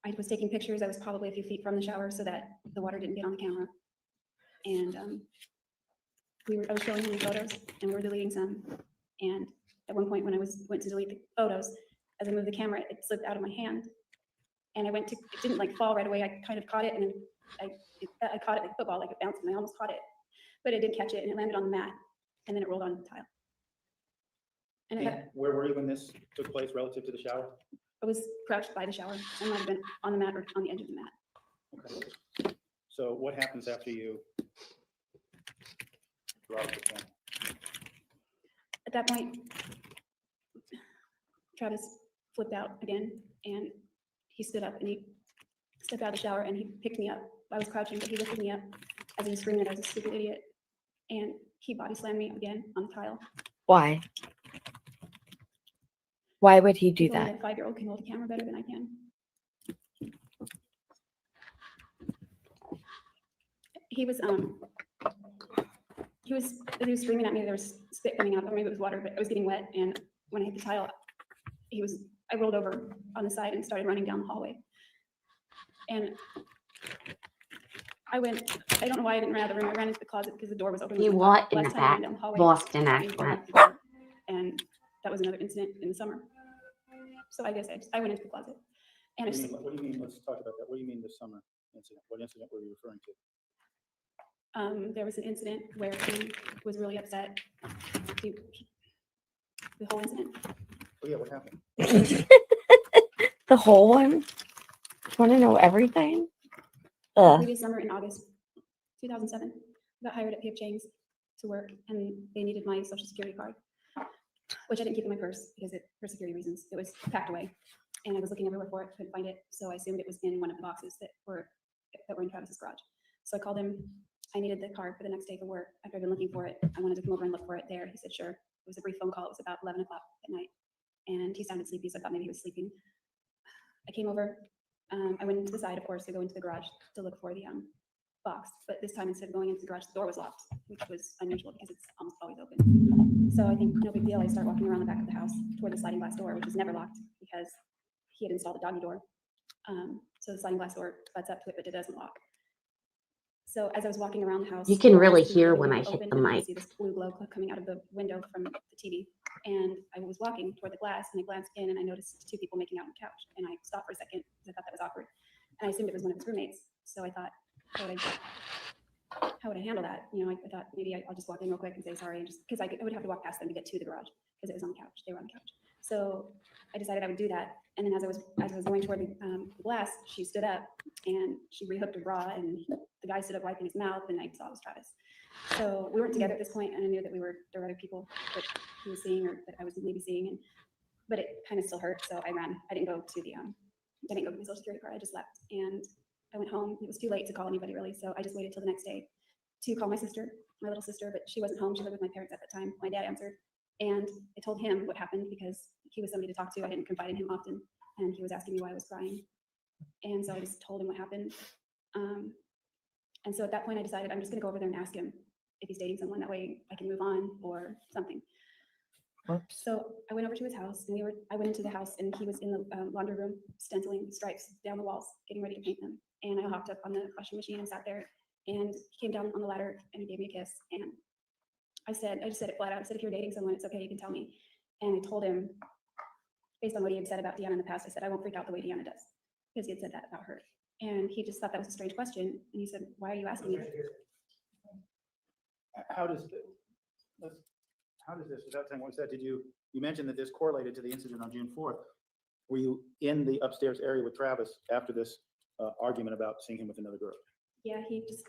I was taking pictures. I was probably a few feet from the shower so that the water didn't get on the camera. And I was showing him the photos and we were deleting some. And at one point when I went to delete the photos, as I moved the camera, it slipped out of my hand. And it didn't like fall right away. I kind of caught it, and then I caught it like football, like it bounced, and I almost caught it, but it didn't catch it, and it landed on the mat, and then it rolled on the tile. And And where were you when this took place relative to the shower? I was crouched by the shower. I might have been on the mat or on the edge of the mat. Okay. So what happens after you drop the camera? At that point, Travis flipped out again, and he stood up and he stepped out of the shower and he picked me up. I was crouching, but he lifted me up as he was screaming that I was a stupid idiot. And he body slammed me again on the tile. why? Why would he do Only that? a 5-year-old can hold a camera better than I can. He was screaming at me. There was spit coming out, or maybe it was water, but it was getting wet. And when I hit the tile, I rolled over on the side and started running down the hallway. And I don't know why I didn't run out of the room. I ran into the closet because the door was open. You what in the Last time I ran back? down the hallway, Boston I accent. and that was another incident in the summer. So I guess I went into the closet. And What do you mean? Let's talk about that. What do you mean this summer incident? What incident were you referring to? There was an incident where he was really upset. The whole incident. Oh yeah, what happened? The whole one? Want to know everything? Previous summer in August 2007, I got hired at P.F. Chang's to work, and they needed my social security card, which I didn't keep in my purse because for security reasons. It was packed away, and I was looking everywhere for it, couldn't find it, so I assumed it was in one of the boxes that were in Travis's garage. So I called him I needed the card for the next day for work. After I'd been looking for it, I wanted to come over and look for it there. He said, sure. It was a brief phone call. It was about 11 o'clock at night. And he sounded sleepy, so I thought maybe he was sleeping. I came over. I went into the side, of course, to go into the garage to look for the box. But this time, instead of going into the garage, the door was locked, which was unusual because it's almost always open. So I think no big deal. I start walking around the back of the house toward the sliding glass door, which is never locked because he had installed a doggy door. So the sliding glass door butts up to it, but it doesn't lock. So as I was walking around the house, You can I really see the hear living when room I hit open, the and I mic. see this blue glow coming out of the window from the TV. And I was walking toward the glass, and I glanced in, and I noticed two people making out on the couch. And I stopped for a second because I thought that was awkward. And I assumed it was one of his roommates. So I thought, how would I handle that? You know, I thought maybe I'll just walk in real quick and say sorry, and just because I would have to walk past them to get to the garage because it was on the couch. They were on the couch. So I decided I would do that. And then as I was going toward the glass, she stood up and she rehooked her bra, and the guy stood up wiping his mouth, and I saw it was Travis. So we weren't together at this point, and I knew that there were other people that he was seeing or that I was maybe seeing, but it kind of still hurt. So I ran. I didn't go to the I didn't go to my social security card. I just left, and I went home. It was too late to call anybody really, so I just waited till the next day to call my sister, my little sister, but she wasn't home. She lived with my parents at the time. My dad answered, and I told him what happened because he was somebody to talk to. I didn't confide in him often, and he was asking me why I was crying, and so I just told him what happened. And so at that point, I decided I'm just going to go over there and ask him if he's dating someone. That way, I can move on or something. Whoops. So I went over to his house, and I went into the house, and he was in the laundry room stenciling stripes down the walls, getting ready to paint them. And I hopped up on the washing machine and sat there, and he came down on the ladder and he gave me a kiss. And I just said it flat out. I said, if you're dating someone, it's okay, you can tell me. And I told him, based on what he had said about Deanna in the past, I said, I won't freak out the way Deanna does, because he had said that about her. And he just thought that was a strange question. And he said, why are you asking me? How does this, without saying what was said, you mentioned that this correlated to the incident on June 4th. Were you in the upstairs area with Travis after this argument about seeing him with another girl? Yeah, he just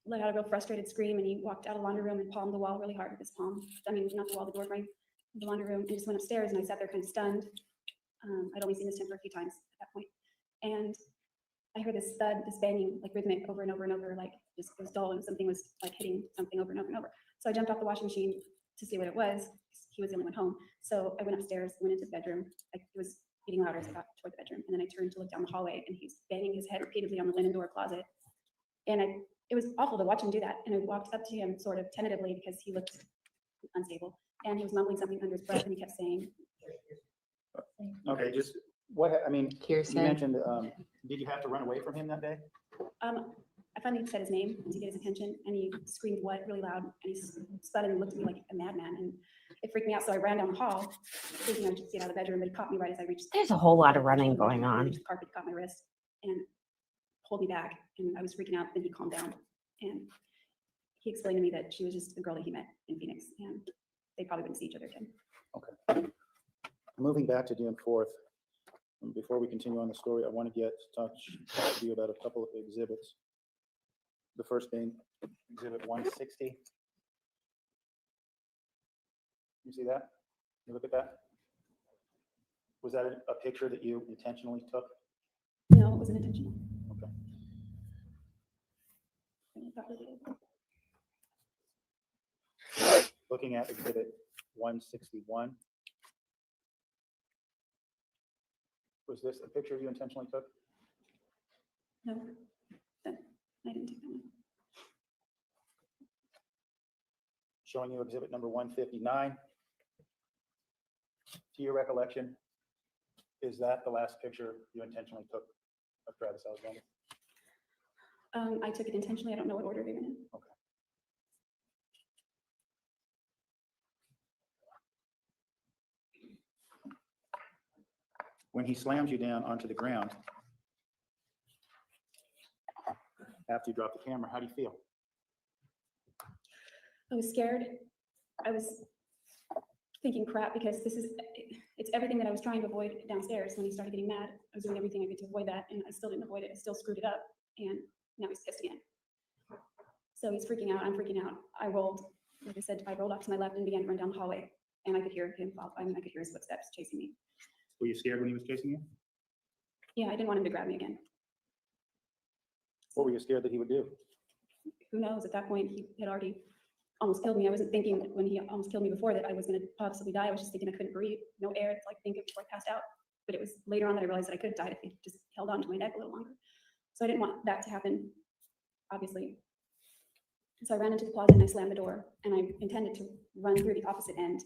let out a real frustrated scream, and he walked out of the laundry room and palmed the wall really hard with his palm. I mean, not the wall, the door frame of the laundry room, and just went upstairs, and I sat there kind of stunned. I'd only seen this temper a few times at that point. And I heard this thud, this banging, like rhythmic over and over and over, like just it was dull, and something was like hitting something over and over and over. So I jumped off the washing machine to see what it was. He was the only one home. So I went upstairs, went into the bedroom. It was getting louder as I got toward the bedroom. And then I turned to look down the hallway, and he's banging his head repeatedly on the linen door closet. And it was awful to watch him do that. And I walked up to him sort of tentatively because he looked unstable. And he was mumbling something under his breath, and he kept saying, Okay, just what, I mean, you Hearsay. mentioned, did you have to run away from him that day? I finally said his name to get his attention, and he screamed what really loud, and he spun and looked at me like a madman, and it freaked me out. So I ran down the hall, thinking I'd just get out of the bedroom, but he caught me right as I reached. There's a whole lot of running going on. The carpet caught my wrist and pulled me back, and I was freaking out. Then he calmed down, and he explained to me that she was just a girl that he met in Phoenix, and they probably wouldn't see each other again. Okay. Moving back to June 4th, before we continue on the story, I want to talk to you about a couple of exhibits. The first being Exhibit 160. You see that? You look at that? Was that a picture that you intentionally took? No, it wasn't intentional. Okay. Looking at Exhibit 161. Was this a picture you intentionally took? No, I didn't take that one. Showing you Exhibit number 159. To your recollection, is that the last picture you intentionally took of Travis Alexander? I took it intentionally. I don't know what order they went in. Okay. When he slams you down onto the ground, after you drop the camera, how do you feel? I was scared. I was thinking crap because it's everything that I was trying to avoid downstairs when he started getting mad. I was doing everything I could to avoid that, and I still didn't avoid it. I still screwed it up, and now he's pissed again. So he's freaking out. I'm freaking out. I rolled, like I said, I rolled off to my left and began to run down the hallway, and I could hear him follow. I mean, I could hear his footsteps chasing me. Were you scared when he was chasing you? Yeah, I didn't want him to grab me again. What were you scared that he would do? who knows, at that point, he had already almost killed me. I wasn't thinking when he almost killed me before that I was gonna possibly die. I was just thinking I couldn't breathe, no air to like think of before I passed out. But it was later on that I realized that I could have died if he just held on to my neck a little longer. So I didn't want that to happen, obviously. So I ran into the closet and I slammed the door, and I intended to run through the opposite end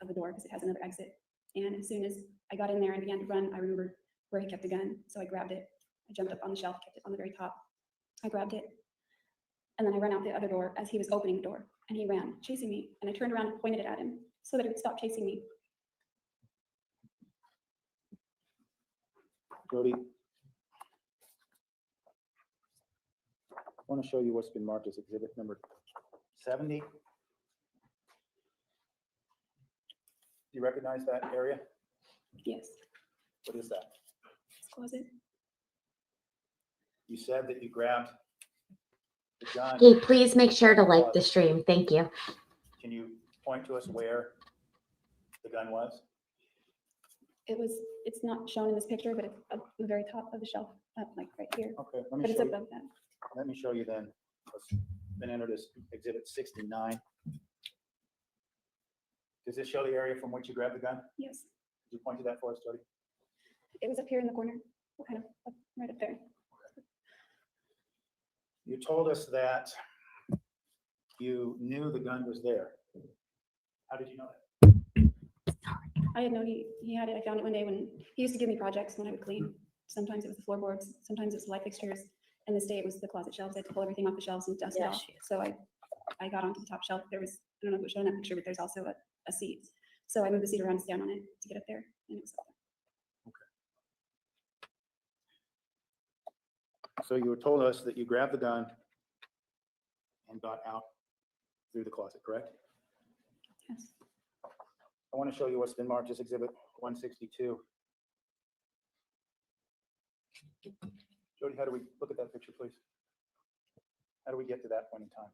of the door because it has another exit. And as soon as I got in there and began to run, I remembered where he kept the gun. So I grabbed it. I jumped up on the shelf, kept it on the very top. I grabbed it. And then I ran out the other door as he was opening the door, and he ran, chasing me. And I turned around and pointed it at him so that he would stop chasing me. Jodi, I want to show you what's been marked as exhibit number 70. Do you recognize that area? Yes, What is that? this closet. You said that you grabbed the gun. Okay, please make sure to like the stream. Thank you. Can you point to us where the gun was? It's not shown in this picture, but it's at the very top of the shelf, like right here. Okay, let But me it's show you. above that. Let me show you then. What's been entered as exhibit 69. Does this show the area from which you grabbed the gun? Yes, Could you point to that for us, Jodi? it was up here in the corner, kind of up, right up there. You told us that you knew the gun was there. How did you know that? I had known he had it. I found it one day when he used to give me projects when I would clean. Sometimes it was the floorboards, sometimes it was light fixtures. And this day it was the closet shelves. I had to pull everything off the shelves and dust it off. So I got onto the top shelf. There was, I don't know if it was shown in that picture, but there's also a seat. So I moved the seat around to stand on it to get up there. And it was up there. So you told us that you grabbed the gun and got out through the closet, correct? Yes. I want to show you what's been marked as exhibit 162. Jodi, how do we look at that picture, please? How do we get to that point in time?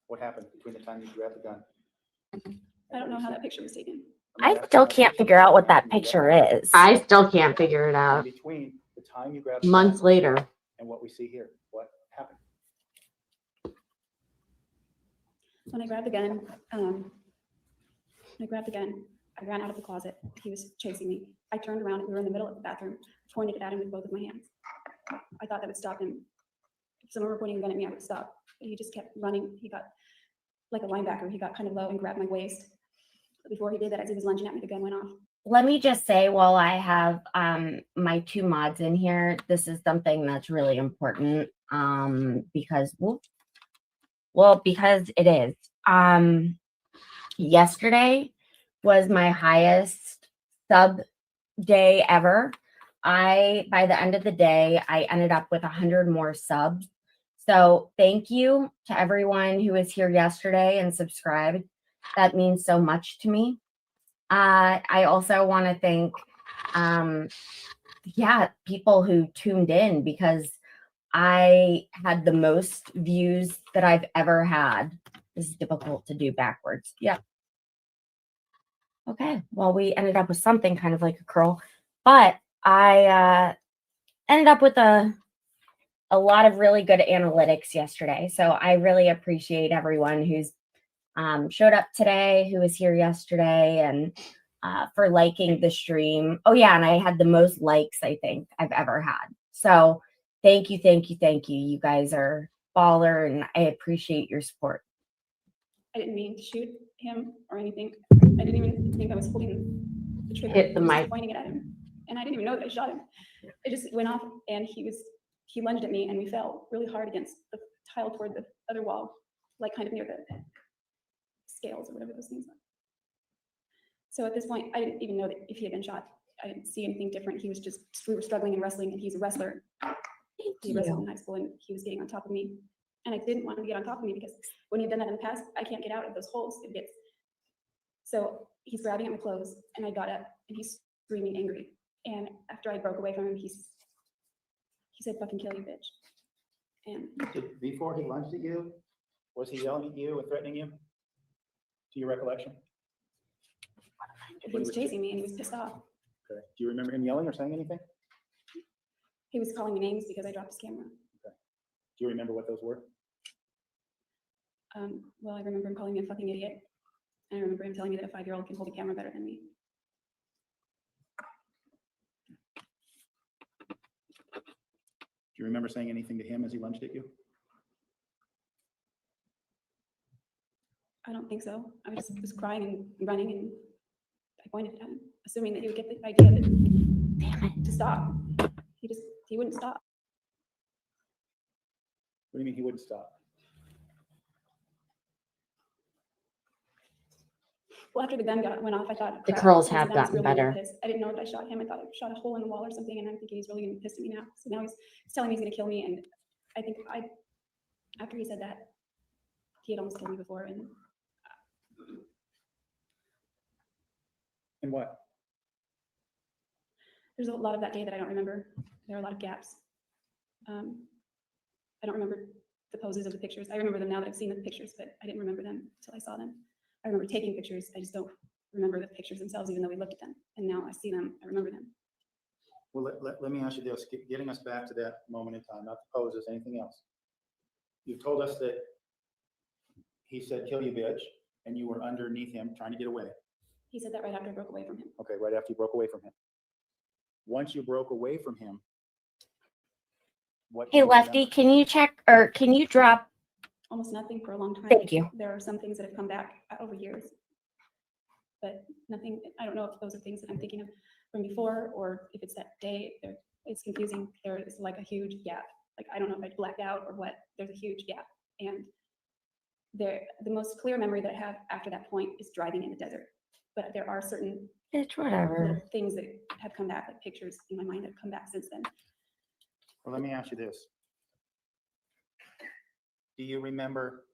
What happened between the time you grabbed the gun? I don't know how that picture was taken. I still can't figure out what that picture is. I still can't figure it In out. between the time you grabbed the Months gun later. and what we see here, what happened? When I grabbed the gun, I ran out of the closet. He was chasing me. I turned around and we were in the middle of the bathroom, pointed it at him with both of my hands. I thought that would stop him. If someone were pointing a gun at me, I would stop. But he just kept running. He got like a linebacker. He got kind of low and grabbed my waist. But before he did that, as he was lunging at me, the gun went off. Let me just say, while I have my two mods in here, this is something that's really important because, because it is. Yesterday was my highest sub day ever. By the end of the day, I ended up with 100 more subs. So thank you to everyone who was here yesterday and subscribed. That means so much to me. I also want to thank, people who tuned in because I had the most views that I've ever had. This is difficult to do backwards. Yeah. Okay. Well, we ended up with something kind of like a curl, but I ended up with a lot of really good analytics yesterday. So I really appreciate everyone who's showed up today, who was here yesterday, and for liking the stream. Oh yeah, and I had the most likes I think I've ever had. So thank you, thank you, thank you. You guys are baller, and I appreciate your support. I didn't mean to shoot him or anything. I didn't even think I was holding the trigger. Hit the I was mic. pointing it at him. And I didn't even know that I shot him. It just went off and he lunged at me and we fell really hard against the tile toward the other wall, like kind of near the scales or whatever those things are. So at this point, I didn't even know that if he had been shot. I didn't see anything different. We were struggling and wrestling, and he's a wrestler. He wrestled in high school and he was getting on top of me. And I didn't want him to get on top of me because when you've done that in the past, I can't get out of those holes. So he's grabbing at my clothes and I got up and he's screaming angry. And after I broke away from him, he said, "Fucking kill you, bitch." And Before he lunged at you, was he yelling at you and threatening you? To your recollection? he was chasing me and he was pissed off. Okay. Do you remember him yelling or saying anything? He was calling me names because I dropped his camera. Do you remember what those were? Well, I remember him calling me a fucking idiot. And I remember him telling me that a 5-year-old can hold a camera better than me. Do you remember saying anything to him as he lunged at you? I don't think so. I just was crying and running, and I pointed at him, assuming that he would get the idea that to stop. He wouldn't stop. What do you mean he wouldn't stop? Well, after the gun went off, I thought The crap, curls he have said, "I was gotten really better." pissed." I didn't know that I shot him. I thought I shot a hole in the wall or something, and I'm thinking he's really gonna be pissed at me now. So now he's telling me he's gonna kill me, and I think after he said that, he had almost killed me before, and And what? there's a lot of that day that I don't remember. There are a lot of gaps. I don't remember the poses of the pictures. I remember them now that I've seen the pictures, but I didn't remember them until I saw them. I remember taking pictures. I just don't remember the pictures themselves, even though we looked at them. And now I see them, I remember them. Well, let me ask you this, getting us back to that moment in time, not the poses, anything else. You've told us that he said, "Kill you, bitch," and you were underneath him trying to get away. He said that right after I broke away from him. Okay, right after you broke away from him. Once you broke away from him, what? do Hey, you Lefty, remember? can you check or can you drop? Almost nothing for a long time. Thank you. There are some things that have come back over years. But nothing, I don't know if those are things that I'm thinking of from before, or if it's that day. It's confusing. There is like a huge gap. Like, I don't know if I blacked out or what. There's a huge gap. And the most clear memory that I have after that point is driving in the desert. But there are certain It's little whatever. things that have come back, like pictures in my mind that have come back since then. Well, let me ask you this. Do you remember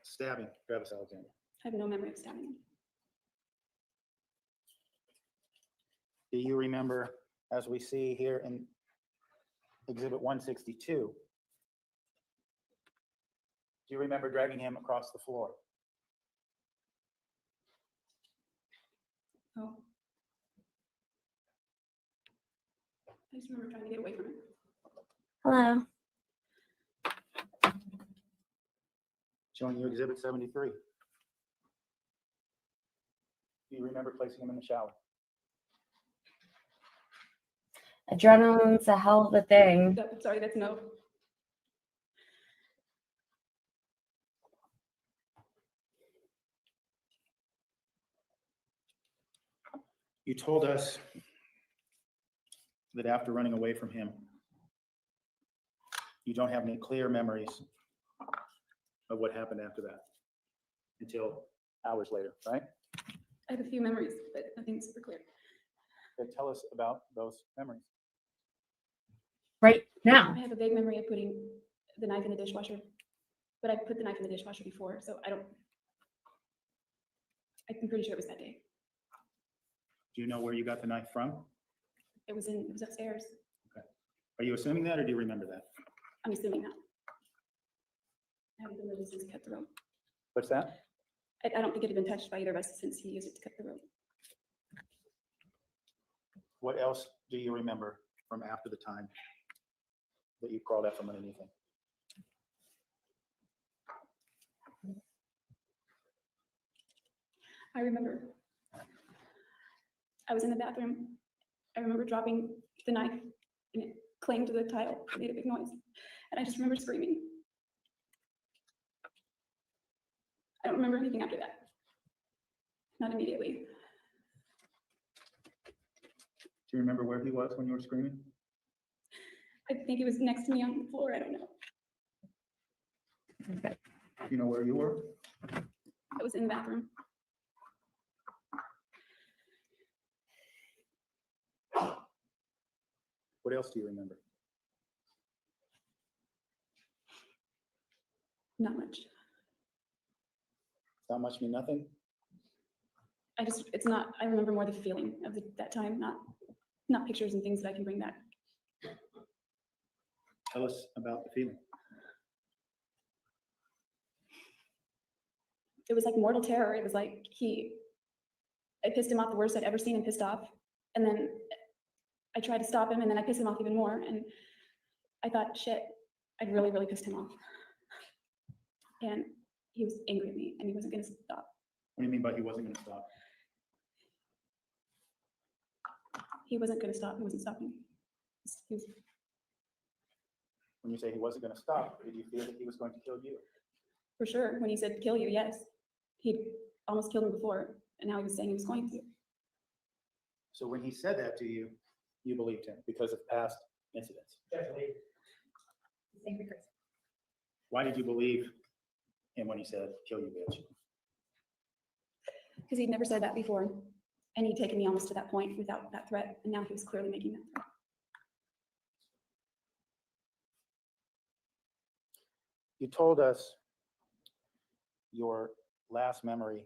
stabbing Travis Alexander? I have no memory of stabbing him. Do you remember, as we see here in Exhibit 162, do you remember dragging him across the floor? Oh. I just remember trying to get away from it. Hello. Showing you Exhibit 73. Do you remember placing him in the shower? Adrenaline's a hell of a thing. Sorry, that's no. You told us that after running away from him, you don't have any clear memories of what happened after that until hours later, right? I have a few memories, but nothing super clear. Okay, tell us about those memories. Right now. I have a vague memory of putting the knife in the dishwasher, but I put the knife in the dishwasher before, so I'm pretty sure it was that day. Do you know where you got the knife from? It was upstairs. Are you assuming that, or do you remember that? I'm assuming that. I haven't been really since he cut the rope. What's that? I don't think it had been touched by either of us since he used it to cut the rope. What else do you remember from after the time that you crawled out from underneath him? I remember I was in the bathroom. I remember dropping the knife and it clanged to the tile, made a big noise. And I just remember screaming. I don't remember anything after that. Not immediately. Do you remember where he was when you were screaming? I think he was next to me on the floor. I don't know. Do you know where you were? I was in the bathroom. What else do you remember? Not much. Not much mean nothing? I remember more the feeling of that time, not pictures and things that I can bring back. Tell us about the feeling. It was like mortal terror. It was like I pissed him off the worst I'd ever seen him pissed off. And then I tried to stop him, and then I pissed him off even more. And I thought, shit, I'd really, really pissed him off. And he was angry at me and he wasn't gonna stop. What do you mean by he wasn't gonna stop? He wasn't gonna stop, he wasn't stopping. He was, When you say he wasn't gonna stop, did you feel that he was going to kill you? for sure, when he said kill you, yes. He'd almost killed me before, and now he was saying he was going to. So when he said that to you, you believed him because of past incidents. Definitely. Angry crazy. Why did you believe him when he said, kill you, bitch? Because he'd never said that before, and he'd taken me almost to that point without that threat, and now he was clearly making that threat. You told us your last memory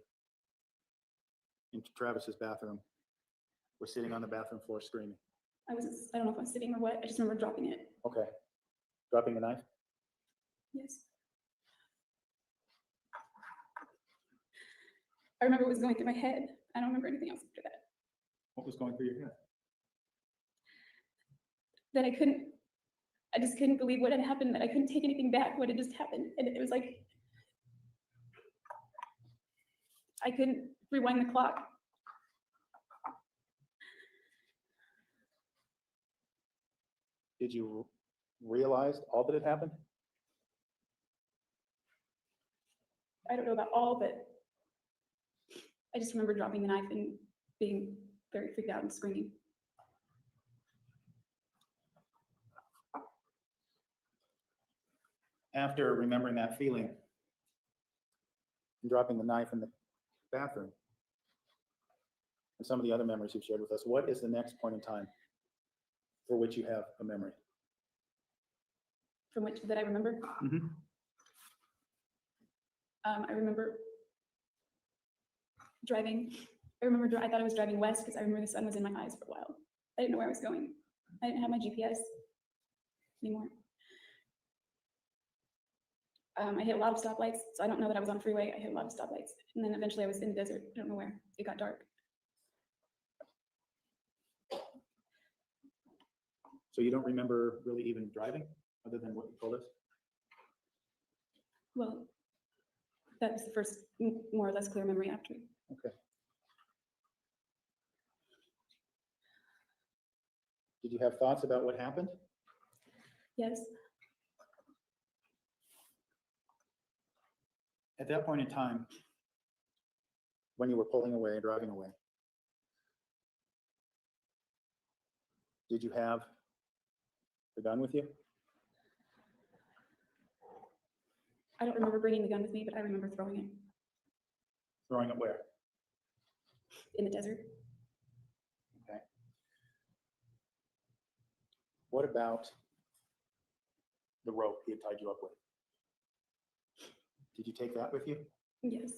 in Travis's bathroom was sitting on the bathroom floor screaming. I don't know if I was sitting or what, I just remember dropping it, Okay. Dropping the knife? yes. I remember what was going through my head, I don't remember anything else after that. What was going through your head? That I just couldn't believe what had happened, that I couldn't take anything back, what had just happened. And it was like, I couldn't rewind the clock. Did you realize all that had happened? I don't know about all, but I just remember dropping the knife and being very freaked out and screaming. After remembering that feeling and dropping the knife in the bathroom and some of the other memories you've shared with us, what is the next point in time for which you have a memory? From which that I remember. I remember driving. I thought I was driving west because I remember the sun was in my eyes for a while. I didn't know where I was going. I didn't have my GPS anymore. I hit a lot of stoplights, so I don't know that I was on a freeway. I hit a lot of stoplights. And then eventually I was in the desert. I don't know where. It got dark. So you don't remember really even driving other than what you told us? Well, that was the first more or less clear memory after. Okay. Did you have thoughts about what happened? Yes. At that point in time, when you were pulling away and driving away, did you have the gun with you? I don't remember bringing the gun with me, but I remember throwing it Throwing it where? in the desert. Okay. What about the rope he had tied you up with? Did you take that with you? Yes.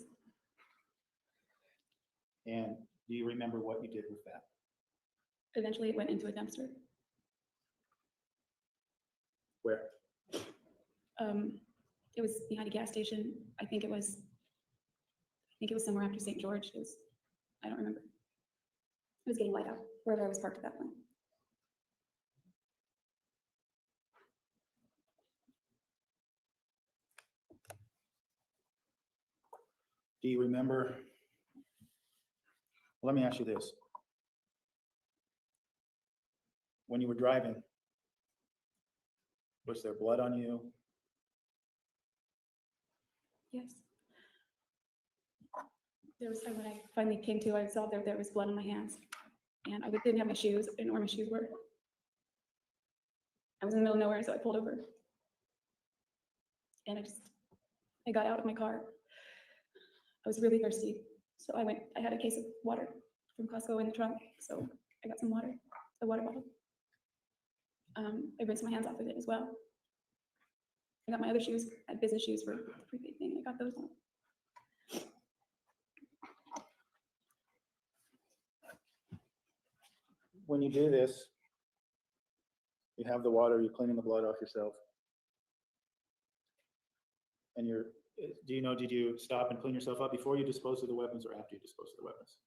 And do you remember what you did with that? Eventually it went into a dumpster. Where? It was behind a gas station. I think it was somewhere after St. George. I don't remember. It was getting light out, wherever I was parked at that point. Do you remember? Let me ask you this. When you were driving, was there blood on you? Yes. When I finally came to, I saw there was blood on my hands. And I didn't have my shoes. I didn't know where my shoes were. I was in the middle of nowhere, so I pulled over. And I got out of my car. I was really thirsty. So I had a case of water from Costco in the trunk. So I got some water, a water bottle. I rinsed my hands off with it as well. I got my other shoes, I had business shoes for the prepaid thing. I got those on. When you do this, you have the water, you're cleaning the blood off yourself. And did you stop and clean yourself up before you disposed of the weapons or after you disposed of the weapons?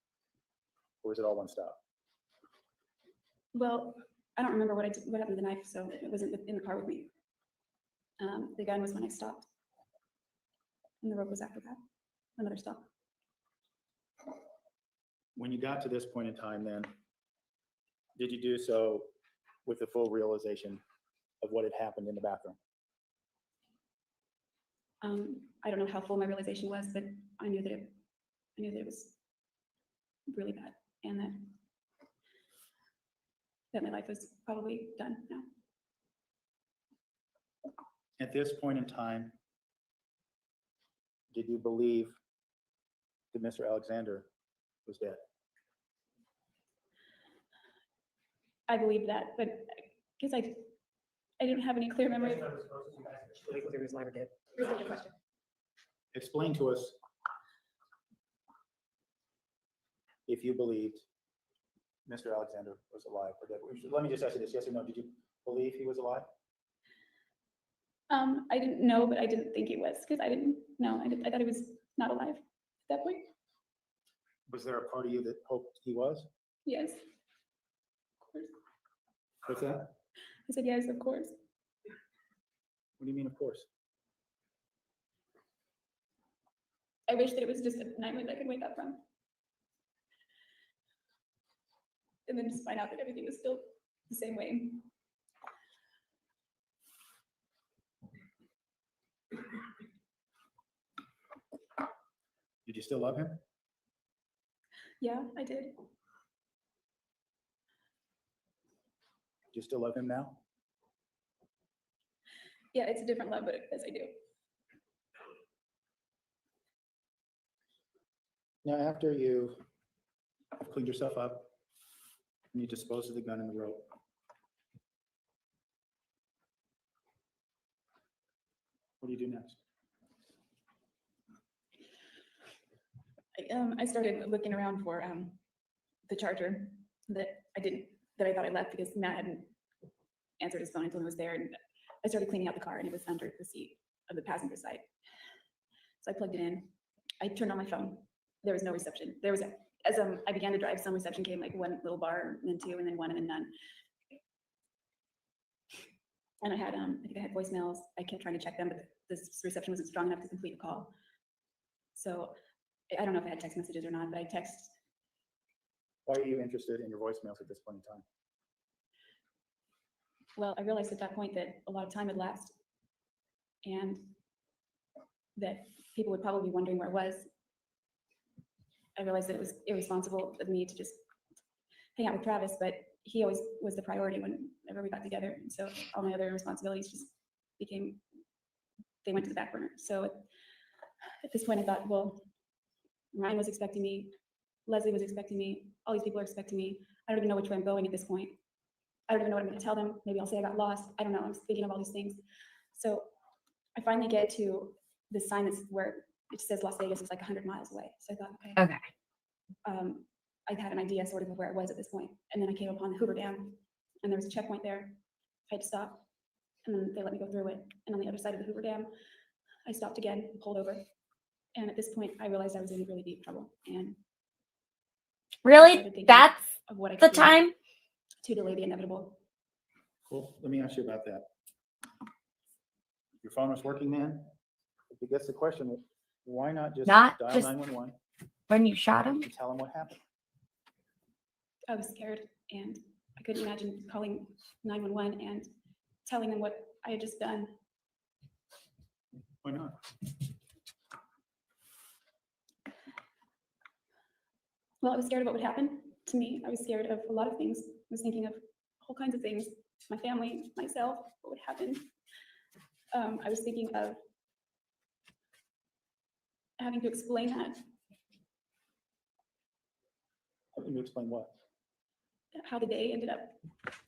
Or is it all one stop? Well, I don't remember what happened to the knife, so it wasn't in the car with me. The gun was when I stopped. And the rope was after that, another stop. When you got to this point in time, then, did you do so with the full realization of what had happened in the bathroom? I don't know how full my realization was, but I knew that it was really bad, and that my life was probably done now. At this point in time, did you believe that Mr. Alexander was dead? I believe that, but because I didn't have any clear memory. She believed whether he was alive or dead. Repeat your question. Explain to us if you believed Mr. Alexander was alive or dead. Let me just ask you this, yes or no, did you believe he was alive? I didn't know, but I didn't think he was, because I didn't know. I thought he was not alive at that point. Was there a part of you that hoped he was? Yes. Of course. What's that? I said, yes, of course. What do you mean, of course? I wish that it was just a nightmare that I could wake up from. And then just find out that everything was still the same way. Did you still love him? Yeah, I did. Do you still love him now? Yeah, it's a different love, but yes, I do. Now, after you cleaned yourself up and you disposed of the gun and the rope, what do you do next? I started looking around for the charger that I thought I left because Matt hadn't answered his phone until he was there, and I started cleaning out the car and it was under the seat of the passenger side. So I plugged it in. I turned on my phone. There was no reception. There was, as I began to drive, some reception came, like one little bar, and then two, and then one, and then none. And I had, I think I had voicemails. I kept trying to check them, but this reception wasn't strong enough to complete the call. So I don't know if I had text messages or not, but I text. Why are you interested in your voicemails at this point in time? Well, I realized at that point that a lot of time had lapsed and that people would probably be wondering where I was. I realized that it was irresponsible of me to just hang out with Travis, but he always was the priority whenever we got together. And so all my other responsibilities just they went to the back burner. So at this point I thought, well, Ryan was expecting me, Leslie was expecting me, all these people are expecting me. I don't even know which way I'm going at this point. I don't even know what I'm going to tell them. Maybe I'll say I got lost. I don't know. I'm thinking of all these things. So I finally get to the sign that's where it says Las Vegas is like 100 miles away. So I thought, okay. I had an idea sort of where I was at this point. And then I came upon the Hoover Dam and there was a checkpoint there. I had to stop and then they let me go through it. And on the other side of the Hoover Dam, I stopped again, pulled over. And at this point, I realized I was in really deep trouble. And Really? That's of what I the could do time? to delay the inevitable. Cool. Let me ask you about that. Your phone was working then? If it gets the question, why not just Not dial just 911 when you shot him? and tell them what happened? I was scared and I couldn't imagine calling 911 and telling them what I had just done. Why not? Well, I was scared of what would happen to me. I was scared of a lot of things. I was thinking of all kinds of things, my family, myself, what would happen. I was thinking of having to explain that, Can you explain what? how the day ended up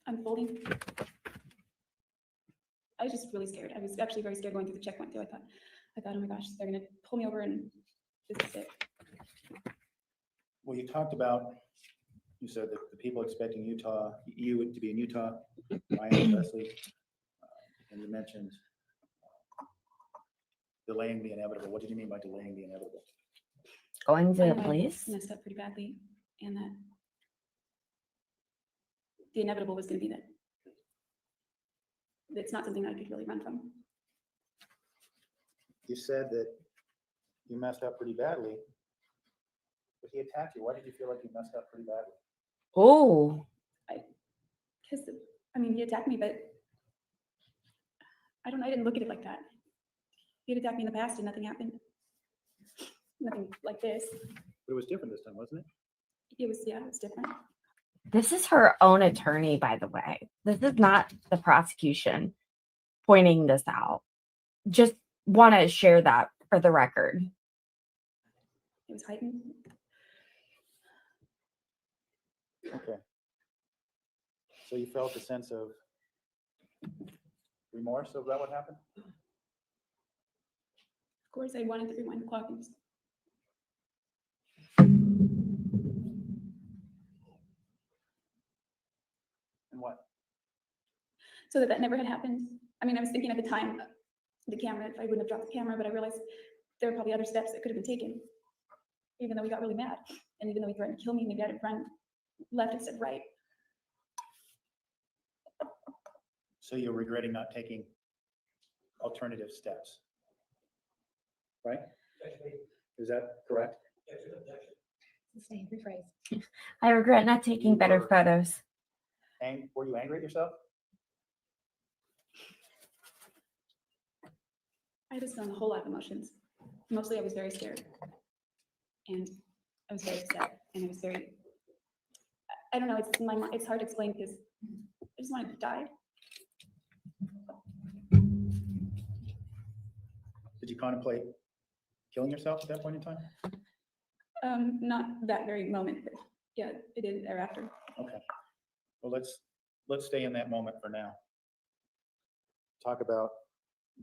unfolding. I was just really scared. I was actually very scared going through the checkpoint too. I thought, oh my gosh, they're gonna pull me over and this is it. Well, you talked about, you said that the people expecting Utah, you to be in Utah, Ryan, Leslie, and you mentioned delaying the inevitable. What did you mean by delaying the inevitable? Going to I the know I police? messed up pretty badly, and that the inevitable was going to be that it's not something I could really run from. You said that you messed up pretty badly. But he attacked you. Why did you feel like you messed up pretty badly? Oh, Because, I mean, he attacked me, but I don't know, I didn't look at it like that. He had attacked me in the past and nothing happened. Nothing like this. But it was different this time, wasn't it? It was, yeah, it was different. this is her own attorney, by the way. This is not the prosecution pointing this out. Just want to share that for the record. It was heightened. Okay. So you felt a sense of remorse about what happened? Of course, I wanted to rewind the clock and And what? so that never had happened. I mean, I was thinking at the time, the camera, if I wouldn't have dropped the camera, but I realized there were probably other steps that could have been taken, even though we got really mad. And even though he threatened to kill me, maybe I didn't run left instead of right. So you're regretting not taking alternative steps, right? Is that correct? Same, rephrase. I regret not taking better photos. Were you angry at yourself? I just felt a whole lot of emotions. Mostly I was very scared. And I was very upset. And I was very, I don't know, it's hard to explain because I just wanted to die. Did you contemplate killing yourself at that point in time? Not that very moment, but yeah, it did thereafter. Okay. Well, let's stay in that moment for now. Talk about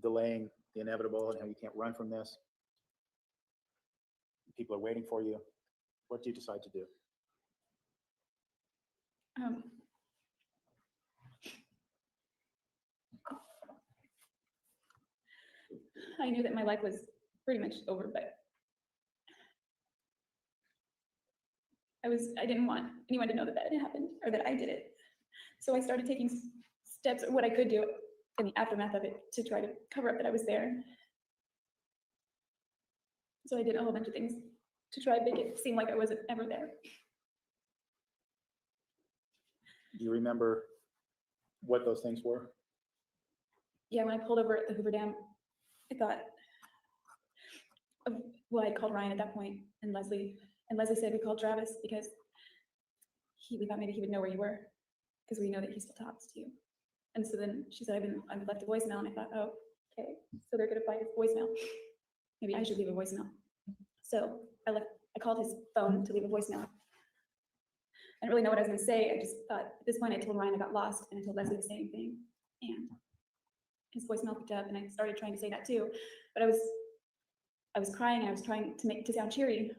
delaying the inevitable and how you can't run from this. People are waiting for you. What do you decide to do? I knew that my life was pretty much over, but I didn't want anyone to know that had happened or that I did it. So I started taking steps, or what I could do in the aftermath of it, to try to cover up that I was there. So I did a whole bunch of things to try to make it seem like I wasn't ever there. Do you remember what those things were? Yeah, when I pulled over at the Hoover Dam, I thought of, well, I called Ryan at that point, and Leslie said we called Travis because we thought maybe he would know where you were, because we know that he still talks to you. And so then she said, I've left a voicemail, and I thought, oh, okay, so they're gonna find his voicemail. Maybe I should leave a voicemail. So I called his phone to leave a voicemail. I didn't really know what I was gonna say. I just thought, at this point, I told Ryan I got lost, and I told Leslie the same thing. And his voicemail picked up, and I started trying to say that too. But I was crying, and I was trying to make it to sound cheery,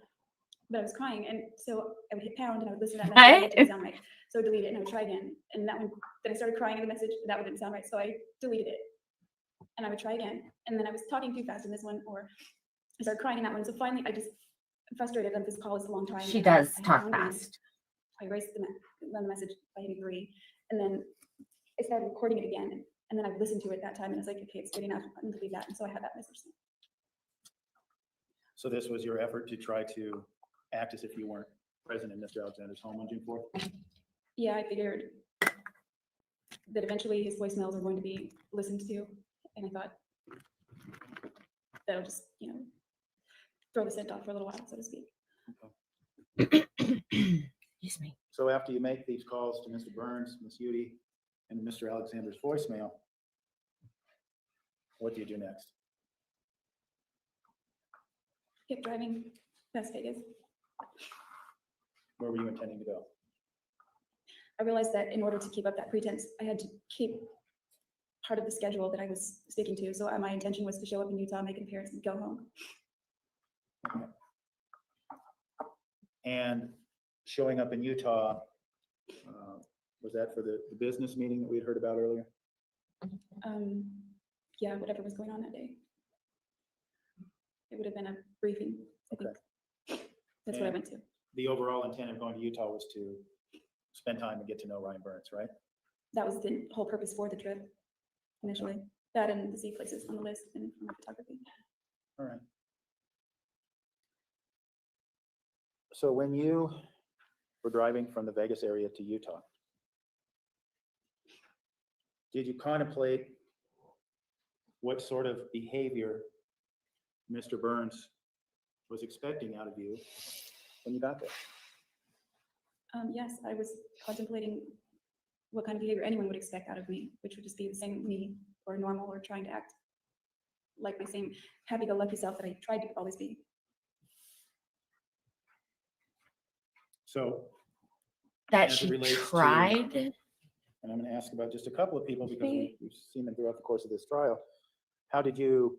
but I was crying. And so I would hit pound, and I would listen to that message, and it didn't sound right. So I would delete it, and I would try again. And that one, then I started crying in the message, that one didn't sound right. So I deleted it, and I would try again. And then I was talking too fast in this one, or I started crying in that one. So finally, I'm frustrated that this call is a long time. She and does I talk hung up, and fast. I erased the message by hitting 3, and then I started recording it again. And then I listened to it that time, and I was like, okay, it's good enough. I'm gonna delete that. And so I had that message. So this was your effort to try to act as if you weren't present in Mr. Alexander's home on June 4th? Yeah, I figured that eventually his voicemails are going to be listened to, and I thought that'll just, throw the scent off for a little while, so to speak. Excuse me. So after you make these calls to Mr. Burns, Ms. Jodi, and Mr. Alexander's voicemail, what do you do next? Kept driving past Vegas. Where were you intending to go? I realized that in order to keep up that pretense, I had to keep part of the schedule that I was sticking to. So my intention was to show up in Utah, make an appearance, and go home. Okay. And showing up in Utah, was that for the business meeting that we had heard about earlier? Yeah, whatever was going on that day. It would have been a briefing, I think. That's what I went to. The overall intent of going to Utah was to spend time and get to know Ryan Burns, right? That was the whole purpose for the trip initially. That and to see places on the list and photography. All right. So when you were driving from the Vegas area to Utah, did you contemplate what sort of behavior Mr. Burns was expecting out of you when you got there? Yes, I was contemplating what kind of behavior anyone would expect out of me, which would just be the same me or normal or trying to act like my same happy-go-lucky self that I tried to always be. So, That As it she relates to- tried. and I'm going to ask about just a couple of people because we've seen them throughout the course of this trial. How did you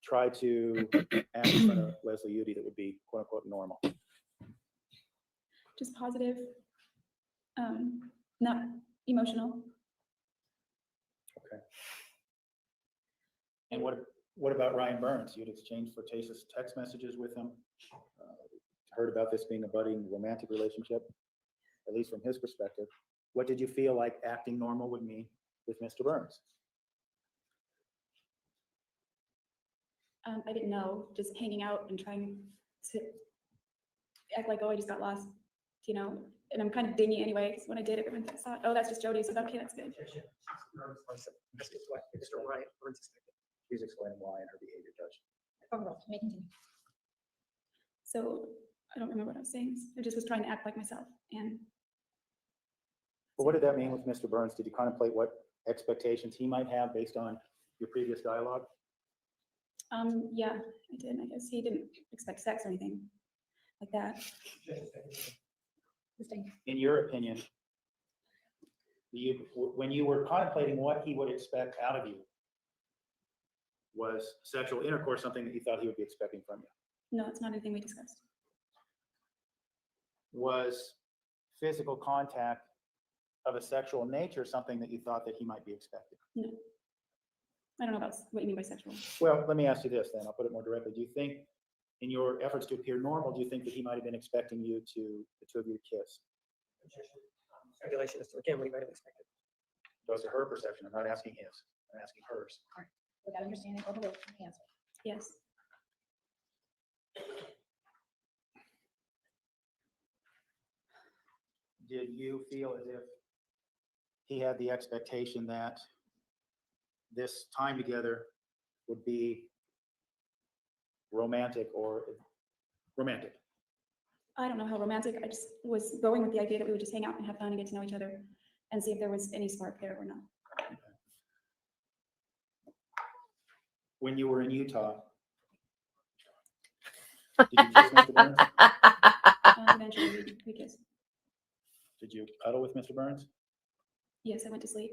try to act in front of Leslie Udy that would be quote unquote normal? Just positive, not emotional. Okay. And what about Ryan Burns? You'd exchanged flirtatious text messages with him. Heard about this being a budding romantic relationship, at least from his perspective. What did you feel like acting normal would mean with Mr. Burns? I didn't know, just hanging out and trying to act like, oh, I just got lost, you know, and I'm kind of dingy anyway, because when I did it, everyone thought, oh, that's just Jodi, so okay, that's good. Mr. Ryan Burns expected. She's explaining why in her behavior, Judge. Overall, may continue. So I don't remember what I was saying. I just was trying to act like myself. And But what did that mean with Mr. Burns? Did you contemplate what expectations he might have based on your previous dialogue? yeah, I did. I guess he didn't expect sex or anything like that. In your opinion, when you were contemplating what he would expect out of you, was sexual intercourse something that you thought he would be expecting from you? No, it's not anything we discussed. Was physical contact of a sexual nature something that you thought that he might be expecting? No. I don't know about what you mean by sexual. Well, let me ask you this then. I'll put it more directly. Do you think, in your efforts to appear normal, do you think that he might have been expecting you to, the two of you to kiss? Speculation as to, again, what he might have expected. Those are her perception. I'm not asking his. I'm asking hers. With that understanding, overruled, answer. Yes. Did you feel as if he had the expectation that this time together would be romantic or romantic? I don't know how romantic. I just was going with the idea that we would just hang out and have fun and get to know each other and see if there was any spark there or not. When you were in Utah, did you kiss Mr. Burns? Eventually we kissed. Did you cuddle with Mr. Burns? Yes, I went to sleep.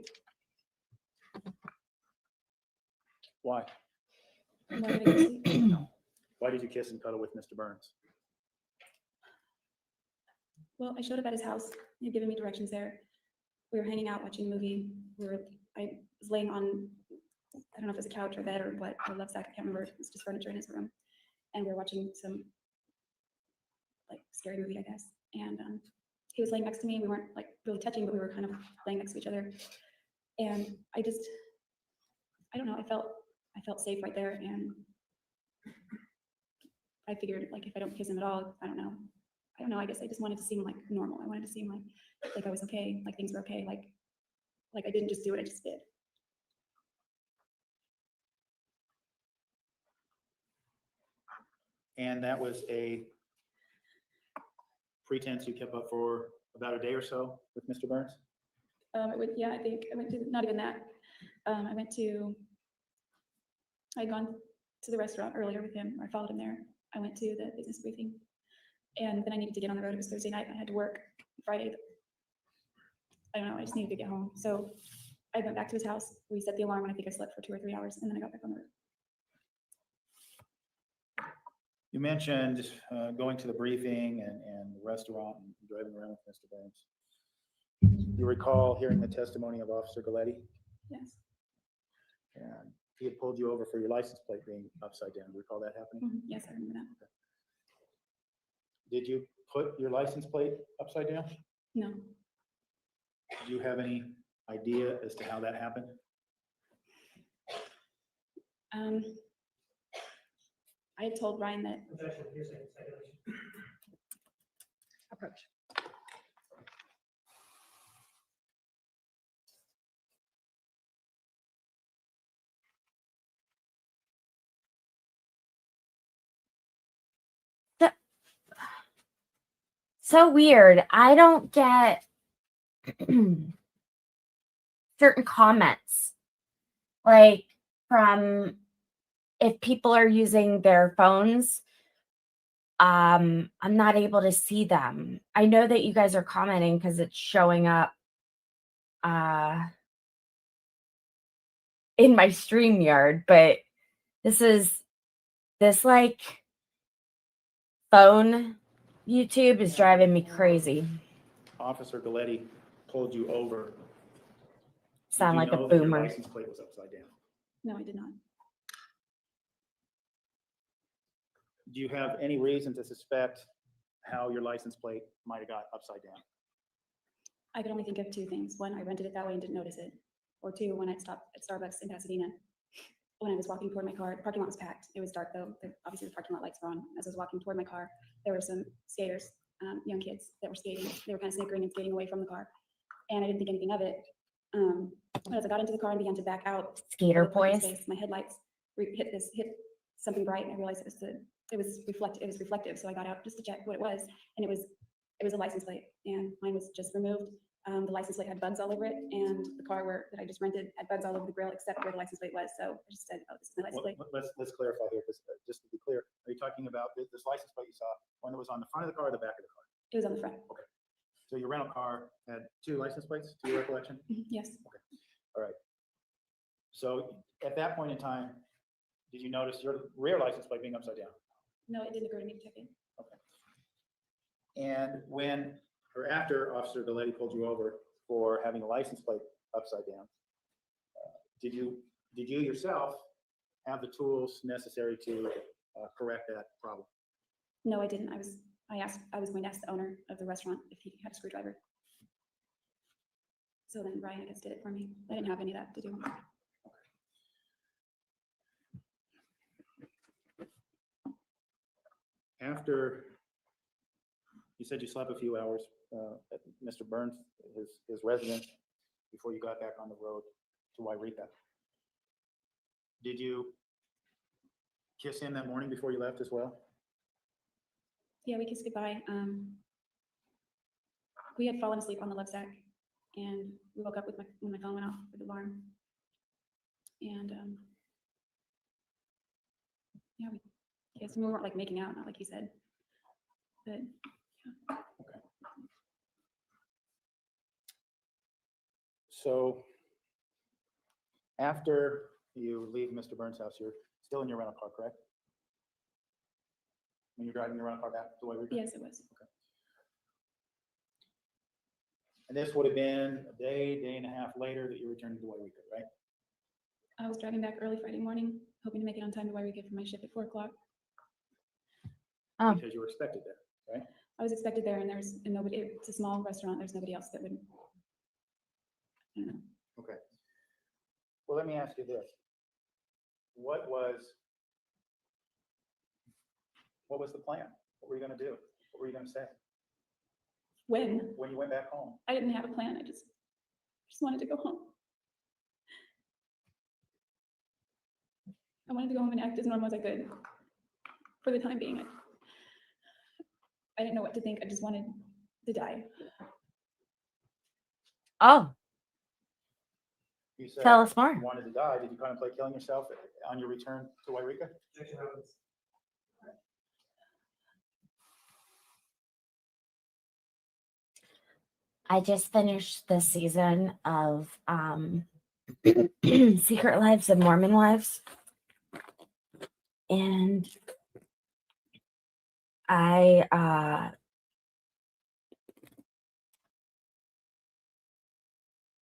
Why? Why did I go to sleep? Why did you kiss and cuddle with Mr. Burns? Well, I showed up at his house. He had given me directions there. We were hanging out, watching a movie. I was laying on, I don't know if it was a couch or bed or what, or love sack, I can't remember. It was just furniture in his room. And we were watching some like scary movie, I guess. And he was laying next to me. We weren't like really touching, but we were kind of laying next to each other. And I don't know, I felt safe right there. And I figured like if I don't kiss him at all, I don't know, I guess I just wanted to seem like normal. I wanted to seem like I was okay, like things were okay, like I didn't just do it, I just did. And that was a pretense you kept up for about a day or so with Mr. Burns? Yeah, I think I went to, not even that. I'd gone to the restaurant earlier with him, or I followed him there. I went to the business briefing. And then I needed to get on the road. It was Thursday night. I had to work Friday. I don't know, I just needed to get home. So I went back to his house. We set the alarm and I think I slept for 2 or 3 hours and then I got back on the road. You mentioned going to the briefing and the restaurant and driving around with Mr. Burns. You recall hearing the testimony of Officer Galletti? Yes. And he had pulled you over for your license plate being upside down. Do you recall that happening? Mhm. Yes, I remember that. Did you put your license plate upside down? No. Did you have any idea as to how that happened? I had told Ryan that, Objection, hearsay, speculation. approach. So weird. I don't get certain comments, like from if people are using their phones. I'm not able to see them. I know that you guys are commenting because it's showing up in my StreamYard, but this like phone YouTube is driving me crazy. Officer Galletti pulled you over. Sound Did you like a know that your boomer. license plate was upside down? No, I did not. Do you have any reason to suspect how your license plate might have got upside down? I could only think of two things. One, I rented it that way and didn't notice it. Or two, when I stopped at Starbucks in Pasadena, when I was walking toward my car, the parking lot was packed. It was dark though. Obviously the parking lot lights were on. As I was walking toward my car, there were some skaters, young kids that were skating. They were kind of snickering and skating away from the car. And I didn't think anything of it. But as I got into the car and began to back out, Skater of the parking boys. space, my headlights hit something bright, and I realized it was reflective. So I got out just to check what it was, and it was a license plate, and mine was just removed. The license plate had bugs all over it, and the car that I just rented had bugs all over the grill except where the license plate was. So I just said, "Oh, this is my license plate." Let's clarify here, because just to be clear, are you talking about this license plate you saw, one that was on the front of the car or the back of the car? It was on the front. So your rental car had two license plates, to your recollection? Yes. All right. So at that point in time, did you notice your rear license plate being upside down? No, it didn't occur to me to check it. And when or after Officer Galletti pulled you over for having a license plate upside down, did you yourself have the tools necessary to correct that problem? No, I didn't. I was going to ask the owner of the restaurant if he had a screwdriver. So then Brian, I guess, did it for me. I didn't have any of that to do. After you said you slept a few hours at Mr. Burns, his residence, before you got back on the road to Ricah, did you kiss him that morning before you left as well? Yeah, we kissed goodbye. We had fallen asleep on the love sack, and we woke up when my phone went off with the alarm. And yeah, we kissed. We weren't like making out, not like he said. But yeah. Okay. So after you leave Mr. Burns' house, you're still in your rental car, correct? When you're driving your rental car back to Ricah? Yes, it was. Okay. And this would have been a day and a half later that you returned to Ricah, right? I was driving back early Friday morning, hoping to make it on time to Ricah for my shift at 4 o'clock. Because you were expected there, right? I was expected there, and there's nobody. It's a small restaurant. There's nobody else that would. I don't know. Okay. Well, let me ask you this. What was the plan? What were you going to do? What were you going to say? When you went back home? I didn't have a plan. I just wanted to go home. I wanted to go home and act as normal as I could for the time being. I didn't know what to think. I just wanted to die. Oh, You said tell us more. you wanted to die. Did you contemplate killing yourself on your return to Ricah? I just finished the season of Secret Lives of Mormon Wives. And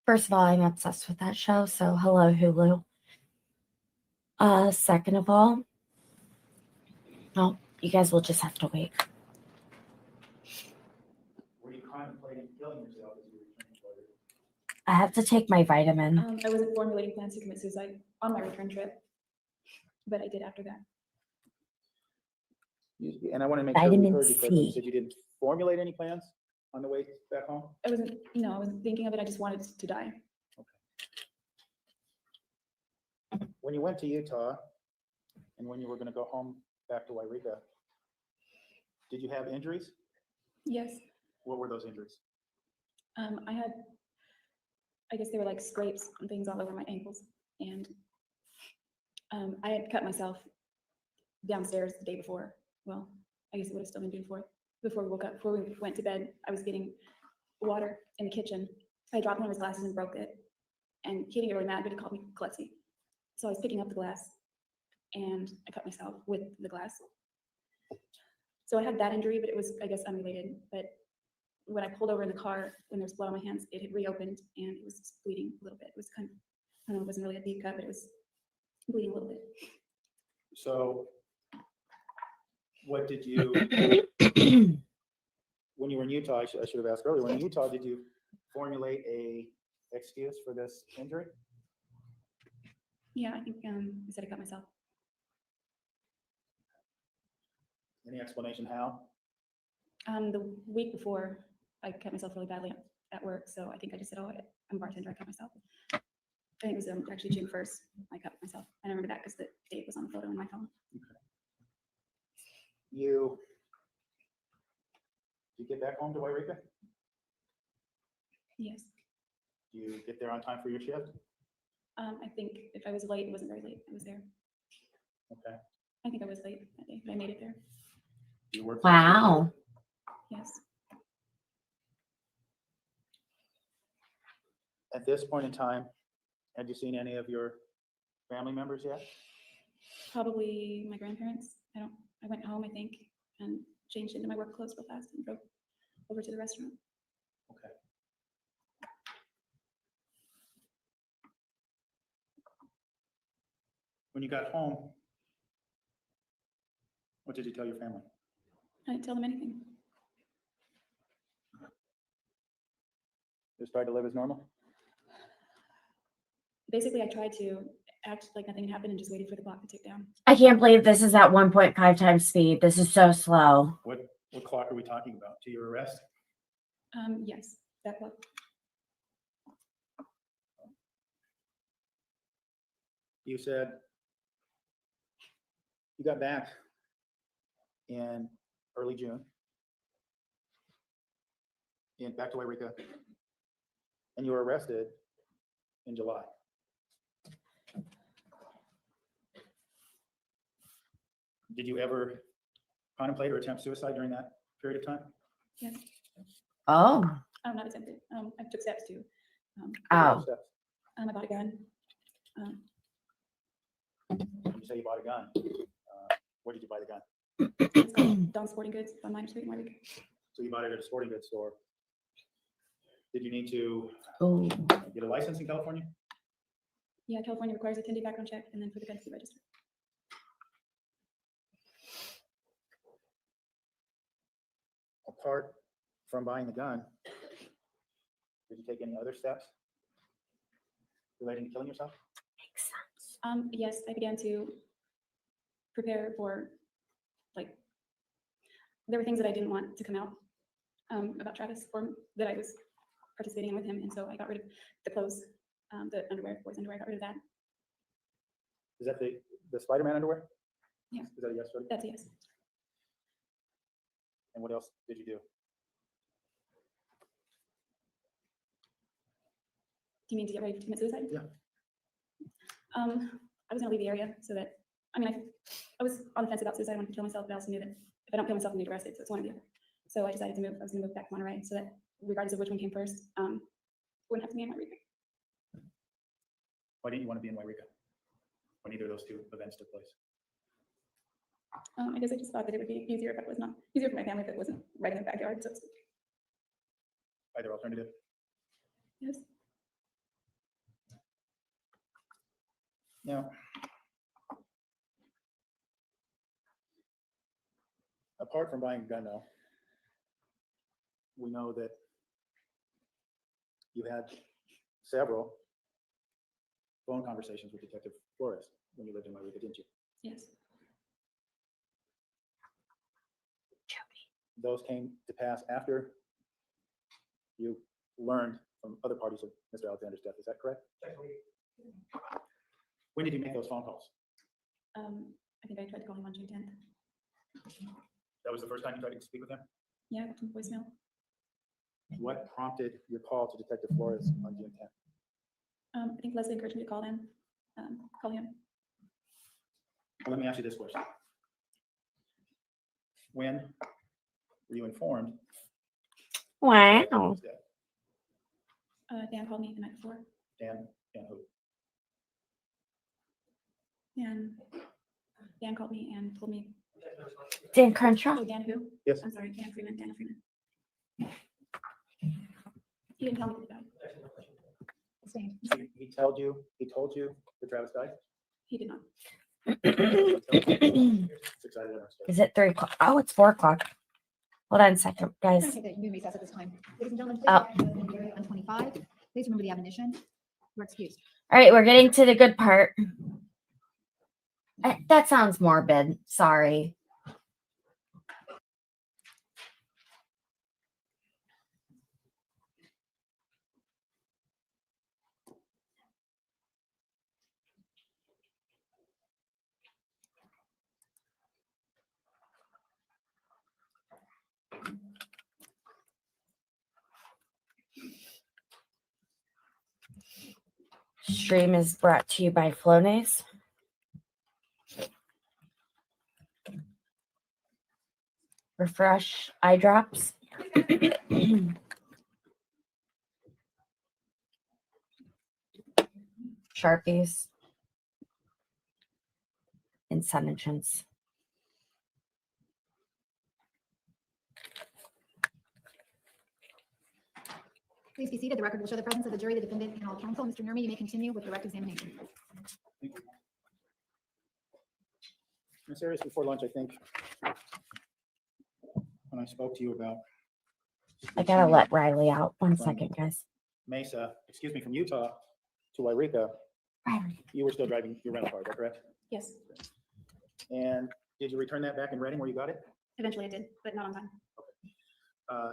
first of all, I'm obsessed with that show, so hello, Hulu. Second of all, well, you guys will just have to wait. Were you contemplating killing yourself as you returned to Ricah? I have to take my vitamin. I wasn't formulating plans to commit suicide on my return trip, but I did after that. And I want to make sure we Vitamin heard you correctly. You C. said you didn't formulate any plans on the way back home? I wasn't thinking of it. I just wanted to die. When you went to Utah and when you were going to go home back to Ricah, did you have injuries? Yes. What were those injuries? I guess they were like scrapes and things all over my ankles. And I had cut myself downstairs the day before. Well, I guess it would have still been before we woke up, before we went to bed. I was getting water in the kitchen. I dropped one of his glasses and broke it. And he didn't get really mad, but he called me klutzy. So I was picking up the glass and I cut myself with the glass. So I had that injury, but it was, I guess, unrelated. But when I pulled over in the car, when there was blood on my hands, it had reopened and it was just bleeding a little bit. It was kind of, I don't know, it wasn't really a deep cut, but it was bleeding a little bit. So what did you, when you were in Utah, I should have asked earlier, when in Utah, did you formulate a excuse for this injury? Yeah, I think I said I cut myself. Any explanation how? The week before, I cut myself really badly at work, so I think I just said, "Oh, I'm a bartender. I cut myself." I think it was actually June 1st. I cut myself. I remember that because the date was on the photo on my phone. You get back home to Ricah? Yes. Do you get there on time for your shift? I think if I was late, it wasn't very late. I was there. Okay. I think I was late that day, but I made it there. You work. Wow. Yes. At this point in time, had you seen any of your family members yet? Probably my grandparents. I went home, I think, and changed into my work clothes real fast and drove over to the restaurant. Okay. When you got home, what did you tell your family? I didn't tell them anything. Just tried to live as normal? Basically, I tried to act like nothing had happened and just waited for the clock to tick down. I can't believe this is at 1.5 times speed. This is so slow. What clock are we talking about? To your arrest? Yes, that clock. You said you got back in early June, back to Ricah, and you were arrested in July. Did you ever contemplate or attempt suicide during that period of time? Yes. Oh. Not attempted. I took steps to. Oh. Steps. I bought a gun. You say you bought a gun. Where did you buy the gun? It's called Don Sporting Goods on Minor Street in Ricah. So you bought it at a sporting goods store. Did you need to Oh. get a license in California? Yeah, California requires a 10-day background check and then for the gun to be registered. Apart from buying the gun, did you take any other steps relating to killing yourself? Yes, I began to prepare for, there were things that I didn't want to come out about Travis or that I was participating in with him, and so I got rid of the clothes, the underwear, boys' underwear. I got rid of that. Is that the Spider-Man underwear? Yeah. Is that a yes? Jodi? That's a yes. And what else did you do? Do you mean to get ready to commit suicide? Yeah. I was gonna leave the area so that, I was on the fence about suicide. I wanted to kill myself, but I also knew that if I don't kill myself, I'm gonna get arrested. So it's one or the other. So I decided to move. I was gonna move back to Monterey so that regardless of which one came first, wouldn't have to be in my Ricah. Why didn't you want to be in Ricah when either of those two events took place? I guess I just thought that it would be easier if it was not easier for my family if it wasn't right in the backyard. So to speak. Either alternative. Yes. Now, apart from buying a gun, though, we know that you had several phone conversations with Detective Flores when you lived in Ricah, didn't you? Yes. those came to pass after you learned from other parties of Mr. Alexander's death. Is that correct? When did you make those phone calls? I think I tried to call him on June 10th. That was the first time you tried to speak with him? Yeah, I got some voicemail. What prompted your call to Detective Flores on June 10th? I think Leslie encouraged me to call him. Let me ask you this question. When were you informed? Wow. Dan called me the night before, Dan who? and Dan called me and told me. Dan Crenshaw? Oh, Dan who? Yes. I'm sorry, Dan Freeman. He didn't tell me that he died. He told you that Travis died? He did not. It's exciting. Is it 3 o'clock? Oh, it's 4 o'clock. Hold on a second, We're gonna guys. take a evening recess at this time. Ladies and gentlemen, Oh. on 25, please remember the admonition. You're excused. All right, we're getting to the good part. That sounds morbid. Sorry. Stream is brought to you by Flonase. Refresh eye drops. Sharpies. And Summontions. Please be seated. The record will show the presence of the jury, the defendant, and all counsel. Mr. Nurmi, you may continue with direct examination. Ms. Arias, before lunch, I think, when I spoke to you about I gotta let Riley out. 1 second, guys. from Utah to Ricah, Riley. you were still driving your rental car, is that correct? Yes, And did you return that back in Reading where you got it? eventually I did, but not on time.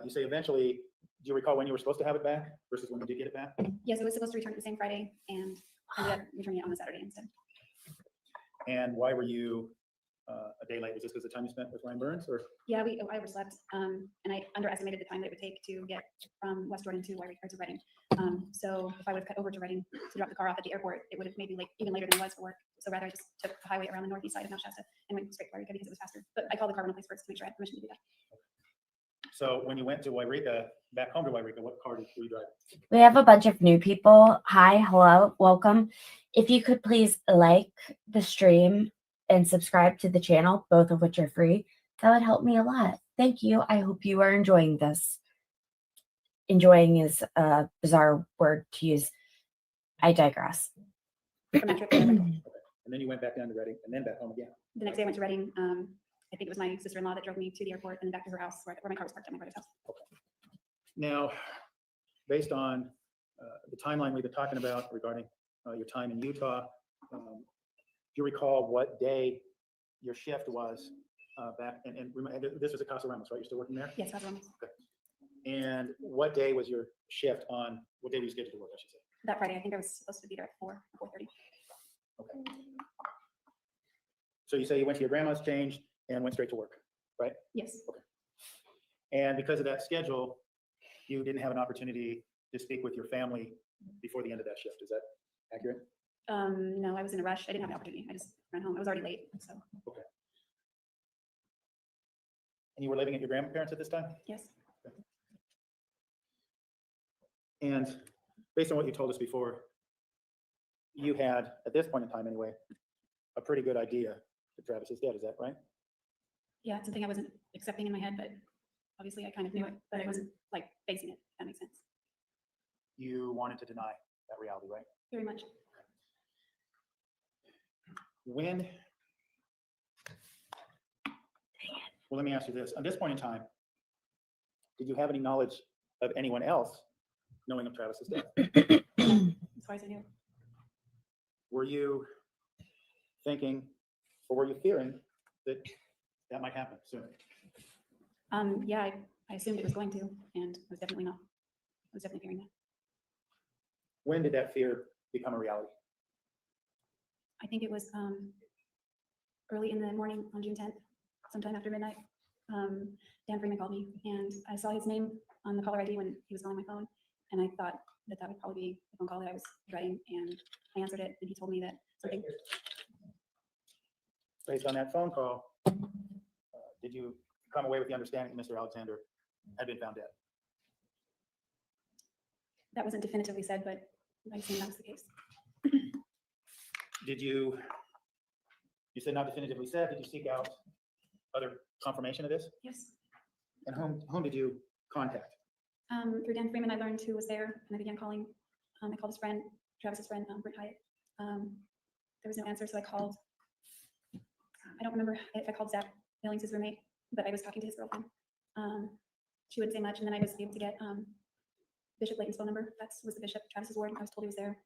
You say eventually, do you recall when you were supposed to have it back versus when you did get it back? Yes, it was supposed to return it the same Friday and ended up returning it on the Saturday instead. And why were you a day late? Was this because of the time you spent with Ryan Burns or? Yeah, I overslept, and I underestimated the time that it would take to get from West Jordan to Reading. So if I would have cut over to Reading to drop the car off at the airport, it would have made me even later than it was for work. So rather I just took the highway around the northeast side of Mount Shasta and went straight to Wairika because it was faster. But I called the car rental place first to make sure I had permission to do that. So when you went to Wairika, back home to Wairika, what car were you driving? We have a bunch of new people. Hi, hello, welcome. If you could please like the stream and subscribe to the channel, both of which are free, that would help me a lot. Thank you. I hope you are enjoying this. Enjoying is a bizarre word to use. I digress. From that trip, the And then you went back down to Reading and then back home again. next day I went to Reading. I think it was my sister-in-law that drove me to the airport and then back to her house where my car was parked at my brother's house. Now, based on the timeline we've been talking about regarding your time in Utah, do you recall what day your shift was back? And this was at Casa Ramos, right? You're still working there? Yes, that's wrong. And what day was your shift on? What day were you scheduled to work, I should say? That Friday, I think I was supposed to be there at 4 or 4:30. Okay. So you say you went to your grandma's, changed, and went straight to work, right? Yes, And because of that schedule, you didn't have an opportunity to speak with your family before the end of that shift. Is that accurate? no, I was in a rush. I didn't have the opportunity. I just ran home. I was already late, so And you were living at your grandparents at this time? yes. And based on what you told us before, you had, at this point in time anyway, a pretty good idea that Travis is dead. Is that right? Yeah, it's something I wasn't accepting in my head, but obviously I kind of knew it, but I wasn't like facing it, if that makes sense. You wanted to deny that reality, right? Very much. When, well, let me ask you this. At this point in time, did you have any knowledge of anyone else knowing of Travis's death? As far as I knew. Were you thinking, or were you fearing that that might happen soon? Yeah, I assumed it was going to, and it was definitely not. I was definitely fearing that. When did that fear become a reality? I think it was early in the morning on June 10th, sometime after midnight. Dan Freeman called me, and I saw his name on the caller ID when he was calling my phone, and I thought that would probably be the phone call that I was dreading, and I answered it, and he told me that something. Based on that phone call, did you come away with the understanding that Mr. Alexander had been found dead? That wasn't definitively said, but I assume that was the case. Did you said not definitively said, did you seek out other confirmation of this? Yes. And whom did you contact? Through Dan Freeman, I learned who was there, and I began calling. I called his friend, Travis's friend, Ricah. There was no answer, so I called. I don't remember if I called Zach Billings, his roommate, but I was talking to his girlfriend. She wouldn't say much, and then I was able to get Bishop Layton's phone number. That was the bishop, Travis's ward. I was told he was there,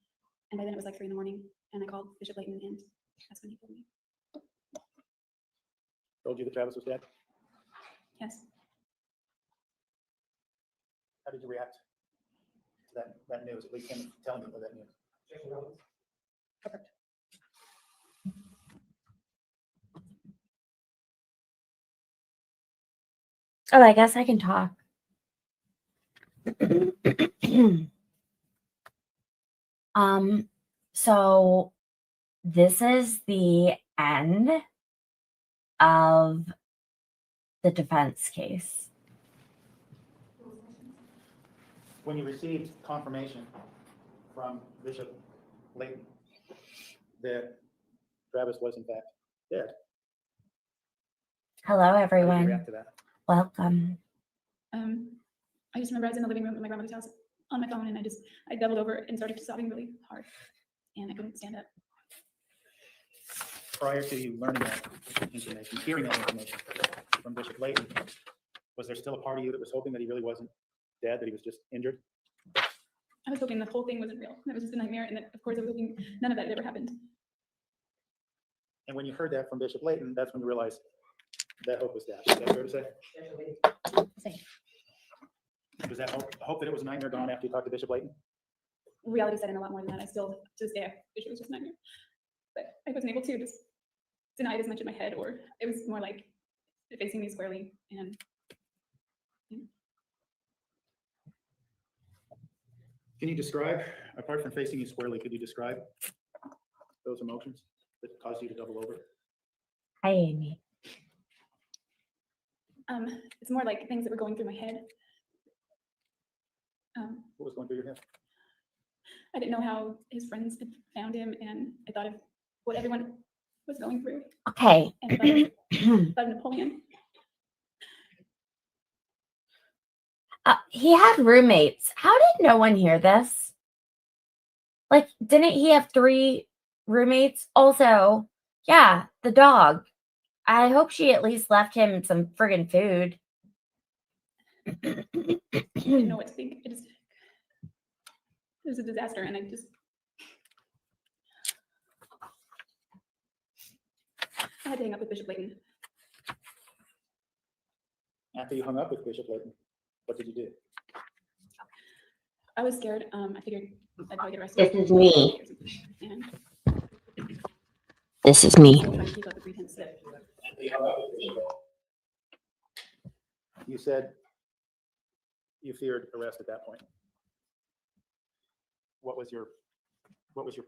and by then it was like 3 a.m, and I called Bishop Layton, and that's when he told me. Told you that Travis was dead? Yes. How did you react to that news, at least him telling you that news? Perfect. Oh, I guess I can talk. So this is the end of the defense case. When you received confirmation from Bishop Layton that Travis was in fact dead, Hello, how did you everyone. react to that? Welcome. I just remember I was in the living room at my grandmother's house on my phone, and I doubled over and started sobbing really hard, and I couldn't stand up. Prior to you learning that information, hearing that information from Bishop Layton, was there still a part of you that was hoping that he really wasn't dead, that he was just injured? I was hoping the whole thing wasn't real. That was just a nightmare, and that, of course, I was hoping none of that had ever happened. And when you heard that from Bishop Layton, that's when you realized that hope was dashed. Is that fair to say? Same. Was that hope that it was a nightmare gone after you talked to Bishop Layton? Reality set in a lot more than that. I still, to this day, I wish it was just a nightmare. But I wasn't able to just deny it as much in my head, or it was more like facing me squarely. And Can you describe, apart from facing you squarely, could you describe those emotions that caused you to double over? Hi, Amy. it's more like things that were going through my head. What was going through your head? I didn't know how his friends had found him, and I thought of what everyone was going through. Okay. And thought of Napoleon. He had roommates. How did no one hear this? Like, didn't he have 3 roommates? Also, yeah, the dog. I hope she at least left him some friggin' food. I didn't know what to think. It was a disaster, and I had to hang up with Bishop Layton. After you hung up with Bishop Layton, what did you do? I was scared. I figured I'd probably get arrested. This is me. And This is me. still trying to keep up the pretense that You said you feared arrest at that point. What was your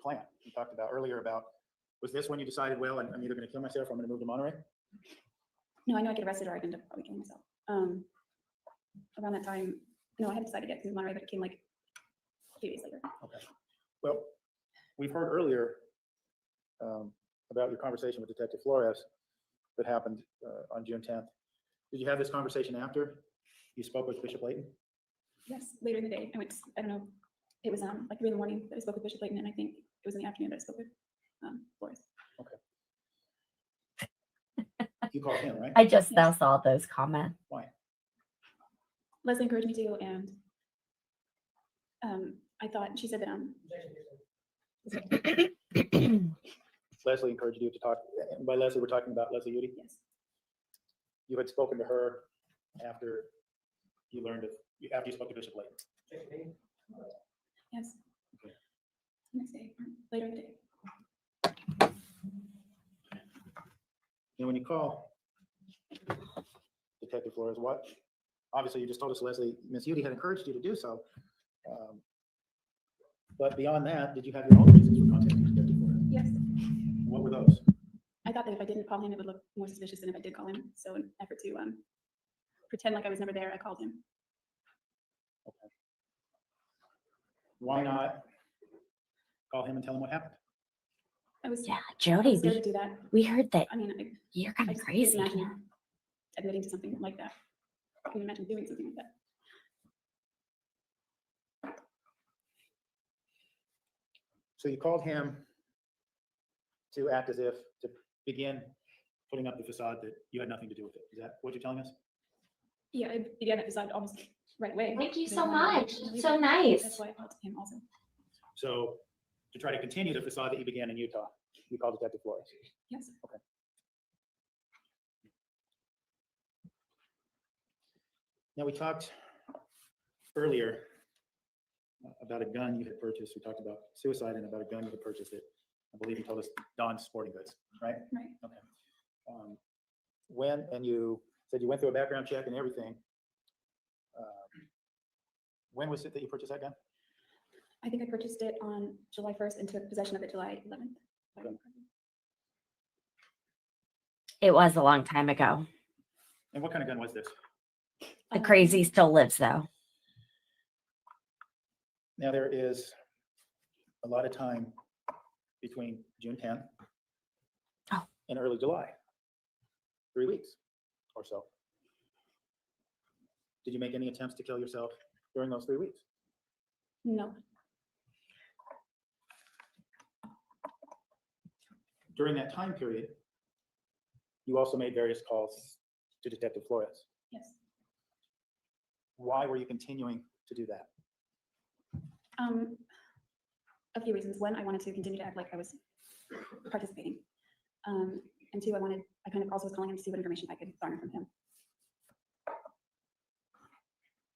plan? You talked about earlier about, was this when you decided, well, I'm either going to kill myself or I'm going to move to Monterey? no, I know I'd get arrested or I'd end up probably killing myself. Around that time, no, I hadn't decided yet to move to Monterey, but it came like a few days later. Okay. Well, we've heard earlier about your conversation with Detective Flores that happened on June 10th. Did you have this conversation after you spoke with Bishop Layton? Yes, later in the day, I don't know, it was like 3 in the morning that I spoke with Bishop Layton, and I think it was in the afternoon that I spoke with Flores. You called him, right? I just now saw those comments. Why? Leslie encouraged me to, and I thought, she said that, Leslie encouraged you to talk. And by Leslie, we're talking about Leslie Udy. yes, You had spoken to her after you learned of, after you spoke to Bishop Layton? Yes. Okay. Next day, or later in the day. And when you call Detective Flores, what, obviously you just told us, Leslie, Miss Jodi had encouraged you to do so. But beyond that, did you have your own reasons for contacting Detective Flores? Yes. What were those? I thought that if I didn't call him, it would look more suspicious than if I did call him. So in an effort to pretend like I was never there, I called him. Okay. Why not call him and tell him what happened? I was Yeah, I Jodi, was scared to do that. we heard that I mean, you're I kind of just crazy. couldn't imagine admitting to something like that. I couldn't imagine doing something like that. So you called him to act as if, to begin putting up the facade that you had nothing to do with it. Is that what you're telling us? Yeah, I began that facade almost right away. Thank you Because so I wanted much. to leave So it. nice. That's why I called him also. So to try to continue the facade that you began in Utah, you called Detective Flores. Yes. Now, we talked earlier about a gun you had purchased. We talked about suicide and about a gun you had purchased it. I believe you told us Don's Sporting Goods, right? Right. Okay. When, and you said you went through a background check and everything. When was it that you purchased that gun? I think I purchased it on July 1st and took possession of it July 11th. if I remember correctly. It was a long time ago. And what kind of gun was this? The crazy still lives though. Now, there is a lot of time between June 10th Oh. and early July. 3 weeks or so. Did you make any attempts to kill yourself during those 3 weeks? No. During that time period, you also made various calls to Detective Flores. Yes. Why were you continuing to do that? A few reasons. One, I wanted to continue to act like I was participating. And two, I kind of also was calling him to see what information I could garner from him.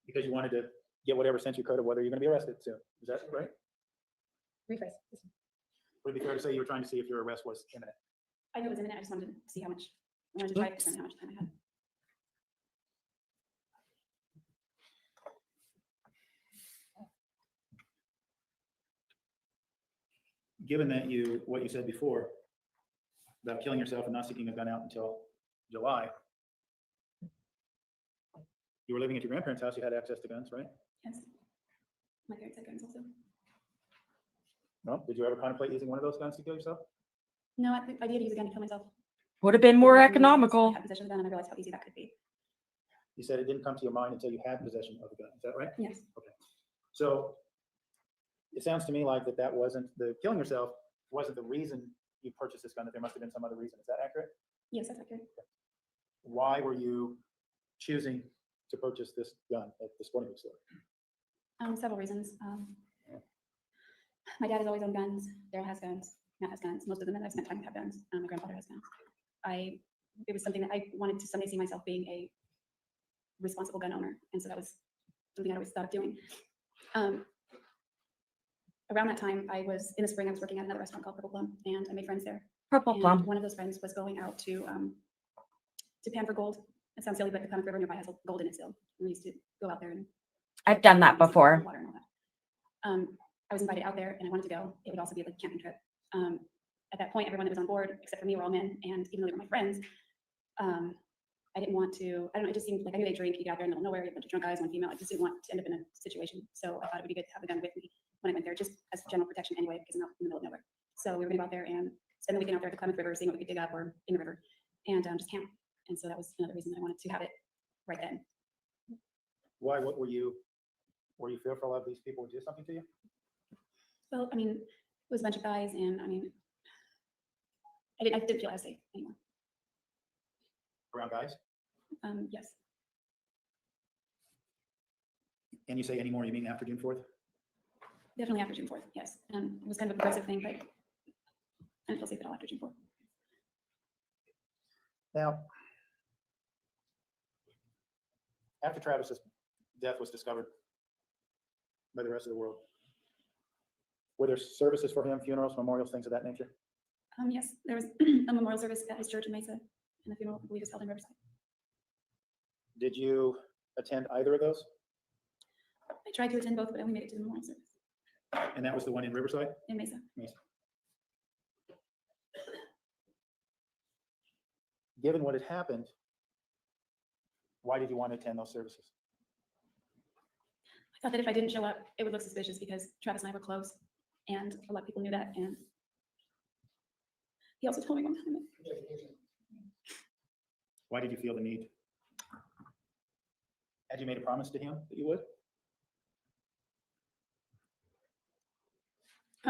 Because you wanted to get whatever sense you could of whether you're going to be arrested soon. Is that right? Rephrase. Would it be fair to say you were trying to see if your arrest was imminent? I knew it was imminent. I just wanted to see how much, I wanted to try to determine how much time I had. Given that what you said before about killing yourself and not seeking a gun out until July, you were living at your grandparents' house, you had access to guns, right? Yes. My parents had guns also. No? Did you ever contemplate using one of those guns to kill yourself? No, the idea to use a gun to kill myself. Would have been more I economical. had possession of the gun and I realized how easy that could be. You said it didn't come to your mind until you had possession of the gun. Is that right? Yes. So it sounds to me like that wasn't, the killing yourself wasn't the reason you purchased this gun, that there must have been some other reason. Is that accurate? Yes, that's accurate. Why were you choosing to purchase this gun at the sporting goods store? Several reasons. My dad has always owned guns. Daryl has guns. Matt has guns. Most of the men I've spent time with have guns. My grandfather has guns. It was something that I wanted to someday see myself being a responsible gun owner. And so that was something I always thought of doing. Around that time, in the spring, I was working at another restaurant called Purple Plum, and I made friends there. Purple And plum. one of those friends was going out to pan for gold. It sounds silly, but the Comic River nearby has gold in it still. And we used to go out there and I've done that before. water and all that. I was invited out there and I wanted to go. It would also be like a camping trip. At that point, everyone that was on board, except for me, were all men. And even though they were my friends, I didn't want to, I don't know, it just seemed like I knew they drink, you get out there in the middle of nowhere, you have a bunch of drunk guys, one female. I just didn't want to end up in a situation. So I thought it would be good to have a gun with me when I went there, just as general protection anyway, because I'm out in the middle of nowhere. So we were gonna go out there and spend the weekend out there at the Comic River, seeing what we could dig up or in the river, and just camp. And so that was another reason I wanted to have it right then. Why? What were you fearful of these people would do something to you? Well, I mean, it was a bunch of guys, and I mean, I didn't feel as safe anymore. Around guys? Yes. And you say anymore, you mean after June 4th? Definitely after June 4th, yes. It was kind of a progressive thing, but I didn't feel safe at all after June 4th. Now, After Travis's death was discovered by the rest of the world, were there services for him, funerals, memorials, things of that nature? Yes, there was a memorial service at his church in Mesa, and the funeral, I believe, is held in Riverside. Did you attend either of those? I tried to attend both, but I only made it to the memorial service And that was the one in Riverside? in Mesa. Given what had happened, why did you want to attend those services? I thought that if I didn't show up, it would look suspicious because Travis and I were close, and a lot of people knew that, and he also told me one time that Why did you feel the need? Had you made a promise to him that you would?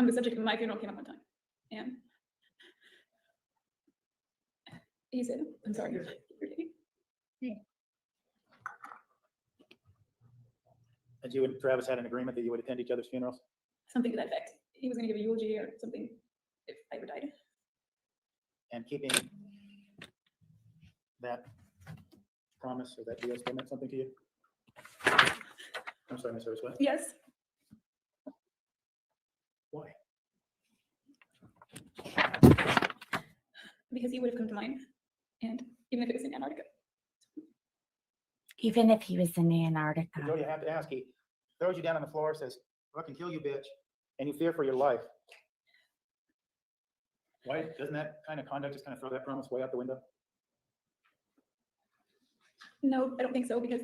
the subject of my funeral came up one time, and he said, I'm sorry. And you and Travis had an agreement that you would attend each other's funerals? Something to that effect. He was going to give a eulogy or something if I ever died. And keeping that promise or that deal still meant something to you? I'm sorry, Ms. Harris, what? Yes. Why? Because he would have come to mind, and even if it was in Antarctica. Even if he was in Antarctica. Jodi, I have to ask, he throws you down on the floor, says, fucking kill you, bitch, and you fear for your life. Why doesn't that kind of conduct just kind of throw that promise way out the window? No, I don't think so, because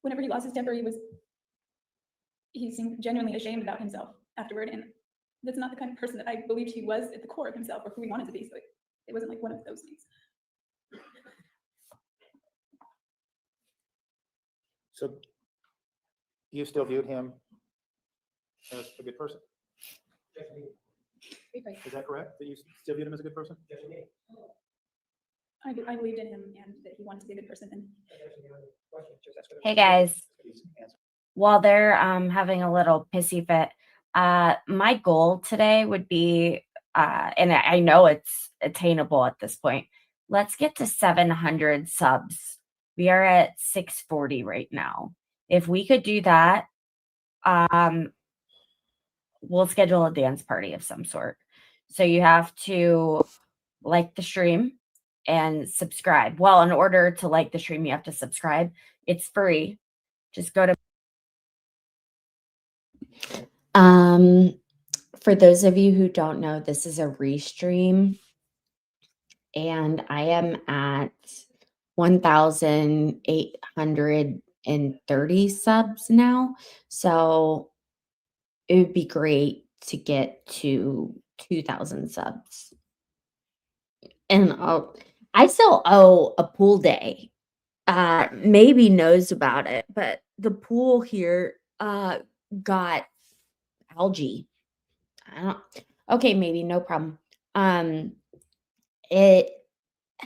whenever he lost his temper, he seemed genuinely ashamed about himself afterward, and that's not the kind of person that I believed he was at the core of himself or who he wanted to be, so it wasn't like one of those things. So you still viewed him as a good person? Is that correct? That you still viewed him as a good person? I believed in him and that he wanted to be a good person. And Hey guys, Please answer. while they're having a little pissy fit, my goal today would be, and I know it's attainable at this point, let's get to 700 subs. We are at 640 right now. If we could do that, we'll schedule a dance party of some sort. So you have to like the stream and subscribe. Well, in order to like the stream, you have to subscribe. It's free. Just go to. For those of you who don't know, this is a restream, and I am at 1,830 subs now. So it would be great to get to 2,000 subs. And I still owe a pool day. Maybe knows about it, but the pool here got algae. Okay, maybe no problem. It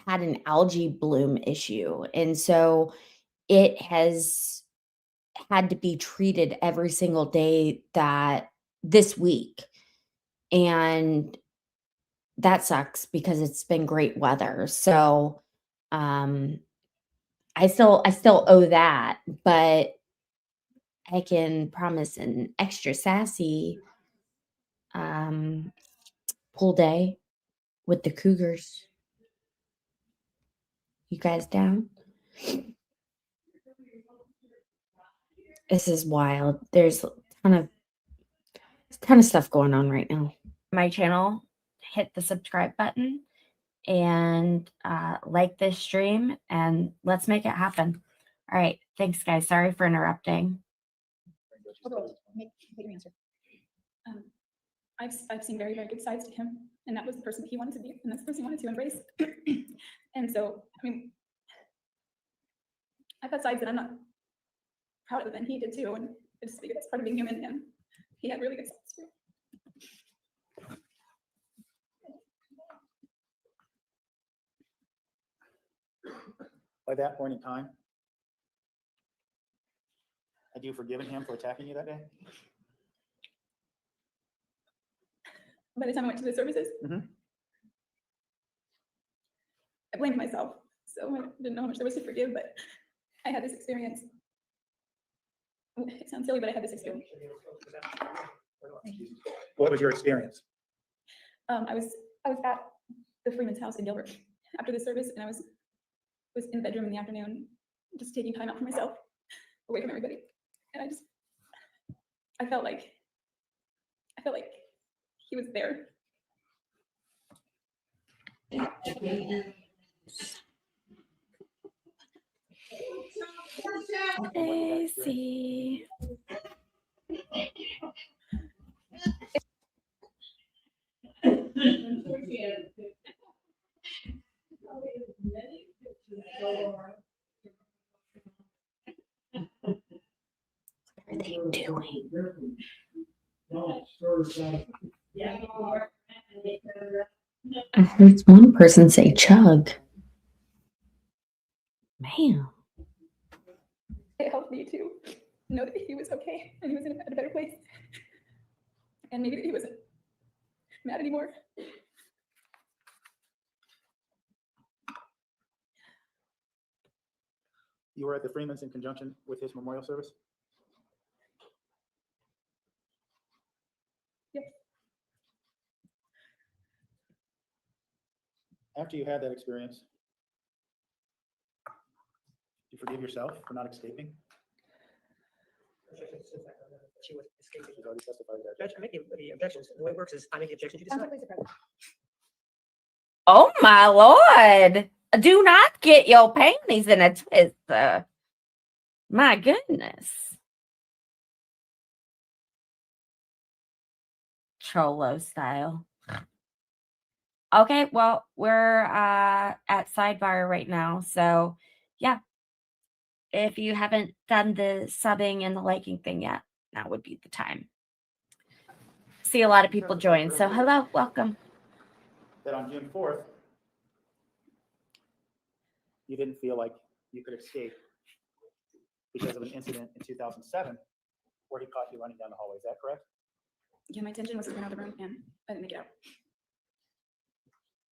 had an algae bloom issue, and so it has had to be treated every single day this week. And that sucks because it's been great weather. So I still owe that, but I can promise an extra sassy pool day with the Cougars. You guys down? This is wild. There's a ton of stuff going on right now. My channel, hit the subscribe button and like this stream, and let's make it happen. All right. Thanks, guys. Sorry for interrupting. I've seen very, very good sides to him, and that was the person that he wanted to be, and that's the person he wanted to embrace. And so, I mean, I've had sides that I'm not proud of, and he did too, and I just figured that's part of being human, and he had really good sides too. By that point in time, had you forgiven him for attacking you that day? By the time I went to the services, Mhm. I blamed myself, so I didn't know how much there was to forgive, but I had this experience. It sounds silly, but I had this experience. What was your experience? I was at the Freeman's house in Gilbert after the service, and I was in the bedroom in the afternoon, just taking time out for myself, away from everybody. And I felt like he was there. Daisy. What are they doing? I heard one person say chug. Man. It helped me to know that he was okay and he was at a better place. And maybe that he wasn't mad anymore. You were at the Freeman's in conjunction with his memorial service? Yes. After you had that experience, you forgive yourself for not escaping? She was escaping. She's already testified to that. Judge, I make the objections. The way it works is I make the objections, you decide. Oh my Lord. Do not get your panties in a twist. My goodness. Cholo style. Okay, well, we're at sidebar right now. So, yeah. If you haven't done the subbing and the liking thing yet, now would be the time. See a lot of people join. So, hello, welcome. That on June 4th, you didn't feel like you could escape because of an incident in 2007 where he caught you running down the hallway. Is that correct? Yeah, my intention was to run out of the room and I didn't make it out.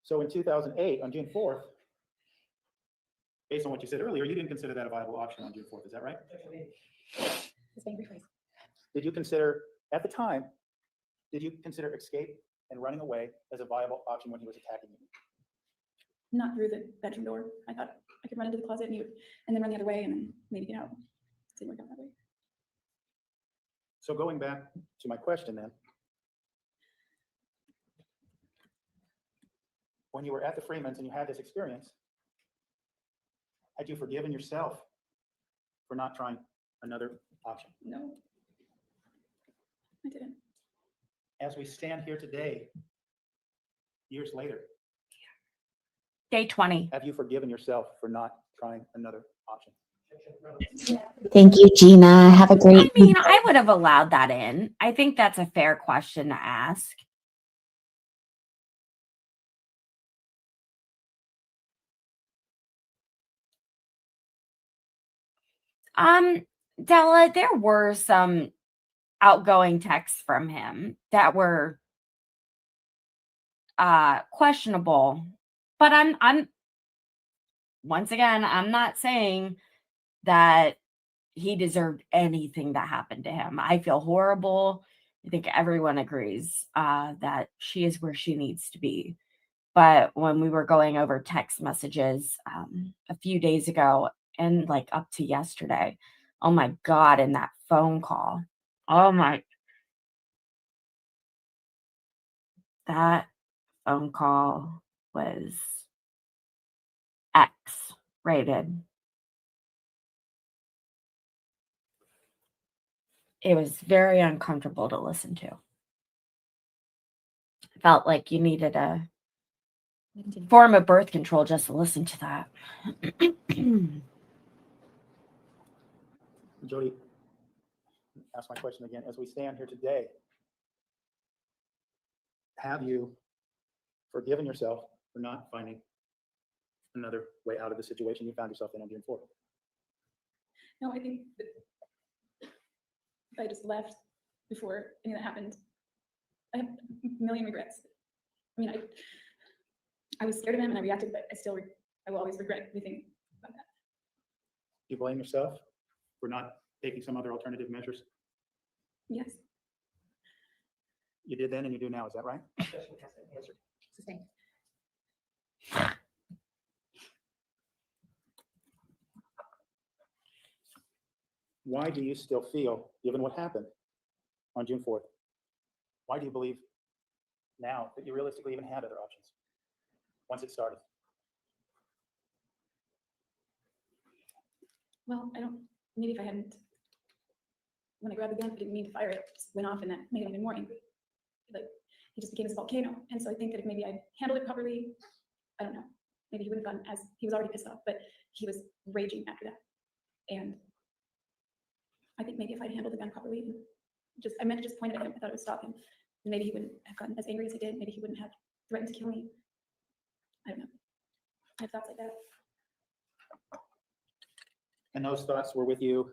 So in 2008, on June 4th, based on what you said earlier, you didn't consider that a viable option on June 4th. Is that right? It's being rephrased. Did you consider, at the time, did you consider escape and running away as a viable option when he was attacking you? Not through the bedroom door. I thought I could run into the closet and then run the other way and then maybe get out. It didn't work out that way. So going back to my question then, when you were at the Freeman's and you had this experience, had you forgiven yourself for not trying another option? No, I didn't. As we stand here today, years later, Day 20. have you forgiven yourself for not trying another option? Thank you, Gina. Have a great I mean, I would have allowed that in. I think that's a fair question to ask. Della, there were some outgoing texts from him that were questionable, but I'm once again, I'm not saying that he deserved anything that happened to him. I feel horrible. I think everyone agrees that she is where she needs to be. But when we were going over text messages a few days ago and like up to yesterday, oh my God, in that phone call, that phone call was X rated. It was very uncomfortable to listen to. Felt like you needed a form of birth control just to listen to that. Jodi, ask my question again. As we stand here today, have you forgiven yourself for not finding another way out of the situation you found yourself in on June 4th? No, I think that if I just left before any of that happened, I have a million regrets. I mean, I was scared of him and I reacted, but I will always regret anything about that. you blame yourself for not taking some other alternative measures? Yes. You did then and you do now, is that right? Sustained. Why do you still feel, given what happened on June 4th, why do you believe now that you realistically even had other options once it started? Well, maybe if I hadn't, when I grabbed the gun, I didn't mean to fire it, it just went off and that made him even more angry. Like, he just became this volcano. And so I think that if maybe I'd handled it properly, I don't know, maybe he wouldn't have gotten he was already pissed off, but he was raging after that. And I think maybe if I'd handled the gun properly, I meant to just point it at him, I thought it would stop him. And maybe he wouldn't have gotten as angry as he did. Maybe he wouldn't have threatened to kill me. I don't know. I have thoughts like that. And those thoughts were with you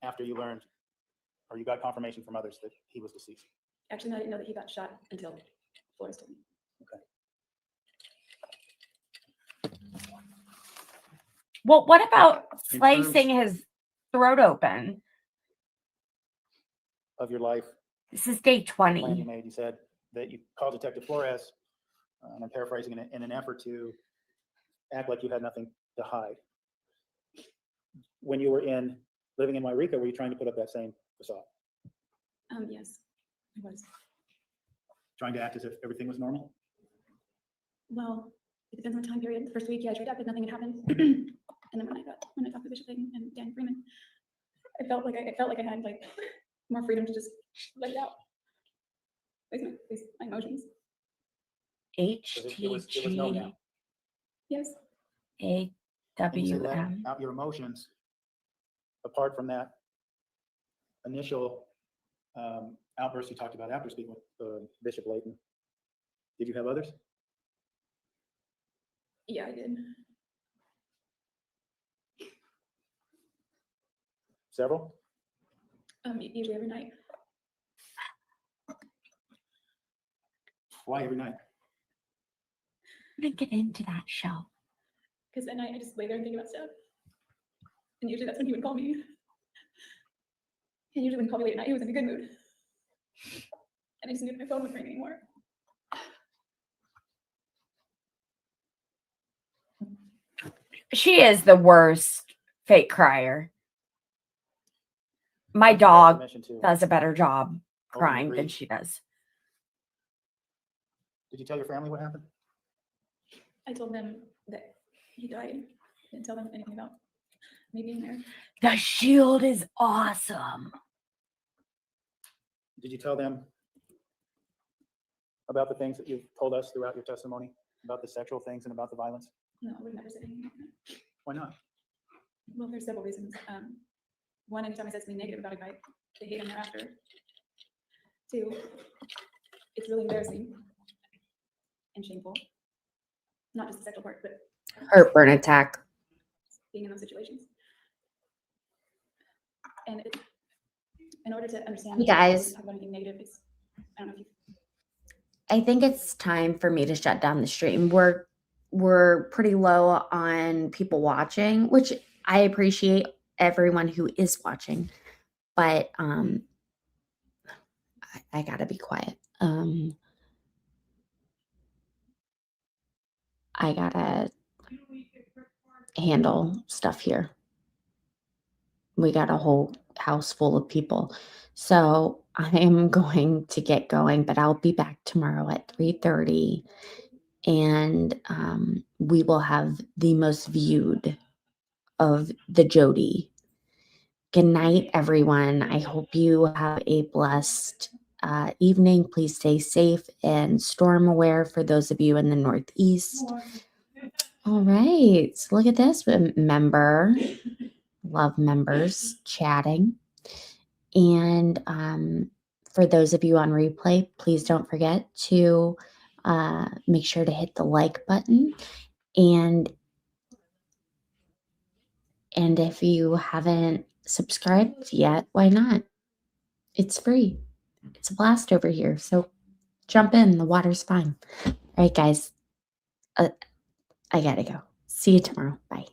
after you learned, or you got confirmation from others that he was deceased? Actually, no, I didn't know that he got shot until Flores told me. Well, what about In slicing his throat open? Of your life, This is day plan you 20. made, you said that you called Detective Flores, and I'm paraphrasing, in an effort to act like you had nothing to hide. When you were living in Ricah, were you trying to put up that same facade? Yes, I was. Trying to act as if everything was normal? Well, it depends on the time period. The first week, yeah, I tried to act like nothing had happened. And then when I talked to Bishop Layton and Dan Freeman, I felt like I had like more freedom to just let it out. Face my emotions. It was no now. Yes. And you say let HTWM. out your emotions. Apart from that initial outburst you talked about after speaking with Bishop Layton, did you have others? Yeah, I did. Several? Usually every night. Why every night? I'm gonna get into that show. Because then I just lay there and think about stuff. And usually that's when he would call me. And usually when he called me late at night, he was in a good mood. And I just knew that my phone wouldn't ring anymore. She is the worst fake crier. My dog Permission to does a better job open crying your than grief. she does. Did you tell your family what happened? I told them that he died. Didn't tell them anything about me being there. The shield is awesome. Did you tell them about the things that you've told us throughout your testimony, about the sexual things and about the violence? No, I would never say anything like that. Why not? Well, there's several reasons. One, anytime I said something negative about a guy, they hate him thereafter. Two, it's really embarrassing and shameful. Not just the sexual part, but Heartburn attack. being in those situations. And in order to understand, You guys. talk about anything negative, I don't know if you. I think it's time for me to shut down the stream. We're pretty low on people watching, which I appreciate everyone who is watching, but I gotta be quiet. I gotta handle stuff here. We got a whole house full of people. So I am going to get going, but I'll be back tomorrow at 3:30 and we will have the most viewed of the Jodi. Good night, everyone. I hope you have a blessed evening. Please stay safe and storm aware for those of you in the Northeast. All right. So look at this member. Love members chatting. And for those of you on replay, please don't forget to make sure to hit the like button. And if you haven't subscribed yet, why not? It's free. It's a blast over here. So jump in. The water's fine. All right, guys. I gotta go. See you tomorrow. Bye.